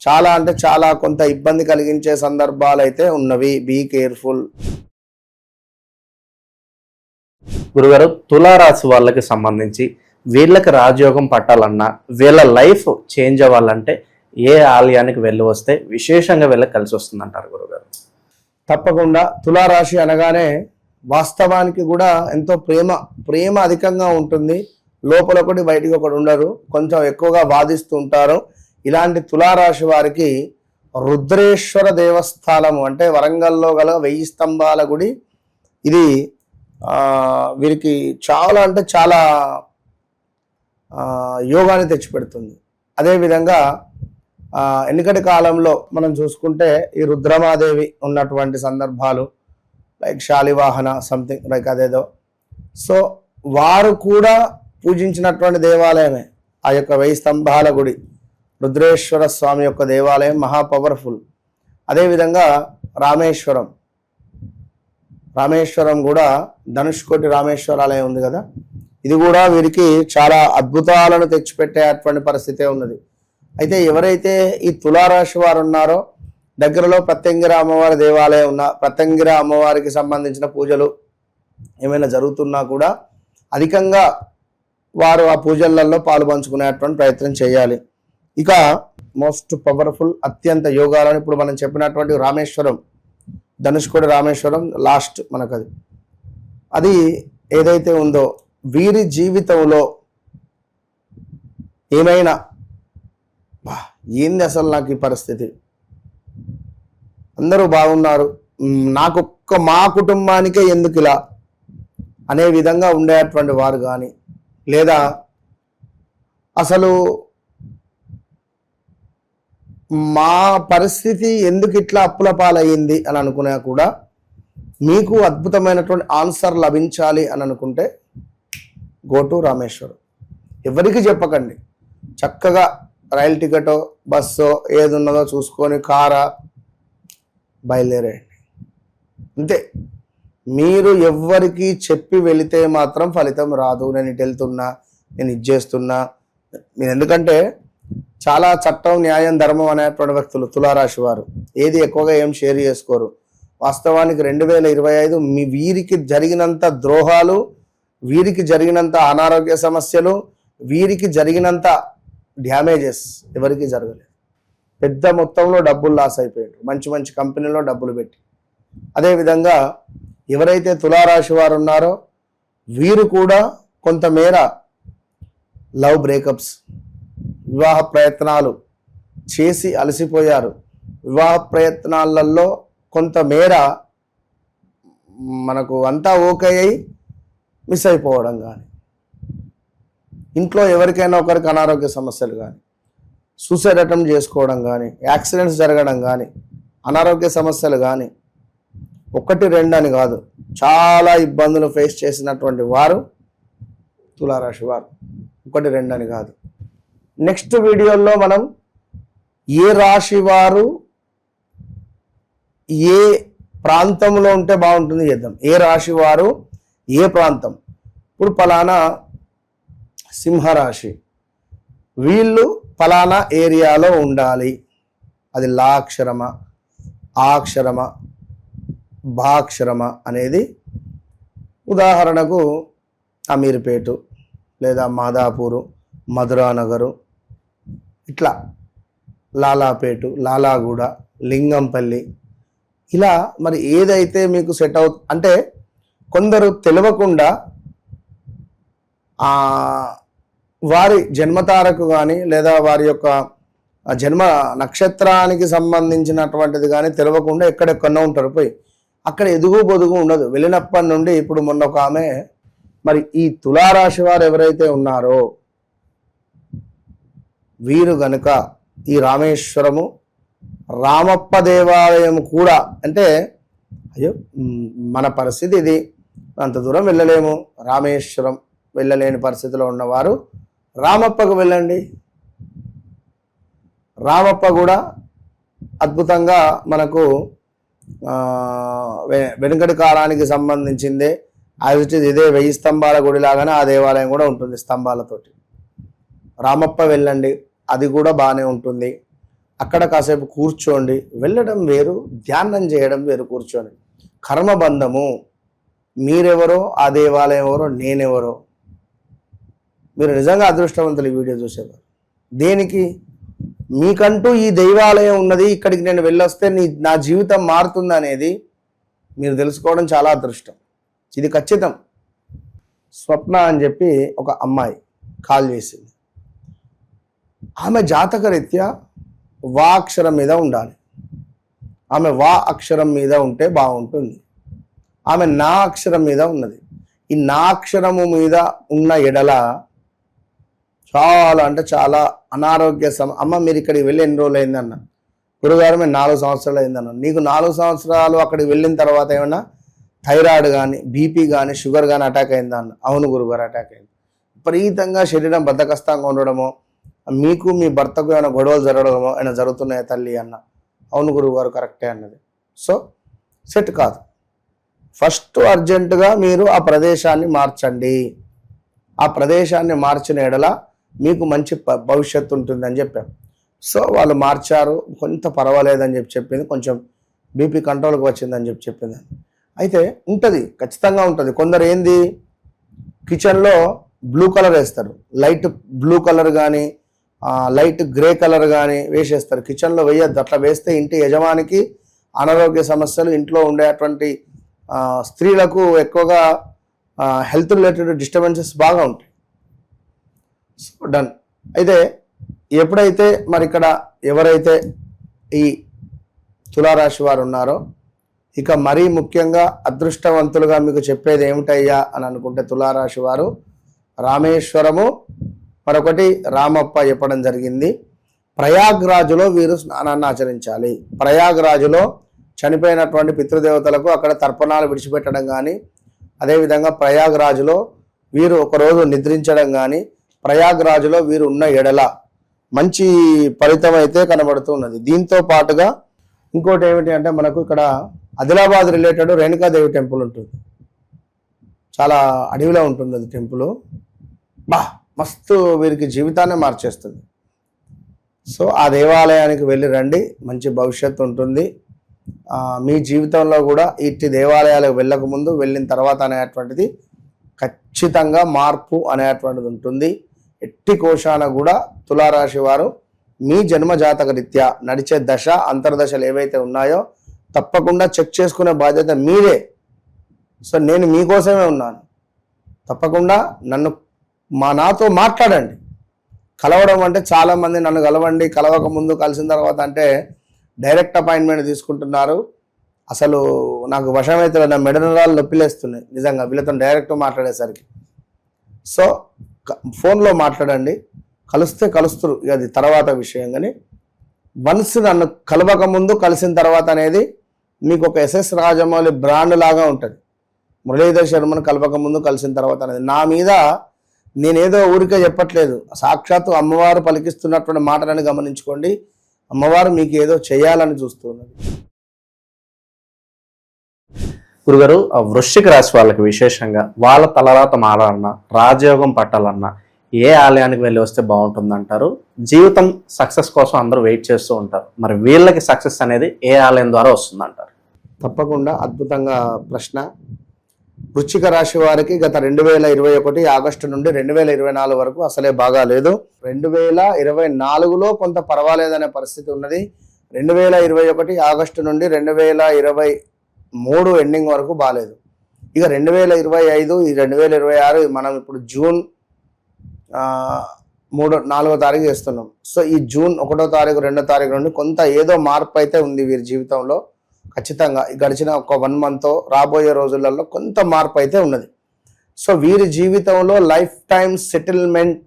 చాలా అంటే చాలా కొంత ఇబ్బంది కలిగించే సందర్భాలు అయితే ఉన్నవి. Be careful. గురుగారు, తులారాశి వాళ్ళకి సంబంధించి వీళ్ళకి రాజయోగం పట్టాలన్నా, వీళ్ళ లైఫ్ చేంజ్ అవ్వాలంటే ఏ ఆలయానికి వెళ్ళి వస్తే విశేషంగా వీళ్ళకి కలిసి వస్తుంది అంటారు గురుగారు? తప్పకుండా. తులారాశి అనగానే వాస్తవానికి కూడా ఎంతో ప్రేమ అధికంగా ఉంటుంది. లోపల ఒకటి బయటికి ఒకటి ఉండరు, కొంచెం ఎక్కువగా వాదిస్తూ ఉంటారు. ఇలాంటి తులారాశి వారికి రుద్రేశ్వర దేవస్థానము అంటే వరంగల్లో గల 1000 స్తంభాల గుడి, ఇది వీరికి చాలా అంటే చాలా యోగాన్ని తెచ్చిపెడుతుంది. అదేవిధంగా ఎన్నికటి కాలంలో మనం చూసుకుంటే ఈ రుద్రమాదేవి ఉన్నటువంటి సందర్భాలు, లైక్ శాలివాహన సంథింగ్ లైక్ అదేదో, సో వారు కూడా పూజించినటువంటి దేవాలయమే ఆ యొక్క 1000 స్తంభాల గుడి. రుద్రేశ్వర స్వామి యొక్క దేవాలయం మహా పవర్ఫుల్. అదేవిధంగా రామేశ్వరం కూడా ధనుష్కోటి రామేశ్వరాలయం ఉంది కదా, ఇది కూడా వీరికి చాలా అద్భుతాలను తెచ్చిపెట్టేటువంటి పరిస్థితే ఉన్నది. అయితే ఎవరైతే ఈ తులారాశి వారు ఉన్నారో, దగ్గరలో ప్రత్యంగిర అమ్మవారి దేవాలయం ఉన్న ప్రత్యంగిర అమ్మవారికి సంబంధించిన పూజలు ఏమైనా జరుగుతున్నా కూడా అధికంగా వారు ఆ పూజలలో పాలు పంచుకునేటువంటి ప్రయత్నం చేయాలి. ఇక మోస్ట్ పవర్ఫుల్ అత్యంత యోగాలను ఇప్పుడు మనం చెప్పినటువంటి రామేశ్వరం, ధనుష్కోటి రామేశ్వరం లాస్ట్ మనకు అది ఏదైతే ఉందో, వీరి జీవితంలో ఏమైనా ఏంది అసలు నాకు ఈ పరిస్థితి, అందరూ బాగున్నారు, మా కుటుంబానికే ఎందుకు ఇలా అనే విధంగా ఉండేటువంటి వారు కానీ, లేదా అసలు మా పరిస్థితి ఎందుకు ఇట్లా అప్పుల పాలయ్యింది అని అనుకున్నా కూడా మీకు అద్భుతమైనటువంటి ఆన్సర్ లభించాలి అని అనుకుంటే గో టు రామేశ్వరం. ఎవరికి చెప్పకండి, చక్కగా రైలు టికెటో బస్సో ఏది ఉన్నదో చూసుకొని కారా బయలుదేరేయండి, అంతే. మీరు ఎవ్వరికి చెప్పి వెళితే మాత్రం ఫలితం రాదు. నేను ఇటు వెళ్తున్నా, నేను ఇది చేస్తున్నా, నేను ఎందుకంటే చాలా చట్టం, న్యాయం, ధర్మం అనేటువంటి వ్యక్తులు తులారాశి వారు ఏది ఎక్కువగా ఏం షేర్ చేసుకోరు. వాస్తవానికి 2025 వీరికి జరిగినంత ద్రోహాలు, వీరికి జరిగినంత అనారోగ్య సమస్యలు, వీరికి జరిగినంత డ్యామేజెస్ ఎవరికి జరగలేదు. పెద్ద మొత్తంలో డబ్బులు లాస్ అయిపోయారు, మంచి మంచి కంపెనీలో డబ్బులు పెట్టి. అదేవిధంగా ఎవరైతే తులారాశి వారు ఉన్నారో వీరు కూడా కొంతమేర లవ్ బ్రేకప్స్, వివాహ ప్రయత్నాలు చేసి అలసిపోయారు. వివాహ ప్రయత్నాలలో కొంతమేర మనకు అంతా ఓకే అయి మిస్ అయిపోవడం కానీ, ఇంట్లో ఎవరికైనా ఒకరికి అనారోగ్య సమస్యలు కానీ, సూసైడ్ అటెంప్ట్ చేసుకోవడం కానీ, యాక్సిడెంట్స్ జరగడం కానీ, అనారోగ్య సమస్యలు కానీ, 1, 2 అని కాదు, చాలా ఇబ్బందులు ఫేస్ చేసినటువంటి వారు తులారాశి వారు. 1, 2 అని కాదు. నెక్స్ట్ వీడియోలో మనం ఏ రాశి వారు ఏ ప్రాంతంలో ఉంటే బాగుంటుంది చేద్దాం. ఏ రాశి వారు ఏ ప్రాంతం, ఇప్పుడు పలానా సింహరాశి, వీళ్ళు పలానా ఏరియాలో ఉండాలి. అది లా అక్షరమా, ఆ అక్షరమా, బా అక్షరమా అనేది, ఉదాహరణకు అమీర్పేటు లేదా మాదాపూరు, మధురానగరు, ఇట్లా లాలాపేటు, లాలాగూడ, లింగంపల్లి, ఇలా మరి ఏదైతే మీకు సెట్ అంటే కొందరు తెలియకుండా వారి జన్మతారకు కానీ లేదా వారి యొక్క జన్మ నక్షత్రానికి సంబంధించినటువంటిది కానీ తెలియకుండా ఎక్కడెక్కడో ఉంటారు. పోయి అక్కడ ఎదుగు బొదుగు ఉండదు. వెళ్ళినప్పటి నుండి ఇప్పుడు మొన్న ఒక ఆమె, మరి ఈ తులారాశి వారు ఎవరైతే ఉన్నారో వీరు గనుక ఈ రామేశ్వరము, రామప్ప దేవాలయం కూడా, అంటే అయ్యో మన పరిస్థితి ఇది, అంత దూరం వెళ్ళలేము, రామేశ్వరం వెళ్ళలేని పరిస్థితిలో ఉన్నవారు రామప్పకు వెళ్ళండి. రామప్ప కూడా అద్భుతంగా మనకు వెనుకటి కాలానికి సంబంధించిందే, అది ఇదే 1000 స్తంభాల గుడి లాగానే ఆ దేవాలయం కూడా ఉంటుంది స్తంభాలతోటి. రామప్ప వెళ్ళండి, అది కూడా బాగానే ఉంటుంది. అక్కడ కాసేపు కూర్చోండి. వెళ్ళడం వేరు, ధ్యానం చేయడం వేరు. కూర్చోండి. కర్మబంధము, మీరెవరో, ఆ దేవాలయం ఎవరో, నేనెవరో. మీరు నిజంగా అదృష్టవంతులు ఈ వీడియో చూసేవారు. దేనికి? మీకంటూ ఈ దైవాలయం ఉన్నది, ఇక్కడికి నేను వెళ్ళొస్తే నా జీవితం మారుతుంది అనేది మీరు తెలుసుకోవడం చాలా అదృష్టం. ఇది ఖచ్చితం. స్వప్న అని చెప్పి ఒక అమ్మాయి కాల్ చేసింది. ఆమె జాతకరీత్యా వా అక్షరం మీద ఉండాలి. ఆమె వా అక్షరం మీద ఉంటే బాగుంటుంది. ఆమె నా అక్షరం మీద ఉన్నది. ఈ నా అక్షరము మీద ఉన్న ఎడల చాలా అంటే చాలా అనారోగ్య అమ్మ మీరు ఇక్కడికి వెళ్ళి ఎన్ని రోజులు అయిందన్న? గురుగారు మేము 4 సంవత్సరాలు అయిందన్న. నీకు 4 సంవత్సరాలు అక్కడికి వెళ్ళిన తర్వాత ఏమన్నా థైరాయిడ్ కానీ, బీపీ కానీ, షుగర్ కానీ అటాక్ అయిందా అన్న? అవును గురుగారు, అటాక్ అయింది. విపరీతంగా శరీరం బద్ధకస్తంగా ఉండడమో, మీకు మీ భర్తకు ఏమైనా గొడవలు జరగడమో ఏమైనా జరుగుతున్నాయా తల్లి అన్న? అవును గురువుగారు, కరెక్టే అన్నది. సో సెట్ కాదు. ఫస్ట్ అర్జెంటుగా మీరు ఆ ప్రదేశాన్ని మార్చండి. ఆ ప్రదేశాన్ని మార్చిన ఎడల మీకు మంచి భవిష్యత్తు ఉంటుందని చెప్పాం. సో వాళ్ళు మార్చారు, కొంత పర్వాలేదని చెప్పింది. కొంచెం బీపీ కంట్రోల్కి వచ్చిందని చెప్పింది. అయితే ఉంటుంది, ఖచ్చితంగా ఉంటుంది. కొందరు ఏంది, కిచెన్లో బ్లూ కలర్ వేస్తారు, లైట్ బ్లూ కలర్ కానీ లైట్ గ్రే కలర్ కానీ వేసేస్తారు. కిచెన్లో వేయద్దు. అట్లా వేస్తే ఇంటి యజమానికి అనారోగ్య సమస్యలు, ఇంట్లో ఉండేటువంటి స్త్రీలకు ఎక్కువగా హెల్త్ రిలేటెడ్ డిస్టర్బెన్సెస్ బాగా ఉంటాయి. So done. అయితే ఎప్పుడైతే మరి ఇక్కడ ఎవరైతే ఈ తులారాశి వారు ఉన్నారో, ఇక మరీ ముఖ్యంగా అదృష్టవంతులుగా మీకు చెప్పేది ఏమిటయ్యా అని అనుకుంటే, తులారాశి వారు రామేశ్వరము, మరొకటి రామప్ప చెప్పడం జరిగింది. ప్రయాగ్రాజులో వీరు స్నానాన్ని ఆచరించాలి. ప్రయాగ్రాజులో చనిపోయినటువంటి పితృదేవతలకు అక్కడ తర్పణాలు విడిచిపెట్టడం కానీ, అదేవిధంగా ప్రయాగ్రాజులో వీరు ఒకరోజు నిద్రించడం కానీ, ప్రయాగ్రాజులో వీరు ఉన్న ఎడల మంచి ఫలితం అయితే కనబడుతున్నది. దీంతో పాటుగా ఇంకోటి ఏమిటి అంటే, మనకు ఇక్కడ ఆదిలాబాద్ రిలేటెడ్ రేణుకాదేవి టెంపుల్ ఉంటుంది. చాలా అడవిలో ఉంటుంది అది టెంపుల్. మస్తు వీరికి జీవితాన్ని మార్చేస్తుంది. సో ఆ దేవాలయానికి వెళ్ళి రండి, మంచి భవిష్యత్తు ఉంటుంది. మీ జీవితంలో కూడా ఇట్టి దేవాలయాలకు వెళ్ళకముందు, వెళ్ళిన తర్వాత అనేటువంటిది ఖచ్చితంగా మార్పు అనేటువంటిది ఉంటుంది. ఎట్టి కోశాన కూడా తులారాశి వారు మీ జన్మ జాతక రీత్యా నడిచే దశ, అంతర్దశలు ఏవైతే ఉన్నాయో తప్పకుండా చెక్ చేసుకునే బాధ్యత మీరే. సో నేను మీకోసమే ఉన్నాను. తప్పకుండా నాతో మాట్లాడండి. కలవడం అంటే చాలామంది నన్ను కలవండి, కలవక ముందు కలిసిన తర్వాత అంటే డైరెక్ట్ అపాయింట్మెంట్ తీసుకుంటున్నారు. అసలు నాకు వశమైతే నా మెడనరాలు నొప్పిలేస్తున్నాయి నిజంగా వీళ్ళతో డైరెక్ట్ మాట్లాడేసరికి. సో ఫోన్లో మాట్లాడండి, కలిస్తే కలుస్తారు, అది తర్వాత విషయం. కానీ వన్స్ నన్ను కలవక ముందు కలిసిన తర్వాత అనేది మీకు ఒక ఎస్ఎస్ రాజమౌళి బ్రాండ్ లాగా ఉంటుంది. మురళీధర్ శర్మను కలవక ముందు కలిసిన తర్వాత అనేది నా మీద నేనేదో ఊరికే చెప్పట్లేదు, సాక్షాత్తు అమ్మవారు పలికిస్తున్నటువంటి మాటలని గమనించుకోండి. అమ్మవారు మీకు ఏదో చేయాలని చూస్తున్నది. గురుగారు, వృశ్చిక రాశి వాళ్ళకి విశేషంగా వాళ్ళ తలరాత మారాలన్నా, రాజయోగం పట్టాలన్నా ఏ ఆలయానికి వెళ్ళి వస్తే బాగుంటుంది అంటారు? జీవితం సక్సెస్ కోసం అందరూ వెయిట్ చేస్తూ ఉంటారు. మరి వీళ్ళకి సక్సెస్ అనేది ఏ ఆలయం ద్వారా వస్తుంది అంటారు? తప్పకుండా అద్భుతంగా ప్రశ్న. వృశ్చిక రాశి వారికి గత 2021 ఆగస్టు నుండి 2024 వరకు అసలే బాగా లేదు. 2024లో కొంత పర్వాలేదనే పరిస్థితి ఉన్నది. 2021 ఆగస్టు నుండి 2023 ఎండింగ్ వరకు బాగాలేదు. ఇక 2025, 2026 మనం ఇప్పుడు జూన్ 4వ తారీఖు చేస్తున్నాం. సో ఈ జూన్ 1వ తారీఖు 2వ తారీఖు నుండి కొంత ఏదో మార్పు అయితే ఉంది వీరి జీవితంలో. ఖచ్చితంగా గడిచిన ఒక 1 మంత్ రాబోయే రోజులలో కొంత మార్పు అయితే ఉన్నది. సో వీరి జీవితంలో లైఫ్ టైం సెటిల్మెంట్,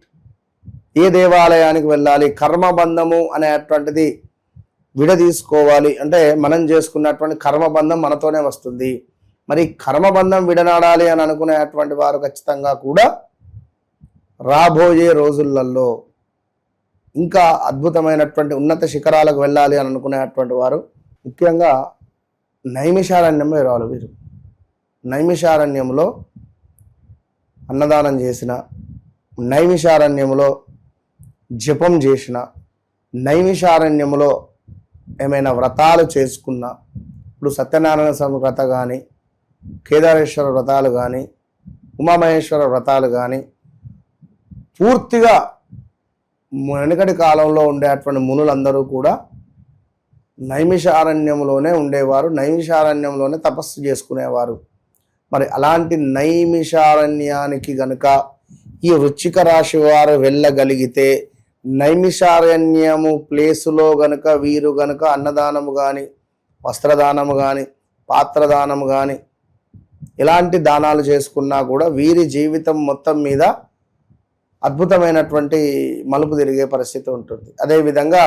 ఏ దేవాలయానికి వెళ్ళాలి, కర్మబంధము అనేటువంటిది విడదీసుకోవాలి అంటే మనం చేసుకున్నటువంటి కర్మబంధం మనతోనే వస్తుంది. మరి కర్మబంధం విడనాడాలి అని అనుకునేటువంటి వారు ఖచ్చితంగా కూడా రాబోయే రోజులలో ఇంకా అద్భుతమైనటువంటి ఉన్నత శిఖరాలకు వెళ్ళాలి అని అనుకునేటువంటి వారు ముఖ్యంగా నైమిషారణ్యంలో రావాలి. వీరు నైమిషారణ్యంలో అన్నదానం చేసిన, నైమిషారణ్యంలో జపం చేసిన, నైమిషారణ్యములో ఏమైనా వ్రతాలు చేసుకున్నా, ఇప్పుడు సత్యనారాయణ స్వామి వ్రత కానీ, కేదారేశ్వర వ్రతాలు కానీ, ఉమామహేశ్వర వ్రతాలు కానీ, పూర్తిగా వెనుకటి కాలంలో ఉండేటువంటి మునులందరూ కూడా నైమిషారణ్యంలోనే ఉండేవారు, నైమిషారణ్యంలోనే తపస్సు చేసుకునేవారు. మరి అలాంటి నైమిషారణ్యానికి గనుక ఈ వృశ్చిక రాశి వారు వెళ్ళగలిగితే, నైమిషారణ్యము ప్లేసులో గనుక వీరు గనుక అన్నదానము కానీ, వస్త్రదానము కానీ, పాత్రదానము కానీ ఎలాంటి దానాలు చేసుకున్నా కూడా వీరి జీవితం మొత్తం మీద అద్భుతమైనటువంటి మలుపు తిరిగే పరిస్థితి ఉంటుంది. అదేవిధంగా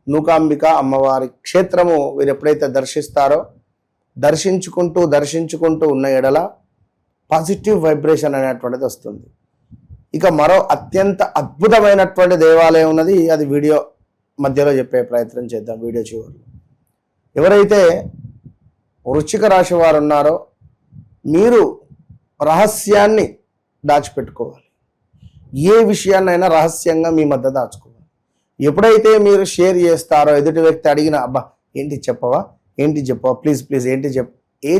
నూకాంబిక అమ్మవారి క్షేత్రము వీరు ఎప్పుడైతే దర్శిస్తారో, దర్శించుకుంటూ ఉన్న ఎడల పాజిటివ్ వైబ్రేషన్ అనేటువంటిది వస్తుంది. ఇక మరో అత్యంత అద్భుతమైనటువంటి దేవాలయం ఉన్నది, అది వీడియో మధ్యలో చెప్పే ప్రయత్నం చేద్దాం. వీడియో చివరిలో ఎవరైతే వృశ్చిక రాశి వారు ఉన్నారో మీరు రహస్యాన్ని దాచిపెట్టుకోవాలి. ఏ విషయాన్నైనా రహస్యంగా మీ మధ్య దాచుకోవాలి. ఎప్పుడైతే మీరు షేర్ చేస్తారో, ఎదుటి వ్యక్తి అడిగిన అబ్బా ఏంటి చెప్పవా, ప్లీజ్ ఏంటి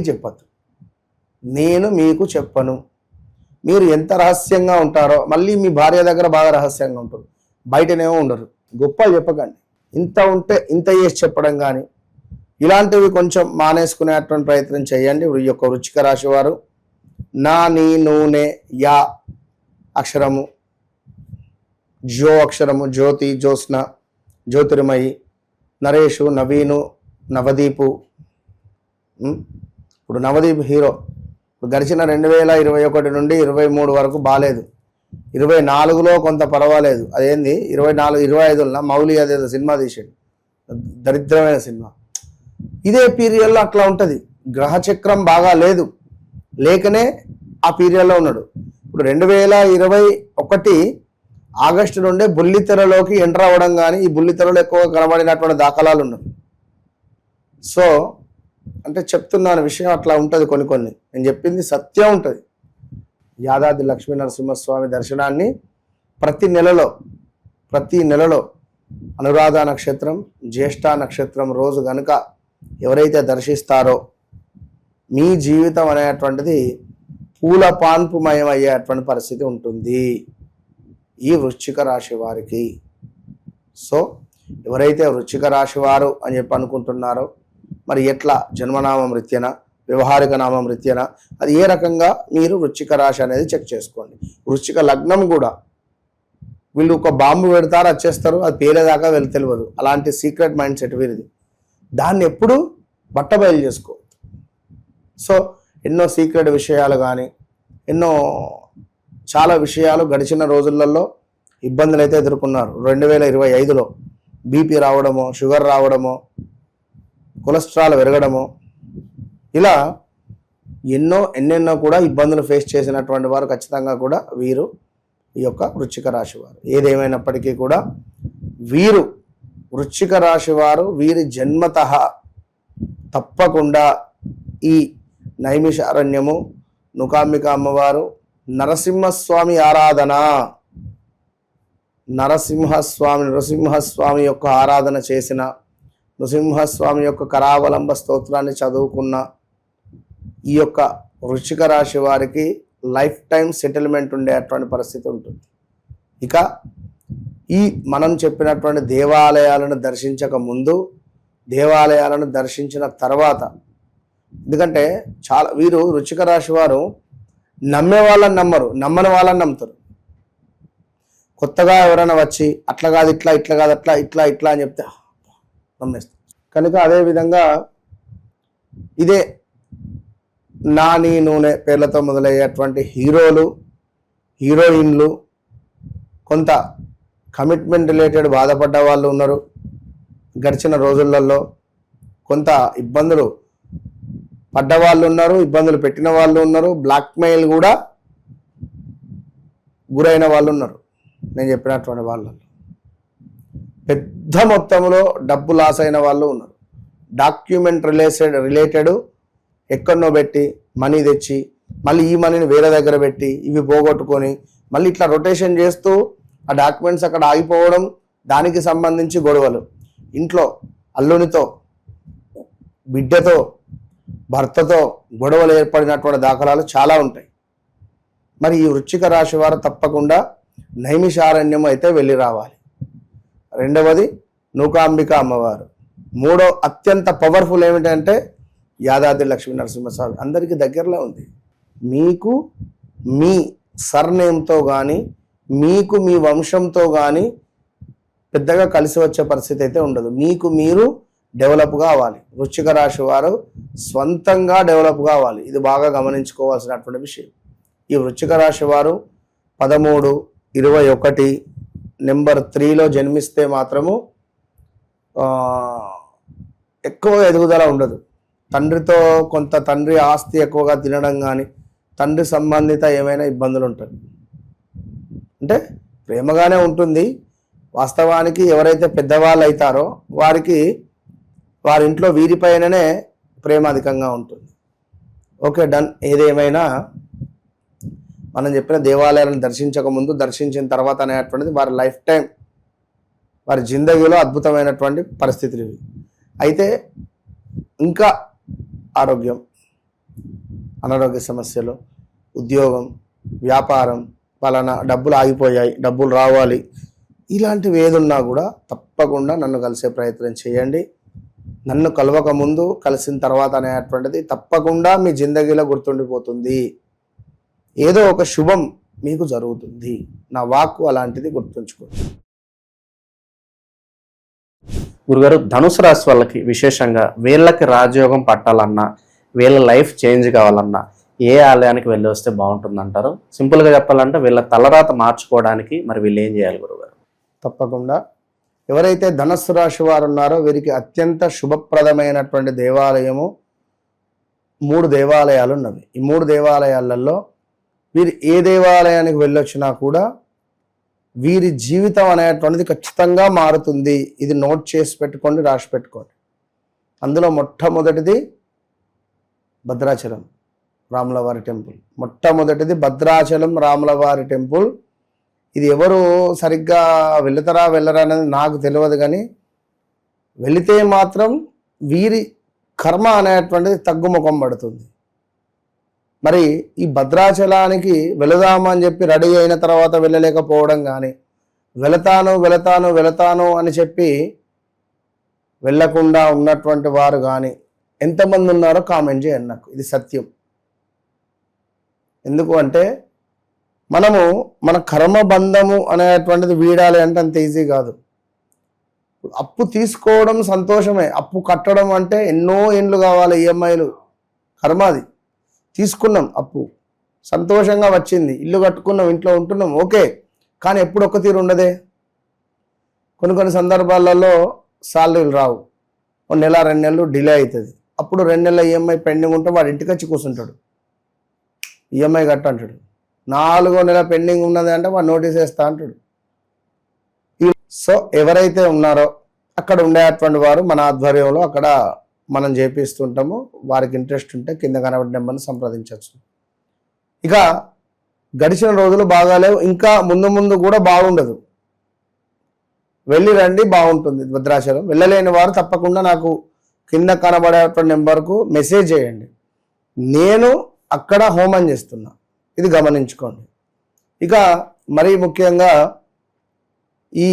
చెప్పద్దు, నేను మీకు చెప్పను. మీరు ఎంత రహస్యంగా ఉంటారో, మళ్ళీ మీ భార్య దగ్గర బాగా రహస్యంగా ఉంటారు, బయటనేమో ఉండరు. గొప్పలు చెప్పకండి. ఇంత ఉంటే ఇంత చేసి చెప్పడం కానీ ఇలాంటివి కొంచెం మానేసుకునేటువంటి ప్రయత్నం చేయండి. ఈ యొక్క వృశ్చిక రాశి వారు నా, నీ, నూనె, యా అక్షరము, జో అక్షరము, జ్యోతి, జ్యోత్స్న, జ్యోతిర్మయి, నరేషు, నవీను, నవదీపు. ఇప్పుడు నవదీప్ హీరో ఇప్పుడు గడిచిన 2021 నుండి 23 వరకు బాగాలేదు. 24లో కొంత పర్వాలేదు. అదేంది 24, 25లో మౌలి అదేదో సినిమా తీసాడు, దరిద్రమైన సినిమా. ఇదే పీరియడ్లో అట్లా ఉంటుంది. గ్రహచక్రం బాగా లేదు, లేకనే ఆ పీరియడ్లో ఉన్నాడు. ఇప్పుడు 2021 ఆగస్టు నుండే బుల్లితెరలోకి ఎంటర్ అవ్వడం కానీ, ఈ బుల్లితెరలో ఎక్కువగా కనబడినటువంటి దాఖలాలు ఉన్నాయి. సో అంటే చెప్తున్నాను విషయం అట్లా ఉంటుంది. కొన్ని నేను చెప్పింది సత్యం ఉంటుంది. యాదాద్రి లక్ష్మీ నరసింహస్వామి దర్శనాన్ని ప్రతి నెలలో అనురాధ నక్షత్రం, జ్యేష్ఠ నక్షత్రం రోజు గనుక ఎవరైతే దర్శిస్తారో మీ జీవితం అనేటువంటిది పూల పాన్పుమయం అయ్యేటువంటి పరిస్థితి ఉంటుంది ఈ వృశ్చిక రాశి వారికి. సో ఎవరైతే వృశ్చిక రాశి వారు అని చెప్పి అనుకుంటున్నారో, మరి ఎట్లా జన్మనామం రీత్యన, వ్యవహారిక నామం రీత్యన, అది ఏ రకంగా మీరు వృశ్చిక రాశి అనేది చెక్ చేసుకోండి. వృశ్చిక లగ్నం కూడా వీళ్ళు ఒక బాంబు పెడతారు, వచ్చేస్తారు, అది పేలేదాకా వీళ్ళు తెలియదు. అలాంటి సీక్రెట్ మైండ్ సెట్ వీరిది. దాన్ని ఎప్పుడు బట్టబయలు చేసుకోవద్దు. సో ఎన్నో సీక్రెట్ విషయాలు కానీ, ఎన్నో చాలా విషయాలు గడిచిన రోజులలో ఇబ్బందులు అయితే ఎదుర్కొన్నారు. 2025లో బీపీ రావడమో, షుగర్ రావడమో, కొలెస్ట్రాల్ పెరగడమో, ఇలా ఎన్నెన్నో కూడా ఇబ్బందులు ఫేస్ చేసినటువంటి వారు ఖచ్చితంగా కూడా వీరు ఈ యొక్క వృశ్చిక రాశి వారు. ఏదేమైనప్పటికీ కూడా వీరు వృశ్చిక రాశి వారు వీరి జన్మతః తప్పకుండా ఈ నైమిషారణ్యము, నూకాంబిక అమ్మవారు, నరసింహస్వామి ఆరాధన, నరసింహస్వామి యొక్క ఆరాధన చేసిన, నృసింహస్వామి యొక్క కరావలంబ స్తోత్రాన్ని చదువుకున్న ఈ యొక్క వృశ్చిక రాశి వారికి లైఫ్ టైం సెటిల్మెంట్ ఉండేటువంటి పరిస్థితి ఉంటుంది. ఇక ఈ మనం చెప్పినటువంటి దేవాలయాలను దర్శించక ముందు, దేవాలయాలను దర్శించిన తర్వాత, ఎందుకంటే చాలా వీరు వృశ్చిక రాశి వారు నమ్మే వాళ్ళని నమ్మరు, నమ్మని వాళ్ళని నమ్ముతారు. కొత్తగా ఎవరైనా వచ్చి అట్లా కాదు ఇట్లా, ఇట్లా కాదు అట్లా, ఇట్లా ఇట్లా అని చెప్తే నమ్మేస్తారు. కనుక అదేవిధంగా ఇదే నాని, నూనె పేర్లతో మొదలయ్యేటువంటి హీరోలు, హీరోయిన్లు, కొంత కమిట్మెంట్ రిలేటెడ్ బాధపడ్డ వాళ్ళు ఉన్నారు. గడిచిన రోజులలో కొంత ఇబ్బందులు పడ్డ వాళ్ళు ఉన్నారు, ఇబ్బందులు పెట్టిన వాళ్ళు ఉన్నారు, బ్లాక్మెయిల్ కూడా గురైన వాళ్ళు ఉన్నారు. నేను చెప్పినటువంటి వాళ్ళు పెద్ద మొత్తంలో డబ్బు లాస్ అయిన వాళ్ళు ఉన్నారు. డాక్యుమెంట్ రిలేటెడ్ ఎక్కడనో పెట్టి మనీ తెచ్చి మళ్ళీ ఈ మనీని వేరే దగ్గర పెట్టి ఇవి పోగొట్టుకొని మళ్ళీ ఇట్లా రొటేషన్ చేస్తూ ఆ డాక్యుమెంట్స్ అక్కడ ఆగిపోవడం, దానికి సంబంధించి గొడవలు, ఇంట్లో అల్లునితో, బిడ్డతో, భర్తతో గొడవలు ఏర్పడినటువంటి దాఖలాలు చాలా ఉంటాయి. మరి ఈ వృశ్చిక రాశి వారు తప్పకుండా నైమిషారణ్యం అయితే వెళ్ళి రావాలి. రెండవది నూకాంబిక అమ్మవారు. మూడో అత్యంత పవర్ఫుల్ ఏమిటంటే యాదాద్రి లక్ష్మీ నరసింహస్వామి, అందరికీ దగ్గరలో ఉంది. మీకు మీ సర్నేమ్తో కానీ మీకు మీ వంశంతో కానీ పెద్దగా కలిసి వచ్చే పరిస్థితి అయితే ఉండదు. మీకు మీరు డెవలప్ కావాలి. వృశ్చిక రాశి వారు స్వంతంగా డెవలప్ కావాలి. ఇది బాగా గమనించుకోవాల్సినటువంటి విషయం. ఈ వృశ్చిక రాశి వారు 13, 21 నెంబర్ 3లో జన్మిస్తే మాత్రము ఎక్కువ ఎదుగుదల ఉండదు. తండ్రితో కొంత తండ్రి ఆస్తి ఎక్కువగా తినడం కానీ తండ్రి సంబంధిత ఏమైనా ఇబ్బందులు ఉంటాయి. అంటే ప్రేమగానే ఉంటుంది. వాస్తవానికి ఎవరైతే పెద్దవాళ్ళు అవుతారో వారికి వారింట్లో వీరిపైననే ప్రేమ అధికంగా ఉంటుంది. Okay, done. ఏదేమైనా మనం చెప్పిన దేవాలయాలను దర్శించక ముందు, దర్శించిన తర్వాత అనేటువంటిది వారి లైఫ్ టైం, వారి జిందగీలో అద్భుతమైనటువంటి పరిస్థితులు ఇవి. అయితే ఇంకా ఆరోగ్యం, అనారోగ్య సమస్యలు, ఉద్యోగం, వ్యాపారం, పలానా డబ్బులు ఆగిపోయాయి, డబ్బులు రావాలి, ఇలాంటివి ఏదున్నా కూడా తప్పకుండా నన్ను కలిసే ప్రయత్నం చేయండి. నన్ను కలవక ముందు, కలిసిన తర్వాత అనేటువంటిది తప్పకుండా మీ జిందగీలో గుర్తుండిపోతుంది. ఏదో ఒక శుభం మీకు జరుగుతుంది. నా వాక్కు అలాంటిది, గుర్తుంచుకోండి. గురుగారు, ధనుసు రాశి వాళ్ళకి విశేషంగా వీళ్ళకి రాజయోగం పట్టాలన్నా, వీళ్ళ లైఫ్ చేంజ్ కావాలన్నా ఏ ఆలయానికి వెళ్ళి వస్తే బాగుంటుంది అంటారు? సింపుల్గా చెప్పాలంటే వీళ్ళ తలరాత మార్చుకోవడానికి మరి వీళ్ళు ఏం చేయాలి గురుగారు? తప్పకుండా ఎవరైతే ధనస్సు రాశి వారు ఉన్నారో వీరికి అత్యంత శుభప్రదమైనటువంటి దేవాలయము 3 దేవాలయాలు ఉన్నవి. ఈ 3 దేవాలయాలలో వీరు ఏ దేవాలయానికి వెళ్ళొచ్చినా కూడా వీరి జీవితం అనేటువంటిది ఖచ్చితంగా మారుతుంది. ఇది నోట్ చేసి పెట్టుకోండి, రాసి పెట్టుకోండి. అందులో మొట్టమొదటిది భద్రాచలం రాములవారి టెంపుల్. మొట్టమొదటిది భద్రాచలం రాములవారి టెంపుల్. ఇది ఎవరు సరిగ్గా వెళతారా వెళ్ళరా అనేది నాకు తెలియదు, కానీ వెళితే మాత్రం వీరి కర్మ అనేటువంటిది తగ్గుముఖం పడుతుంది. మరి ఈ భద్రాచలానికి వెళదామని చెప్పి రెడీ అయిన తర్వాత వెళ్ళలేకపోవడం కానీ, వెళతాను అని చెప్పి వెళ్ళకుండా ఉన్నటువంటి వారు కానీ ఎంతమంది ఉన్నారో కామెంట్ చేయండి నాకు. ఇది సత్యం. ఎందుకు అంటే మనము మన కర్మబంధము అనేటువంటిది వీడాలి అంటే అంత ఈజీ కాదు. అప్పు తీసుకోవడం సంతోషమే, అప్పు కట్టడం అంటే ఎన్నో ఏండ్లు కావాలి, ఈఎంఐలు, కర్మాది. తీసుకున్నాం అప్పు, సంతోషంగా వచ్చింది, ఇల్లు కట్టుకున్నాం, ఇంట్లో ఉంటున్నాం, ఓకే. కానీ ఎప్పుడు ఒక్క తీరు ఉండదే. కొన్ని సందర్భాలలో సాలరీలు రావు, 1 నెల 2 నెలలు డిలే అవుతుంది. అప్పుడు 2 నెలల ఈఎంఐ పెండింగ్ ఉంటే వాడు ఇంటికి వచ్చి కూర్చుంటాడు, ఈఎంఐ కట్ట అంటాడు. 4వ నెల పెండింగ్ ఉన్నది అంటే వాడు నోటీస్ వేస్తా అంటాడు. సో ఎవరైతే ఉన్నారో అక్కడ ఉండేటువంటి వారు మన ఆధ్వర్యంలో అక్కడ మనం చేపిస్తుంటాము. వారికి ఇంట్రెస్ట్ ఉంటే కింద కనబడి నెంబర్ని సంప్రదించవచ్చు. ఇక గడిచిన రోజులు బాగాలేవు, ఇంకా ముందు కూడా బాగుండదు. వెళ్ళి రండి, బాగుంటుంది భద్రాచలం. వెళ్ళలేని వారు తప్పకుండా నాకు కింద కనబడేటువంటి నెంబర్కు మెసేజ్ చేయండి. నేను అక్కడ హోమం చేస్తున్నా, ఇది గమనించుకోండి. ఇక మరీ ముఖ్యంగా ఈ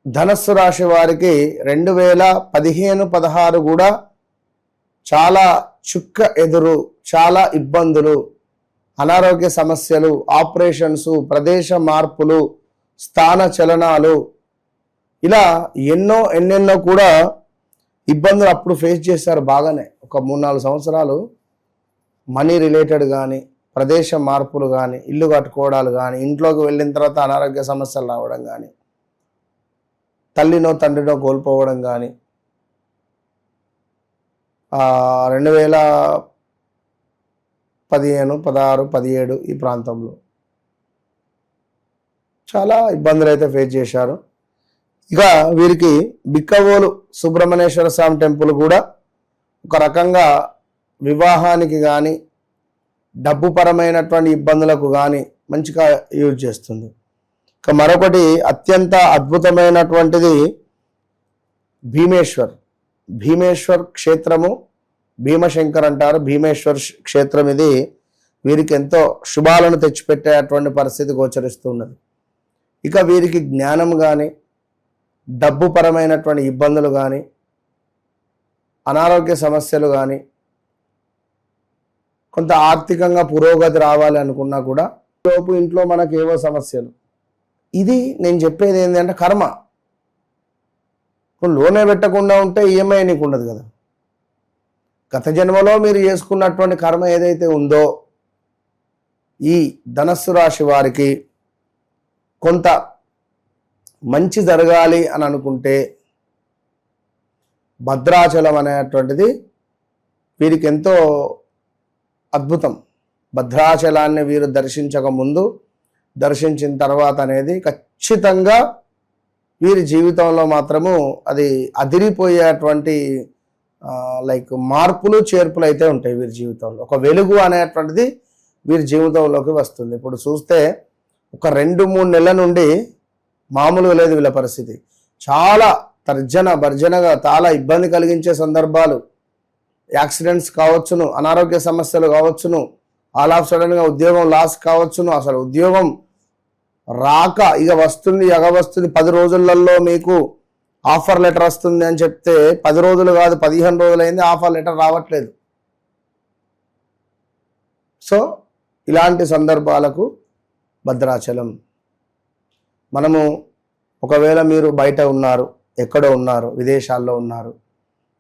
ధనస్సు రాశి వారికి 2015-16 కూడా చాలా చుక్క ఎదురు, చాలా ఇబ్బందులు, అనారోగ్య సమస్యలు, ఆపరేషన్స్, ప్రదేశ మార్పులు, స్థాన చలనాలు, ఇలా ఎన్నెన్నో కూడా ఇబ్బందులు అప్పుడు ఫేస్ చేశారు. బాగానే ఒక 3-4 సంవత్సరాలు మనీ రిలేటెడ్ కానీ, ప్రదేశ మార్పులు కానీ, ఇల్లు కట్టుకోవడాలు కానీ, ఇంట్లోకి వెళ్ళిన తర్వాత అనారోగ్య సమస్యలు రావడం కానీ, తల్లినో తండ్రినో కోల్పోవడం కానీ, 2015, 16, 17 ఈ ప్రాంతంలో చాలా ఇబ్బందులు అయితే ఫేస్ చేశారు. ఇక వీరికి బిక్కవోలు సుబ్రహ్మణ్యేశ్వర స్వామి టెంపుల్ కూడా ఒక రకంగా వివాహానికి కానీ, డబ్బు పరమైనటువంటి ఇబ్బందులకు కానీ మంచిగా యూజ్ చేస్తుంది. ఇక మరొకటి అత్యంత అద్భుతమైనటువంటిది భీమేశ్వర్ క్షేత్రము. భీమశంకర్ అంటారు. భీమేశ్వర్ క్షేత్రం ఇది వీరికి ఎంతో శుభాలను తెచ్చిపెట్టేటువంటి పరిస్థితి గోచరిస్తున్నది. ఇక వీరికి జ్ఞానం కానీ, డబ్బు పరమైనటువంటి ఇబ్బందులు కానీ, అనారోగ్య సమస్యలు కానీ, కొంత ఆర్థికంగా పురోగతి రావాలి అనుకున్నా కూడా లోపు ఇంట్లో మనకు ఏవో సమస్యలు. ఇది నేను చెప్పేది ఏంటంటే కర్మ. లోనే పెట్టకుండా ఉంటే ఈఎంఐ నీకు ఉండదు కదా. గత జన్మలో మీరు చేసుకున్నటువంటి కర్మ ఏదైతే ఉందో ఈ ధనస్సు రాశి వారికి కొంత మంచి జరగాలి అని అనుకుంటే భద్రాచలం అనేటువంటిది వీరికి ఎంతో అద్భుతం. భద్రాచలాన్ని వీరు దర్శించక ముందు, దర్శించిన తర్వాత అనేది ఖచ్చితంగా వీరి జీవితంలో మాత్రము అది అదిరిపోయేటువంటి లైక్ మార్పులు చేర్పులు అయితే ఉంటాయి వీరి జీవితంలో. ఒక వెలుగు అనేటువంటిది వీరి జీవితంలోకి వస్తుంది. ఇప్పుడు చూస్తే ఒక 2-3 నెలల నుండి మామూలుగా లేదు వీళ్ళ పరిస్థితి. చాలా భర్జనగా చాలా ఇబ్బంది కలిగించే సందర్భాలు, యాక్సిడెంట్స్ కావచ్చును, అనారోగ్య సమస్యలు కావచ్చును, ఆల్ ఆఫ్ సడన్గా ఉద్యోగం లాస్ కావచ్చును, అసలు ఉద్యోగం రాక ఇక వస్తుంది 10 రోజులలో మీకు ఆఫర్ లెటర్ వస్తుంది అని చెప్తే 10 రోజులు కాదు 15 రోజులైంది ఆఫర్ లెటర్ రావట్లేదు. సో ఇలాంటి సందర్భాలకు భద్రాచలం. మనము ఒకవేళ మీరు బయట ఉన్నారు, ఎక్కడో ఉన్నారు, విదేశాల్లో ఉన్నారు,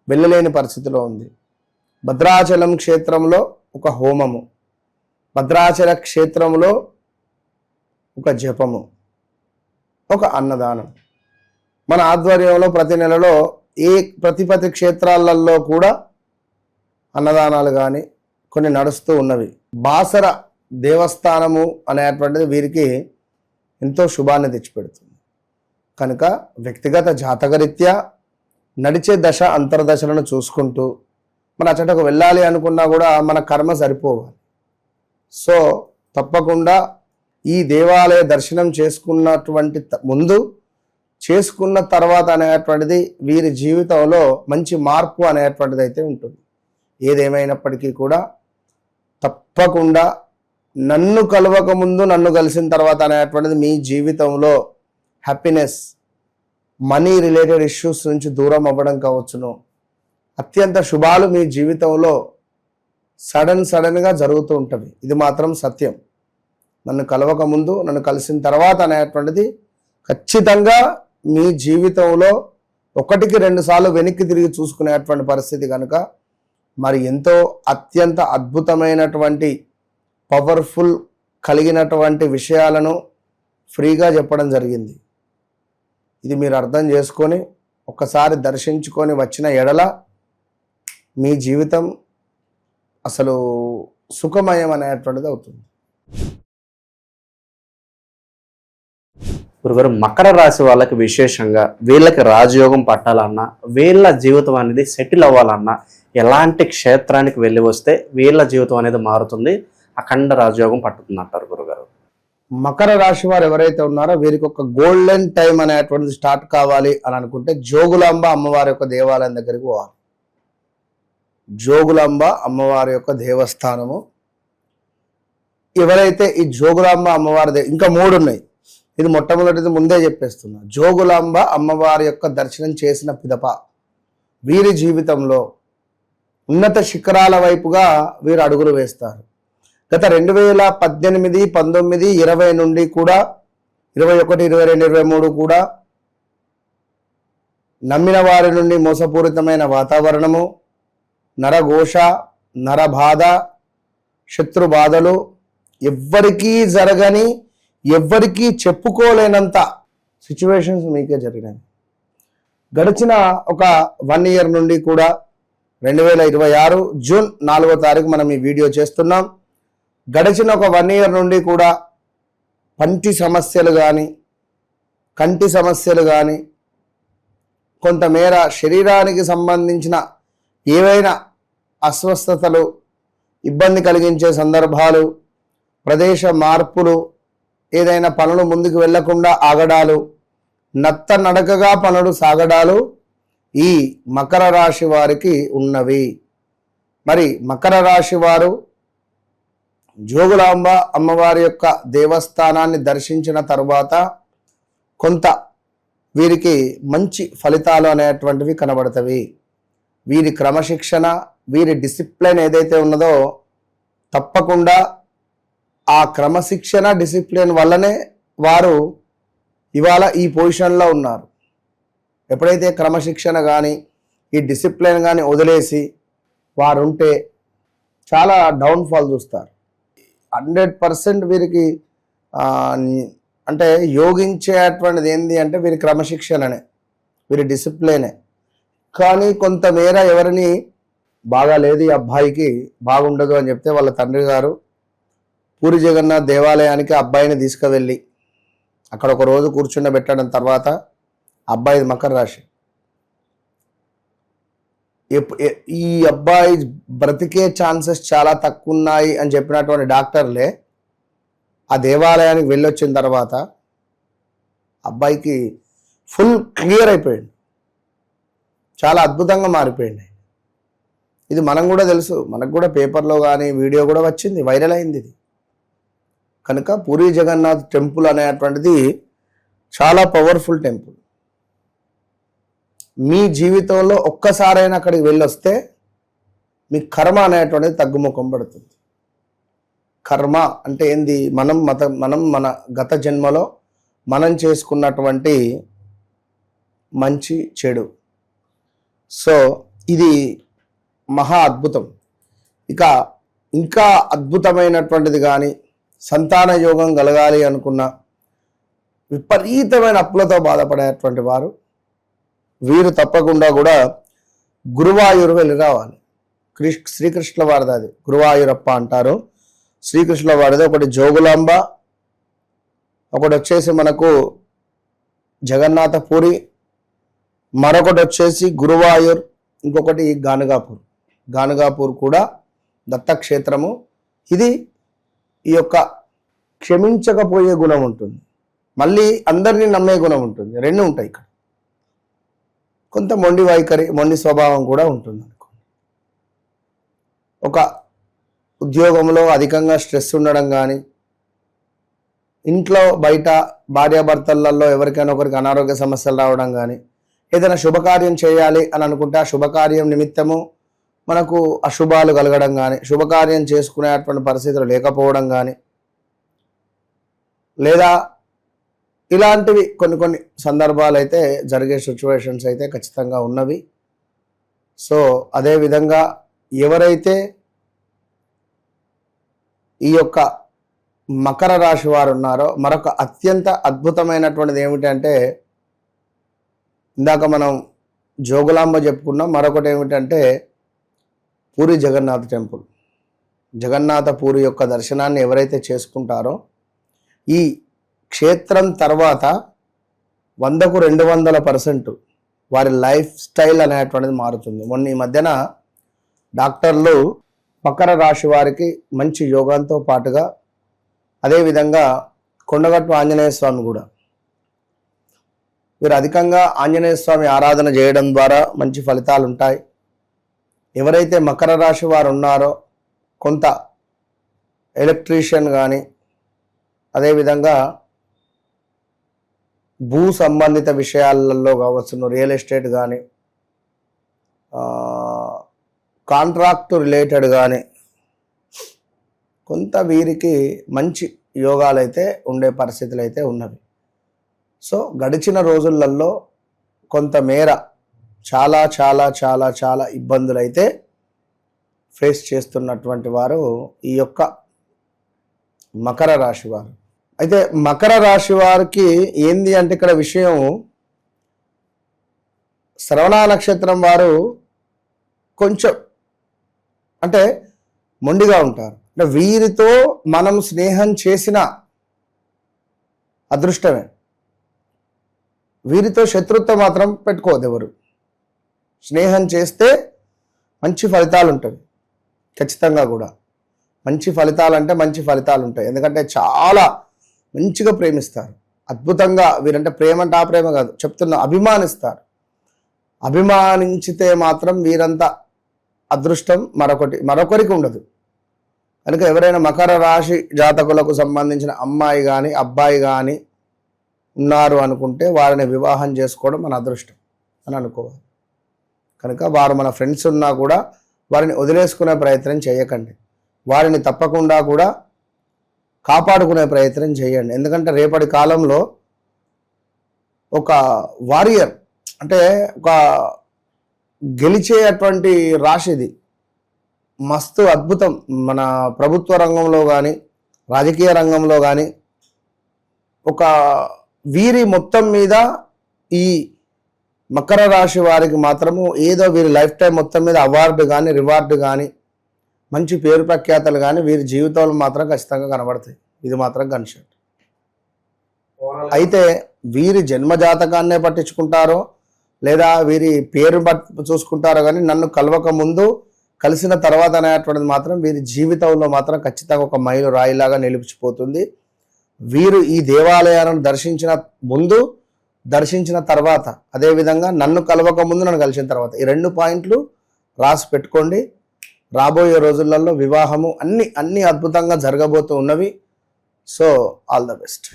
వెళ్ళలేని పరిస్థితిలో ఉంది, భద్రాచలం క్షేత్రంలో ఒక హోమము, భద్రాచల క్షేత్రంలో ఒక జపము, ఒక అన్నదానం మన ఆధ్వర్యంలో ప్రతి నెలలో ప్రతి క్షేత్రాలలో కూడా అన్నదానాలు కానీ కొన్ని నడుస్తూ ఉన్నవి. బాసర దేవస్థానము అనేటువంటిది వీరికి ఎంతో శుభాన్ని తెచ్చిపెడుతుంది. కనుక వ్యక్తిగత జాతకరీత్యా నడిచే దశ అంతర్దశలను చూసుకుంటూ మన అచ్చటకు వెళ్ళాలి అనుకున్నా కూడా మన కర్మ సరిపోవాలి. సో తప్పకుండా ఈ దేవాలయ దర్శనం చేసుకున్నటువంటి ముందు, చేసుకున్న తర్వాత అనేటువంటిది వీరి జీవితంలో మంచి మార్పు అనేటువంటిది అయితే ఉంటుంది. ఏదేమైనప్పటికీ కూడా తప్పకుండా నన్ను కలవక ముందు, నన్ను కలిసిన తర్వాత అనేటువంటిది మీ జీవితంలో హ్యాపీనెస్, మనీ రిలేటెడ్ ఇష్యూస్ నుంచి దూరం అవ్వడం కావచ్చును, అత్యంత శుభాలు మీ జీవితంలో సడన్గా జరుగుతూ ఉంటుంది. ఇది మాత్రం సత్యం. నన్ను కలవక ముందు, నన్ను కలిసిన తర్వాత అనేటువంటిది ఖచ్చితంగా మీ జీవితంలో 1-2 సార్లు వెనక్కి తిరిగి చూసుకునేటువంటి పరిస్థితి కనుక మరి ఎంతో అత్యంత అద్భుతమైనటువంటి పవర్ఫుల్ కలిగినటువంటి విషయాలను ఫ్రీగా చెప్పడం జరిగింది. ఇది మీరు అర్థం చేసుకొని ఒక్కసారి దర్శించుకొని వచ్చిన ఎడల మీ జీవితం అసలు సుఖమయం అనేటువంటిది అవుతుంది. గురుగారు, మకర రాశి వాళ్ళకి విశేషంగా వీళ్ళకి రాజయోగం పట్టాలన్నా, వీళ్ళ జీవితం అనేది సెటిల్ అవ్వాలన్నా ఎలాంటి క్షేత్రానికి వెళ్ళి వస్తే వీళ్ళ జీవితం అనేది మారుతుంది, అఖండ రాజయోగం పట్టుతుంది అంటారు గురుగారు? మకర రాశి వారు ఎవరైతే ఉన్నారో వీరికి ఒక గోల్డెన్ టైం అనేటువంటిది స్టార్ట్ కావాలి అని అనుకుంటే జోగులాంబ అమ్మవారి యొక్క దేవాలయం దగ్గరికి పోవాలి. జోగులాంబ అమ్మవారి యొక్క దేవస్థానము. ఎవరైతే ఈ జోగులాంబ అమ్మవారి ఇంకా 3 ఉన్నాయి, ఇది మొట్టమొదటిది ముందే చెప్పేస్తున్నా. జోగులాంబ అమ్మవారి యొక్క దర్శనం చేసిన పిదప వీరి జీవితంలో ఉన్నత శిఖరాల వైపుగా వీరు అడుగులు వేస్తారు. గత 2018, 19, 20 నుండి కూడా 21, 22, 23 కూడా నమ్మిన వారి నుండి మోసపూరితమైన వాతావరణము, నరఘోష, నరబాధ, శత్రు బాధలు, ఎవ్వరికీ జరగని, ఎవ్వరికీ చెప్పుకోలేనంత సిచ్యువేషన్స్ మీకే జరిగినాయి. గడిచిన ఒక 1 ఇయర్ నుండి కూడా 2026 జూన్ 4వ తారీఖు మనం ఈ వీడియో చేస్తున్నాం. గడిచిన ఒక 1 ఇయర్ నుండి కూడా పంటి సమస్యలు కానీ, కంటి సమస్యలు కానీ, కొంతమేర శరీరానికి సంబంధించిన ఏవైనా అస్వస్థతలు, ఇబ్బంది కలిగించే సందర్భాలు, ప్రదేశ మార్పులు ఏదైనా పనులు ముందుకు వెళ్లకుండా ఆగడాలు, నత్త నడకగా పనులు సాగడాలు ఈ మకర రాశి వారికి ఉన్నవి. మరి మకర రాశి వారు జోగులాంబ అమ్మవారి యొక్క దేవస్థానాన్ని దర్శించిన తరువాత కొంత వీరికి మంచి ఫలితాలు అనేటువంటివి కనబడతవి. వీరి క్రమశిక్షణ, వీరి డిసిప్లిన్ ఏదైతే ఉన్నదో తప్పకుండా ఆ క్రమశిక్షణ డిసిప్లిన్ వల్లనే వారు ఇవాళ ఈ పొజిషన్లో ఉన్నారు. ఎప్పుడైతే క్రమశిక్షణ కానీ ఈ డిసిప్లిన్ కానీ వదిలేసి వారు ఉంటే చాలా డౌన్ఫాల్ చూస్తారు. 100% వీరికి అంటే యోగించేటువంటిది ఏంది అంటే వీరి క్రమశిక్షణనే, వీరి డిసిప్లినే. కానీ కొంతమేర ఎవరిని బాగాలేదు ఈ అబ్బాయికి బాగుండదు అని చెప్తే వాళ్ళ తండ్రి గారు పూరి జగన్నాథ్ దేవాలయానికి అబ్బాయిని తీసుకువెళ్ళి అక్కడ ఒక రోజు కూర్చుండబెట్టడం తర్వాత అబ్బాయి మకర రాశి, ఈ అబ్బాయి బ్రతికే ఛాన్సెస్ చాలా తక్కువ ఉన్నాయి అని చెప్పినటువంటి డాక్టర్లే ఆ దేవాలయానికి వెళ్ళొచ్చిన తర్వాత అబ్బాయికి ఫుల్ క్లియర్ అయిపోయింది, చాలా అద్భుతంగా మారిపోయింది. ఇది మనం కూడా తెలుసు, మనకు కూడా పేపర్లో కానీ వీడియో కూడా వచ్చింది, వైరల్ అయింది ఇది. కనుక పూరి జగన్నాథ్ టెంపుల్ అనేటువంటిది చాలా పవర్ఫుల్ టెంపుల్. మీ జీవితంలో ఒక్కసారైనా అక్కడికి వెళ్ళొస్తే మీ కర్మ అనేటువంటిది తగ్గుముఖం పడుతుంది. కర్మ అంటే ఏంది? మనం మన గత జన్మలో మనం చేసుకున్నటువంటి మంచి చెడు. సో ఇది మహా అద్భుతం. ఇంకా అద్భుతమైనటువంటిది కానీ సంతాన యోగం కలగాలి అనుకున్న విపరీతమైన అప్పులతో బాధపడేటువంటి వారు వీరు తప్పకుండా కూడా గురువాయూరు వెళ్ళి రావాలి. శ్రీకృష్ణుల వారిది అది గురువాయూరప్ప అంటారు. శ్రీకృష్ణుల వారిది ఒకటి జోగులాంబ, ఒకటి వచ్చేసి మనకు జగన్నాథపురి, మరొకటి వచ్చేసి గురువాయూర్, ఇంకొకటి గానుగాపూర్ కూడా దత్తక్షేత్రము. ఇది ఈ యొక్క క్షమించకపోయే గుణం ఉంటుంది, మళ్ళీ అందరినీ నమ్మే గుణం ఉంటుంది, రెండు ఉంటాయి ఇక్కడ. కొంత మొండి వైఖరి, మొండి స్వభావం కూడా ఉంటుంది అనుకోండి. ఒక ఉద్యోగంలో అధికంగా స్ట్రెస్ ఉండడం కానీ, ఇంట్లో బయట భార్యాభర్తలలో ఎవరికైనా ఒకరికి అనారోగ్య సమస్యలు రావడం కానీ, ఏదైనా శుభకార్యం చేయాలి అని అనుకుంటే ఆ శుభకార్యం నిమిత్తము మనకు అశుభాలు కలగడం కానీ, శుభకార్యం చేసుకునేటువంటి పరిస్థితులు లేకపోవడం కానీ, లేదా ఇలాంటివి కొన్ని సందర్భాలు అయితే జరిగే సిచ్యువేషన్స్ అయితే ఖచ్చితంగా ఉన్నవి. సో అదేవిధంగా ఎవరైతే ఈ యొక్క మకర రాశి వారు ఉన్నారో మరొక అత్యంత అద్భుతమైనటువంటిది ఏమిటంటే, ఇందాక మనం జోగులాంబ చెప్పుకున్నాం, మరొకటి ఏమిటంటే పూరి జగన్నాథ్ టెంపుల్. జగన్నాథ పూరి యొక్క దర్శనాన్ని ఎవరైతే చేసుకుంటారో ఈ క్షేత్రం తర్వాత 100కు 200% వారి లైఫ్ స్టైల్ అనేటువంటిది మారుతుంది. మొన్న ఈ మధ్యన డాక్టర్లు మకర రాశి వారికి మంచి యోగంతో పాటుగా అదేవిధంగా కొండగట్టు ఆంజనేయ స్వామి కూడా, వీరు అధికంగా ఆంజనేయ స్వామి ఆరాధన చేయడం ద్వారా మంచి ఫలితాలు ఉంటాయి. ఎవరైతే మకర రాశి వారు ఉన్నారో కొంత ఎలక్ట్రీషియన్ కానీ, అదేవిధంగా భూ సంబంధిత విషయాలలో కావచ్చు, రియల్ ఎస్టేట్ కానీ, కాంట్రాక్ట్ రిలేటెడ్ కానీ కొంత వీరికి మంచి యోగాలు అయితే ఉండే పరిస్థితులు అయితే ఉన్నవి. సో గడిచిన రోజులలో కొంతమేర చాలా చాలా చాలా చాలా ఇబ్బందులు అయితే ఫేస్ చేస్తున్నటువంటి వారు ఈ యొక్క మకర రాశి వారు. అయితే మకర రాశి వారికి ఏంది అంటే ఇక్కడ విషయం, శ్రవణ నక్షత్రం వారు కొంచెం అంటే మొండిగా ఉంటారు. అంటే వీరితో మనం స్నేహం చేసిన అదృష్టమే, వీరితో శత్రుత్వం మాత్రం పెట్టుకోవద్దు ఎవరు. స్నేహం చేస్తే మంచి ఫలితాలు ఉంటాయి, ఖచ్చితంగా కూడా మంచి ఫలితాలు అంటే మంచి ఫలితాలు ఉంటాయి. ఎందుకంటే చాలా మంచిగా ప్రేమిస్తారు. అద్భుతంగా వీరంటే ప్రేమ అంటే ఆ ప్రేమ కాదు చెప్తున్నా, అభిమానిస్తారు. అభిమానించితే మాత్రం వీరంత అదృష్టం మరొకరికి ఉండదు. కనుక ఎవరైనా మకర రాశి జాతకులకు సంబంధించిన అమ్మాయి కానీ అబ్బాయి కానీ ఉన్నారు అనుకుంటే వారిని వివాహం చేసుకోవడం మన అదృష్టం అని అనుకోవాలి. కనుక వారు మన ఫ్రెండ్స్ ఉన్నా కూడా వారిని వదిలేసుకునే ప్రయత్నం చేయకండి. వారిని తప్పకుండా కూడా కాపాడుకునే ప్రయత్నం చేయండి. ఎందుకంటే రేపటి కాలంలో ఒక వారియర్ అంటే ఒక గెలిచేటువంటి రాశిది, మస్తు అద్భుతం. మన ప్రభుత్వ రంగంలో కానీ రాజకీయ రంగంలో కానీ ఒక వీరి మొత్తం మీద ఈ మకర రాశి వారికి మాత్రము ఏదో వీరి లైఫ్ టైం మొత్తం మీద అవార్డు కానీ రివార్డు కానీ మంచి పేరు ప్రఖ్యాతలు కానీ వీరి జీవితంలో మాత్రం ఖచ్చితంగా కనబడతాయి. ఇది మాత్రం కన్షట్. అయితే వీరి జన్మజాతకాన్నే పట్టించుకుంటారో లేదా వీరి పేరు చూసుకుంటారో కానీ నన్ను కలవక ముందు కలిసిన తర్వాత అనేటువంటిది మాత్రం వీరి జీవితంలో మాత్రం ఖచ్చితంగా ఒక మైలు రాయిలాగా నిలిచిపోతుంది. వీరు ఈ దేవాలయాలను దర్శించిన ముందు, దర్శించిన తర్వాత, అదేవిధంగా నన్ను కలవక ముందు నన్ను కలిసిన తర్వాత, ఈ 2 పాయింట్లు రాసి పెట్టుకోండి. రాబోయే రోజులలో వివాహము అన్ని అద్భుతంగా జరగబోతూ ఉన్నవి. So all the best.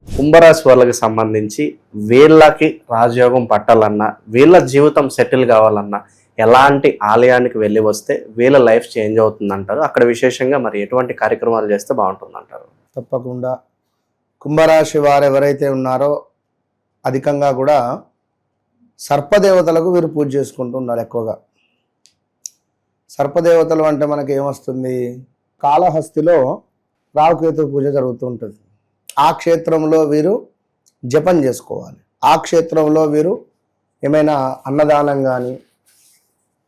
కుంభరాశి వాళ్ళకి సంబంధించి వీళ్ళకి రాజయోగం పట్టాలన్నా, వీళ్ళ జీవితం సెటిల్ కావాలన్నా ఎలాంటి ఆలయానికి వెళ్ళి వస్తే వీళ్ళ లైఫ్ చేంజ్ అవుతుందంటారు? అక్కడ విశేషంగా మరి ఎటువంటి కార్యక్రమాలు చేస్తే బాగుంటుందంటారు? తప్పకుండా కుంభరాశి వారు ఎవరైతే ఉన్నారో అధికంగా కూడా సర్పదేవతలకు వీరు పూజ చేసుకుంటూ ఉన్నారు. ఎక్కువగా సర్పదేవతలు అంటే మనకి ఏమొస్తుంది, కాళహస్తిలో రాహుకేతు పూజ జరుగుతూ ఉంటుంది. ఆ క్షేత్రంలో వీరు జపం చేసుకోవాలి. ఆ క్షేత్రంలో వీరు ఏమైనా అన్నదానం కానీ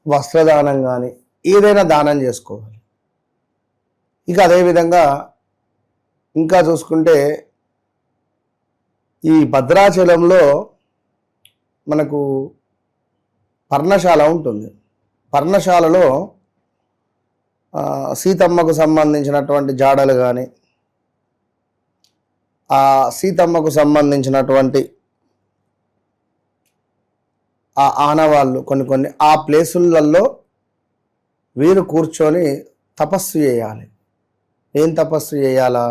వస్త్రదానం కానీ ఏదైనా దానం చేసుకోవాలి. ఇక అదేవిధంగా ఇంకా చూసుకుంటే ఈ భద్రాచలంలో మనకు పర్ణశాల ఉంటుంది. పర్ణశాలలో సీతమ్మకు సంబంధించినటువంటి జాడలు కానీ ఆ సీతమ్మకు సంబంధించినటువంటి ఆ ఆనవాళ్ళు కొన్ని ఆ ప్లేసులలో వీరు కూర్చొని తపస్సు చేయాలి. ఏం తపస్సు చేయాలా?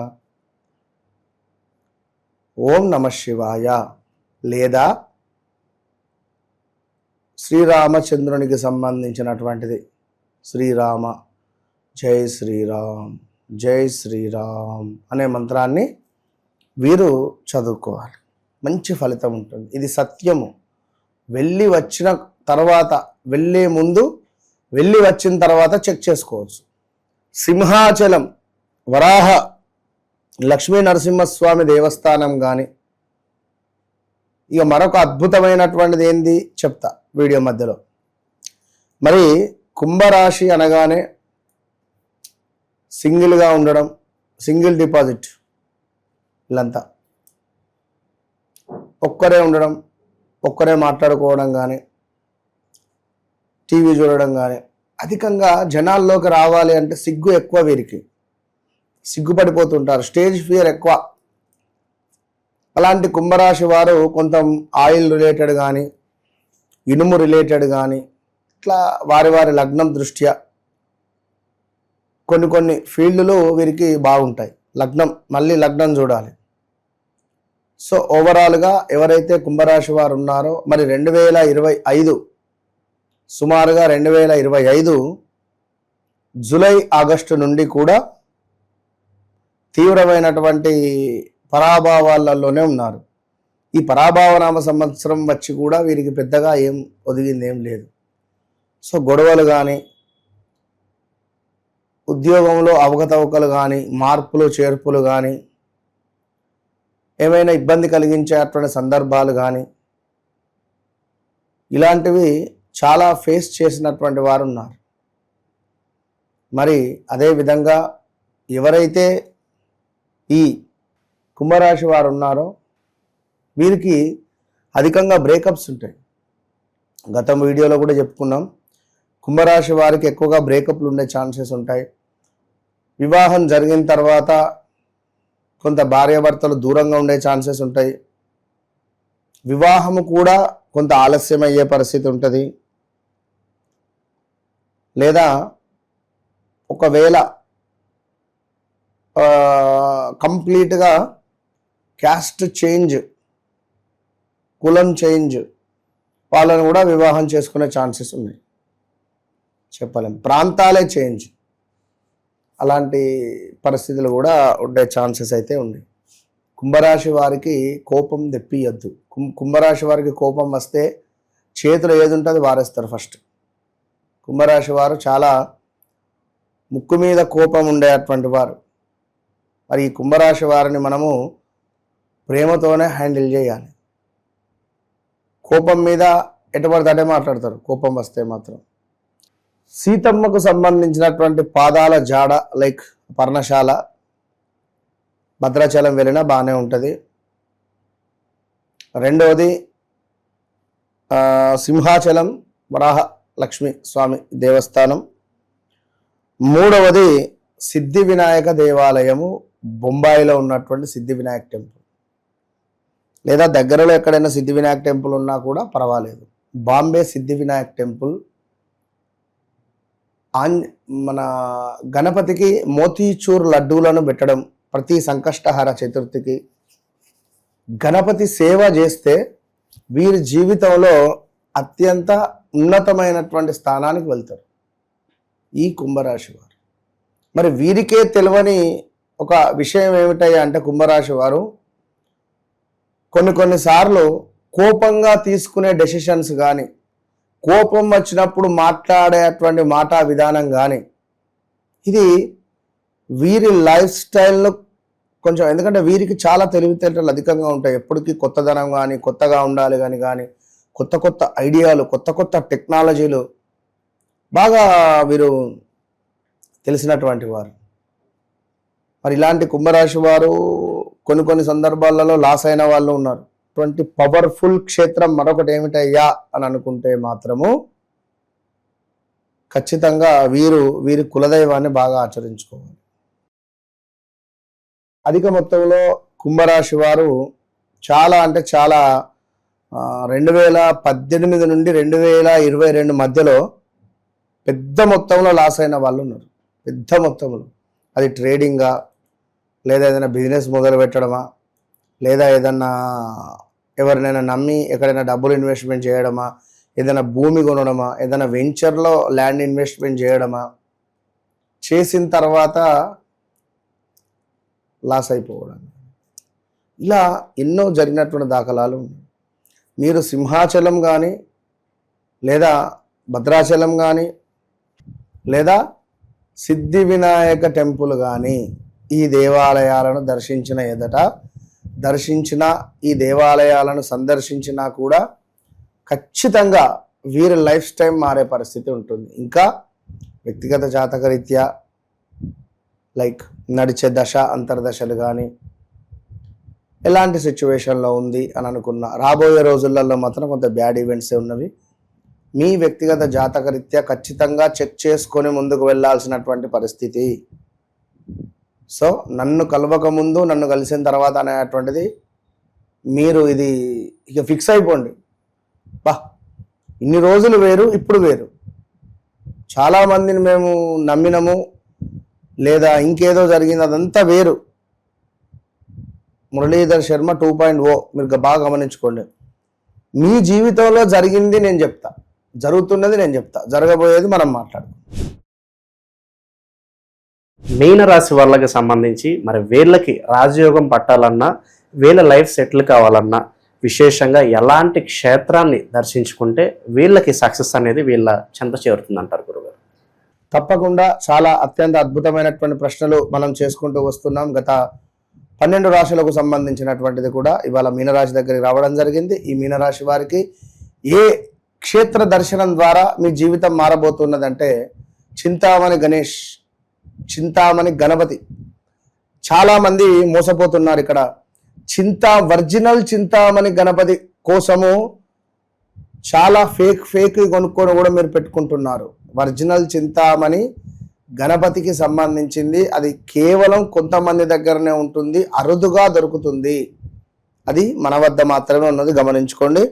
ఓం నమః శివాయ లేదా శ్రీరామచంద్రునికి సంబంధించినటువంటిది శ్రీరామ జై శ్రీరామ్ జై శ్రీరామ్ అనే మంత్రాన్ని వీరు చదువుకోవాలి. మంచి ఫలితం ఉంటుంది. ఇది సత్యము. వెళ్ళి వచ్చిన తర్వాత, వెళ్ళే ముందు, వెళ్ళి వచ్చిన తర్వాత చెక్ చేసుకోవచ్చు. సింహాచలం వరాహ లక్ష్మీ నరసింహస్వామి దేవస్థానం కానీ, ఇక మరొక అద్భుతమైనటువంటిది ఏంది చెప్తా వీడియో మధ్యలో. మరి కుంభరాశి అనగానే సింగిల్గా ఉండడం, సింగిల్ డిపాజిట్, వీళ్ళంతా ఒక్కరే ఉండడం, ఒక్కరే మాట్లాడుకోవడం కానీ, టీవీ చూడడం కానీ, అధికంగా జనాల్లోకి రావాలి అంటే సిగ్గు ఎక్కువ. వీరికి సిగ్గుపడిపోతుంటారు, స్టేజ్ ఫియర్ ఎక్కువ. అలాంటి కుంభరాశి వారు కొంత ఆయిల్ రిలేటెడ్ కానీ, ఇనుము రిలేటెడ్ కానీ, ఇట్లా వారి లగ్నం దృష్ట్యా కొన్ని ఫీల్డ్లు వీరికి బాగుంటాయి. మళ్ళీ లగ్నం చూడాలి. సో ఓవరాల్గా ఎవరైతే కుంభరాశి వారు ఉన్నారో మరి 2025 సుమారుగా 2025 జూలై ఆగస్టు నుండి కూడా తీవ్రమైనటువంటి పరాభావాలలోనే ఉన్నారు. ఈ పరాభావనామ సంవత్సరం వచ్చి కూడా వీరికి పెద్దగా ఏం ఒదిగింది ఏం లేదు. సో గొడవలు కానీ, ఉద్యోగంలో అవకతవకలు కానీ, మార్పులు చేర్పులు కానీ, ఏమైనా ఇబ్బంది కలిగించేటువంటి సందర్భాలు కానీ, ఇలాంటివి చాలా ఫేస్ చేసినటువంటి వారు ఉన్నారు. మరి అదేవిధంగా ఎవరైతే ఈ కుంభరాశి వారు ఉన్నారో వీరికి అధికంగా బ్రేకప్స్ ఉంటాయి. గత వీడియోలో కూడా చెప్పుకున్నాం, కుంభరాశి వారికి ఎక్కువగా బ్రేకప్లు ఉండే ఛాన్సెస్ ఉంటాయి. వివాహం జరిగిన తర్వాత కొంత భార్యాభర్తలు దూరంగా ఉండే ఛాన్సెస్ ఉంటాయి. వివాహము కూడా కొంత ఆలస్యం అయ్యే పరిస్థితి ఉంటుంది. లేదా ఒకవేళ కంప్లీట్గా క్యాస్ట్ చేంజ్, కులం చేంజ్ వాళ్ళని కూడా వివాహం చేసుకునే ఛాన్సెస్ ఉన్నాయి. చెప్పలేం, ప్రాంతాలే చేంజ్, అలాంటి పరిస్థితులు కూడా ఉండే ఛాన్సెస్ అయితే ఉన్నాయి. కుంభరాశి వారికి కోపం తెప్పియద్దు. కుంభరాశి వారికి కోపం వస్తే చేతులు ఏది ఉంటుంది వారేస్తారు ఫస్ట్. కుంభరాశి వారు చాలా ముక్కు మీద కోపం ఉండేటువంటి వారు. మరి ఈ కుంభరాశి వారిని మనము ప్రేమతోనే హ్యాండిల్ చేయాలి. కోపం మీద ఎటుపడితే అటే మాట్లాడతారు కోపం వస్తే మాత్రం. సీతమ్మకు సంబంధించినటువంటి పాదాల జాడ లైక్ పర్ణశాల, భద్రాచలం వెళ్ళినా బాగానే ఉంటుంది. రెండవది సింహాచలం వరాహ లక్ష్మి స్వామి దేవస్థానం. మూడవది సిద్ధి వినాయక దేవాలయము, బొంబాయిలో ఉన్నటువంటి సిద్ధి వినాయక టెంపుల్. లేదా దగ్గరలో ఎక్కడైనా సిద్ధి వినాయక టెంపుల్ ఉన్నా కూడా పర్వాలేదు. బాంబే సిద్ధి వినాయక టెంపుల్. మన గణపతికి మోతీచూర్ లడ్డూలను పెట్టడం ప్రతి సంకష్టహార చతుర్థికి. గణపతి సేవ చేస్తే వీరి జీవితంలో అత్యంత ఉన్నతమైనటువంటి స్థానానికి వెళ్తారు ఈ కుంభరాశి వారు. మరి వీరికే తెలియని ఒక విషయం ఏమిటాయి అంటే కుంభరాశి వారు కొన్నిసార్లు కోపంగా తీసుకునే డెసిషన్స్ కానీ, కోపం వచ్చినప్పుడు మాట్లాడేటువంటి మాటా విధానం కానీ, ఇది వీరి లైఫ్ స్టైల్లో కొంచెం, ఎందుకంటే వీరికి చాలా తెలివితేటలు అధికంగా ఉంటాయి. ఎప్పటికీ కొత్తదనం కానీ, కొత్తగా ఉండాలి కానీ కొత్త కొత్త ఐడియాలు, కొత్త కొత్త టెక్నాలజీలు బాగా వీరు తెలిసినటువంటి వారు. మరి ఇలాంటి కుంభరాశి వారు కొన్ని సందర్భాలలో లాస్ అయిన వాళ్ళు ఉన్నారు. అటువంటి పవర్ఫుల్ క్షేత్రం మరొకటి ఏమిటయ్యా అని అనుకుంటే మాత్రము ఖచ్చితంగా వీరి కులదైవాన్ని బాగా ఆచరించుకోవాలి. అధిక మొత్తంలో కుంభరాశి వారు చాలా అంటే చాలా 2018 నుండి 2022 మధ్యలో పెద్ద మొత్తంలో లాస్ అయిన వాళ్ళు ఉన్నారు. పెద్ద మొత్తంలో, అది ట్రేడింగా, లేదా ఏదైనా బిజినెస్ మొదలు పెట్టడమా, లేదా ఏదన్నా ఎవరినైనా నమ్మి ఎక్కడైనా డబ్బులు ఇన్వెస్ట్మెంట్ చేయడమా, ఏదైనా భూమి కొనడమా, ఏదైనా వెంచర్లో ల్యాండ్ ఇన్వెస్ట్మెంట్ చేయడమా, చేసిన తర్వాత లాస్ అయిపోవడం, ఇలా ఎన్నో జరిగినటువంటి దాఖలాలు ఉన్నాయి. మీరు సింహాచలం కానీ, లేదా భద్రాచలం కానీ, లేదా సిద్ధి వినాయక టెంపుల్ కానీ ఈ దేవాలయాలను దర్శించిన ఈ దేవాలయాలను సందర్శించినా కూడా ఖచ్చితంగా వీరి లైఫ్ స్టైల్ మారే పరిస్థితి ఉంటుంది. ఇంకా వ్యక్తిగత జాతకరీత్యా లైక్ నడిచే దశ అంతర్దశలు కానీ ఎలాంటి సిచ్యువేషన్లో ఉంది అని అనుకున్నా, రాబోయే రోజులలో మాత్రం కొంత బ్యాడ్ ఈవెంట్సే ఉన్నవి. మీ వ్యక్తిగత జాతకరీత్యా ఖచ్చితంగా చెక్ చేసుకొని ముందుకు వెళ్ళాల్సినటువంటి పరిస్థితి. సో నన్ను కలవక ముందు, నన్ను కలిసిన తర్వాత అనేటువంటిది మీరు ఇది ఇక ఫిక్స్ అయిపోండి. ఇన్ని రోజులు వేరు, ఇప్పుడు వేరు. చాలామందిని మేము నమ్మినము, లేదా ఇంకేదో జరిగింది, అదంతా వేరు. మురళీధర్ శర్మ 2.0 మీరు బాగా గమనించుకోండి. మీ జీవితంలో జరిగింది నేను చెప్తా, జరుగుతున్నది నేను చెప్తా, జరగబోయేది మనం మాట్లాడుకుందాం. మీనరాశి వాళ్ళకి సంబంధించి మరి వీళ్ళకి రాజయోగం పట్టాలన్నా, వీళ్ళ లైఫ్ సెటిల్ కావాలన్నా విశేషంగా ఎలాంటి క్షేత్రాన్ని దర్శించుకుంటే వీళ్ళకి సక్సెస్ అనేది వీళ్ళ చెంత చేరుతుంది అంటారు గురుగారు? తప్పకుండా చాలా అత్యంత అద్భుతమైనటువంటి ప్రశ్నలు మనం చేసుకుంటూ వస్తున్నాం. గత 12 రాశులకు సంబంధించినటువంటిది కూడా ఇవాళ మీనరాశి దగ్గరికి రావడం జరిగింది. ఈ మీనరాశి వారికి ఏ క్షేత్ర దర్శనం ద్వారా మీ జీవితం మారబోతున్నదంటే చింతామణి గణేష్, చింతామణి గణపతి. చాలామంది మోసపోతున్నారు. ఇక్కడ ఒరిజినల్ చింతామణి గణపతి కోసము చాలా ఫేక్ కొనుక్కొని కూడా మీరు పెట్టుకుంటున్నారు. ఒరిజినల్ చింతామణి గణపతికి సంబంధించింది. అది కేవలం కొంతమంది దగ్గరనే ఉంటుంది, అరుదుగా దొరుకుతుంది. అది మన వద్ద మాత్రమే ఉన్నది, గమనించుకోండి.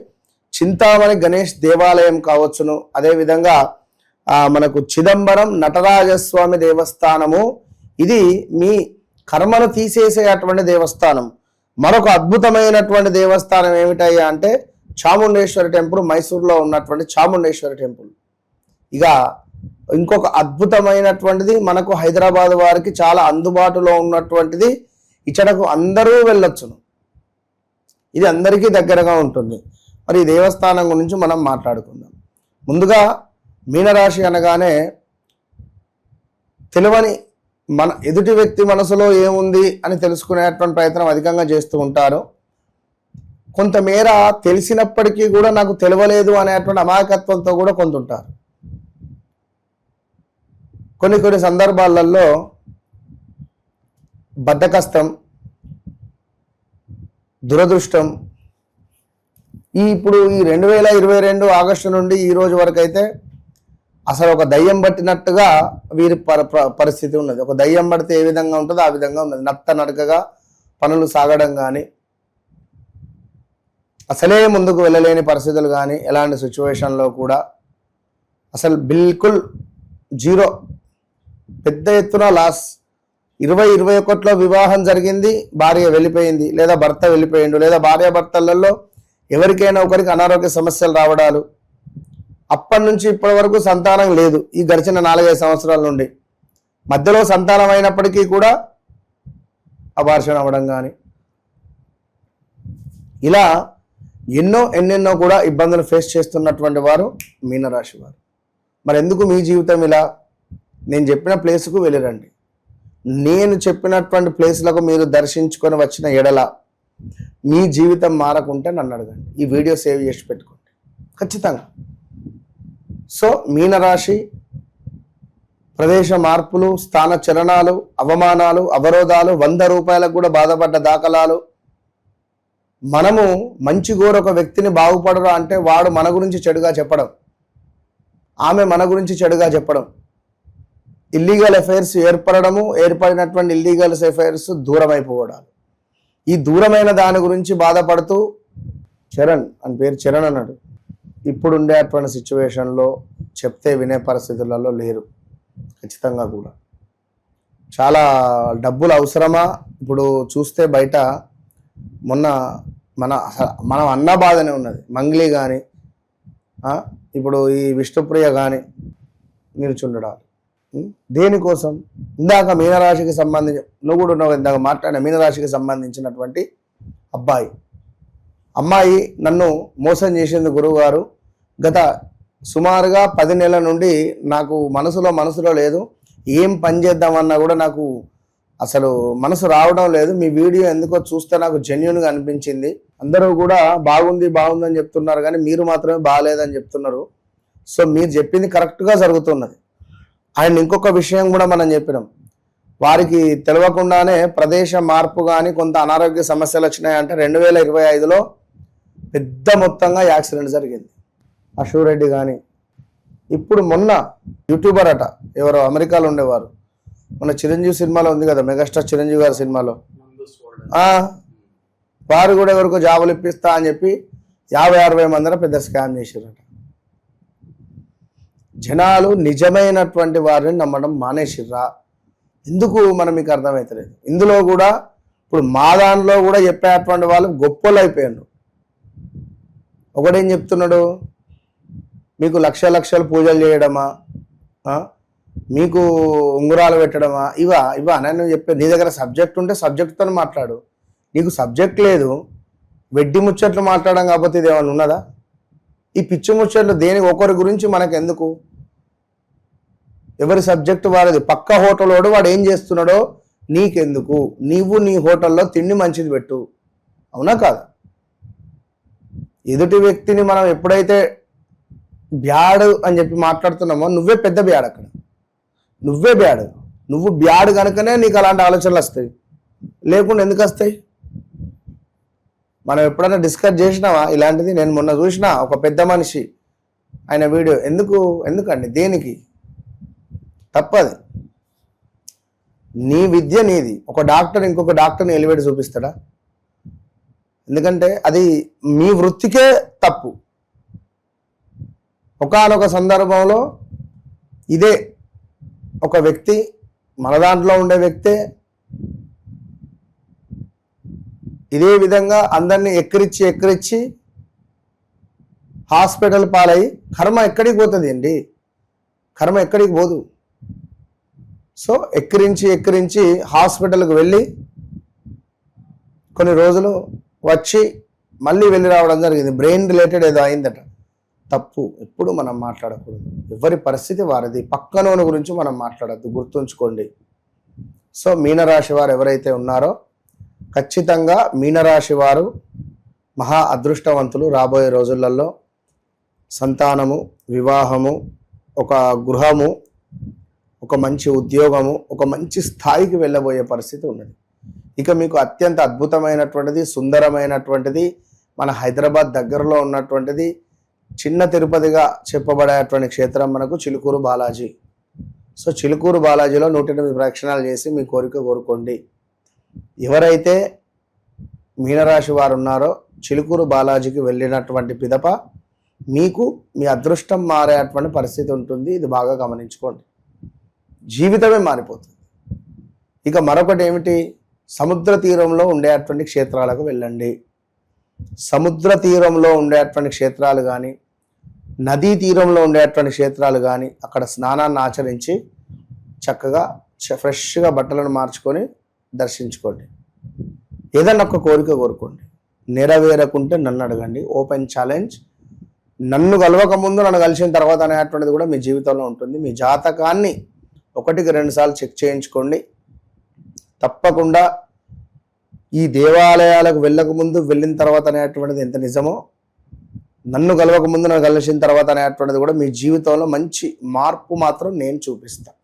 చింతామణి గణేష్ దేవాలయం కావచ్చును, అదేవిధంగా మనకు చిదంబరం నటరాజస్వామి దేవస్థానము, ఇది మీ కర్మను తీసేసేటువంటి దేవస్థానం. మరొక అద్భుతమైనటువంటి దేవస్థానం ఏమిటయ్యా అంటే చాముండేశ్వరి టెంపుల్, మైసూర్లో ఉన్నటువంటి చాముండేశ్వరి టెంపుల్. ఇక ఇంకొక అద్భుతమైనటువంటిది మనకు హైదరాబాద్ వారికి చాలా అందుబాటులో ఉన్నటువంటిది, ఇచ్చటకు అందరూ వెళ్ళొచ్చును, ఇది అందరికీ దగ్గరగా ఉంటుంది. మరి ఈ దేవస్థానం గురించి మనం మాట్లాడుకుందాం. ముందుగా మీనరాశి అనగానే తెలియని మన ఎదుటి వ్యక్తి మనసులో ఏముంది అని తెలుసుకునేటువంటి ప్రయత్నం అధికంగా చేస్తూ ఉంటారు. కొంతమేర తెలిసినప్పటికీ కూడా నాకు తెలియలేదు అనేటువంటి అమాయకత్వంతో కూడా కొంత ఉంటారు. కొన్ని సందర్భాలలో బద్ధకస్తం, దురదృష్టం, ఇప్పుడు ఈ 2022 ఆగస్టు నుండి ఈ రోజు వరకు అయితే అసలు ఒక దయ్యం పట్టినట్టుగా వీరి పరిస్థితి ఉన్నది. ఒక దయ్యం పడితే ఏ విధంగా ఉంటుందో ఆ విధంగా ఉన్నది. నడకగా పనులు సాగడం కానీ, అసలే ముందుకు వెళ్ళలేని పరిస్థితులు కానీ, ఎలాంటి సిచ్యువేషన్లో కూడా అసలు బిల్కుల్ జీరో, పెద్ద ఎత్తున లాస్. 2021లో వివాహం జరిగింది, భార్య వెళ్ళిపోయింది, లేదా భర్త వెళ్ళిపోయిండు, లేదా భార్యాభర్తలలో ఎవరికైనా ఒకరికి అనారోగ్య సమస్యలు రావడాలు, అప్పటి నుంచి ఇప్పటి వరకు సంతానం లేదు. ఈ గడిచిన 4-5 సంవత్సరాల నుండి మధ్యలో సంతానం అయినప్పటికీ కూడా అబార్షన్ అవ్వడం కానీ, ఇలా ఎన్నెన్నో కూడా ఇబ్బందులు ఫేస్ చేస్తున్నటువంటి వారు మీనరాశి వారు. మరి ఎందుకు మీ జీవితం ఇలా? నేను చెప్పిన ప్లేస్కు వెళ్ళిరండి. నేను చెప్పినటువంటి ప్లేస్లకు మీరు దర్శించుకొని వచ్చిన ఎడల మీ జీవితం మారకుంటే నన్ను అడగండి. ఈ వీడియో సేవ్ చేసి పెట్టుకోండి ఖచ్చితంగా. సో మీనరాశి ప్రదేశ మార్పులు, స్థాన చలనాలు, అవమానాలు, అవరోధాలు, 100 రూపాయలకు కూడా బాధపడ్డ దాఖలాలు. మనము మంచి ఒక వ్యక్తిని బాగుపడరా అంటే వాడు మన గురించి చెడుగా చెప్పడం, ఆమె మన గురించి చెడుగా చెప్పడం, ఇల్లీగల్ అఫైర్స్ ఏర్పడినటువంటి ఇల్లీగల్ అఫైర్స్ దూరం అయిపోవడాలు. ఈ దూరమైన దాని గురించి బాధపడుతూ చరణ్ అని పేరు, చరణ్ అన్నాడు, ఇప్పుడు ఉండేటువంటి సిచ్యువేషన్లో చెప్తే వినే పరిస్థితులలో లేరు. ఖచ్చితంగా కూడా చాలా డబ్బులు అవసరమా? ఇప్పుడు చూస్తే బయట మొన్న మనం అన్న బాధనే ఉన్నది. మంగ్లీ కానీ, ఇప్పుడు ఈ విష్ణుప్రియ కానీ నిల్చుండడాలు దేనికోసం? ఇందాక మీనరాశికి సంబంధించి నువ్వు కూడా ఉన్నావు, ఇందాక మాట్లాడిన మీనరాశికి సంబంధించినటువంటి అమ్మాయి నన్ను మోసం చేసింది గురువు గారు. గత సుమారుగా 10 నెలల నుండి నాకు మనసులో లేదు, ఏం పని చేద్దామన్నా కూడా నాకు అసలు మనసు రావడం లేదు. మీ వీడియో ఎందుకో చూస్తే నాకు జెన్యున్గా అనిపించింది. అందరూ కూడా బాగుందని చెప్తున్నారు, కానీ మీరు మాత్రమే బాగాలేదని చెప్తున్నారు. సో మీరు చెప్పింది కరెక్ట్గా జరుగుతున్నది. అండ్ ఇంకొక విషయం కూడా మనం చెప్పినాం, వారికి తెలియకుండానే ప్రదేశ మార్పు కానీ కొంత అనారోగ్య సమస్యలు వచ్చినాయంటే 2025లో పెద్ద మొత్తంగా యాక్సిడెంట్ జరిగింది. అశూరెడ్డి కానీ, ఇప్పుడు మొన్న యూట్యూబర్ అట ఎవరో అమెరికాలో ఉండేవారు, మొన్న చిరంజీవి సినిమాలో ఉంది కదా, మెగాస్టార్ చిరంజీవి గారి సినిమాలో, వారు కూడా ఎవరికో జాబులు ఇప్పిస్తా అని చెప్పి 50-60 మందిని పెద్ద స్కామ్ చేసారట. జనాలు నిజమైనటువంటి వారిని నమ్మడం మానేసిర్రా? ఎందుకు మనం మీకు అర్థమవుతలేదు. ఇందులో కూడా ఇప్పుడు మా దానిలో కూడా చెప్పేటువంటి వాళ్ళు గొప్పలు అయిపోయారు. ఒకడేం చెప్తున్నాడు, మీకు లక్షలు పూజలు చేయడమా, మీకు ఉంగరాలు పెట్టడమా, ఇవా నేను చెప్పే. నీ దగ్గర సబ్జెక్ట్ ఉంటే సబ్జెక్ట్తో మాట్లాడు. నీకు సబ్జెక్ట్ లేదు, వెడ్డి ముచ్చట్లు మాట్లాడడం కాకపోతే ఇది ఏమైనా ఉన్నదా? ఈ పిచ్చి ముచ్చట్లు దేనికి? ఒకరి గురించి మనకు ఎందుకు? ఎవరి సబ్జెక్టు వారిది. పక్క హోటల్ వాడు ఏం చేస్తున్నాడో నీకెందుకు? నీవు నీ హోటల్లో తిండి మంచిది పెట్టు, అవునా కాదా? ఎదుటి వ్యక్తిని మనం ఎప్పుడైతే బ్యాడ్ అని చెప్పి మాట్లాడుతున్నామో నువ్వే పెద్ద బ్యాడ్. అక్కడ నువ్వే బ్యాడ్. నువ్వు బ్యాడ్ కనుకనే నీకు అలాంటి ఆలోచనలు వస్తాయి, లేకుండా ఎందుకు వస్తాయి? మనం ఎప్పుడైనా డిస్కస్ చేసినావా ఇలాంటిది? నేను మొన్న చూసిన ఒక పెద్ద మనిషి ఆయన వీడియో. ఎందుకండి? దేనికి? తప్పది. నీ విద్య నీది. ఒక డాక్టర్ ఇంకొక డాక్టర్ని ఎలివేట్ చూపిస్తాడా? ఎందుకంటే అది మీ వృత్తికే తప్పు. ఒకానొక సందర్భంలో ఇదే ఒక వ్యక్తి, మన దాంట్లో ఉండే వ్యక్తే ఇదే విధంగా అందరినీ ఎక్కిరిచ్చి హాస్పిటల్ పాలయ్యి కర్మ ఎక్కడికి పోతుంది అండి? కర్మ ఎక్కడికి పోదు. సో ఎక్కిరించి హాస్పిటల్కి వెళ్ళి కొన్ని రోజులు వచ్చి మళ్ళీ వెళ్ళి రావడం జరిగింది. బ్రెయిన్ రిలేటెడ్ ఏదో అయిందట. తప్పు ఎప్పుడు మనం మాట్లాడకూడదు. ఎవరి పరిస్థితి వారిది. పక్కనోని గురించి మనం మాట్లాడద్దు, గుర్తుంచుకోండి. సో మీనరాశి వారు ఎవరైతే ఉన్నారో ఖచ్చితంగా మీనరాశి వారు మహా అదృష్టవంతులు. రాబోయే రోజులలో సంతానము, వివాహము, ఒక గృహము, ఒక మంచి ఉద్యోగము, ఒక మంచి స్థాయికి వెళ్ళబోయే పరిస్థితి ఉన్నది. ఇక మీకు అత్యంత అద్భుతమైనటువంటిది, సుందరమైనటువంటిది, మన హైదరాబాద్ దగ్గరలో ఉన్నటువంటిది, చిన్న తిరుపతిగా చెప్పబడేటువంటి క్షేత్రం మనకు చిలుకూరు బాలాజీ. సో చిలుకూరు బాలాజీలో 108 ప్రదక్షిణాలు చేసి మీ కోరిక కోరుకోండి. ఎవరైతే మీనరాశి వారు ఉన్నారో చిలుకూరు బాలాజీకి వెళ్ళినటువంటి పిదప మీకు మీ అదృష్టం మారేటువంటి పరిస్థితి ఉంటుంది. ఇది బాగా గమనించుకోండి. జీవితమే మారిపోతుంది. ఇక మరొకటి ఏమిటి? సముద్ర తీరంలో ఉండేటువంటి క్షేత్రాలకు వెళ్ళండి. సముద్ర తీరంలో ఉండేటువంటి క్షేత్రాలు కానీ, నదీ తీరంలో ఉండేటువంటి క్షేత్రాలు కానీ అక్కడ స్నానాన్ని ఆచరించి చక్కగా ఫ్రెష్గా బట్టలను మార్చుకొని దర్శించుకోండి. ఏదన్నా ఒక కోరిక కోరుకోండి. నెరవేరకుంటే నన్ను అడగండి. Open challenge. నన్ను కలవక ముందు నన్ను కలిసిన తర్వాత అనేటువంటిది కూడా మీ జీవితంలో ఉంటుంది. మీ జాతకాన్ని 1-2 సార్లు చెక్ చేయించుకోండి. తప్పకుండా ఈ దేవాలయాలకు వెళ్ళక ముందు వెళ్ళిన తర్వాత అనేటువంటిది ఎంత నిజమో, నన్ను కలవక ముందు నన్ను కలిసిన తర్వాత అనేటువంటిది కూడా మీ జీవితంలో మంచి మార్పు మాత్రం నేను చూపిస్తాను.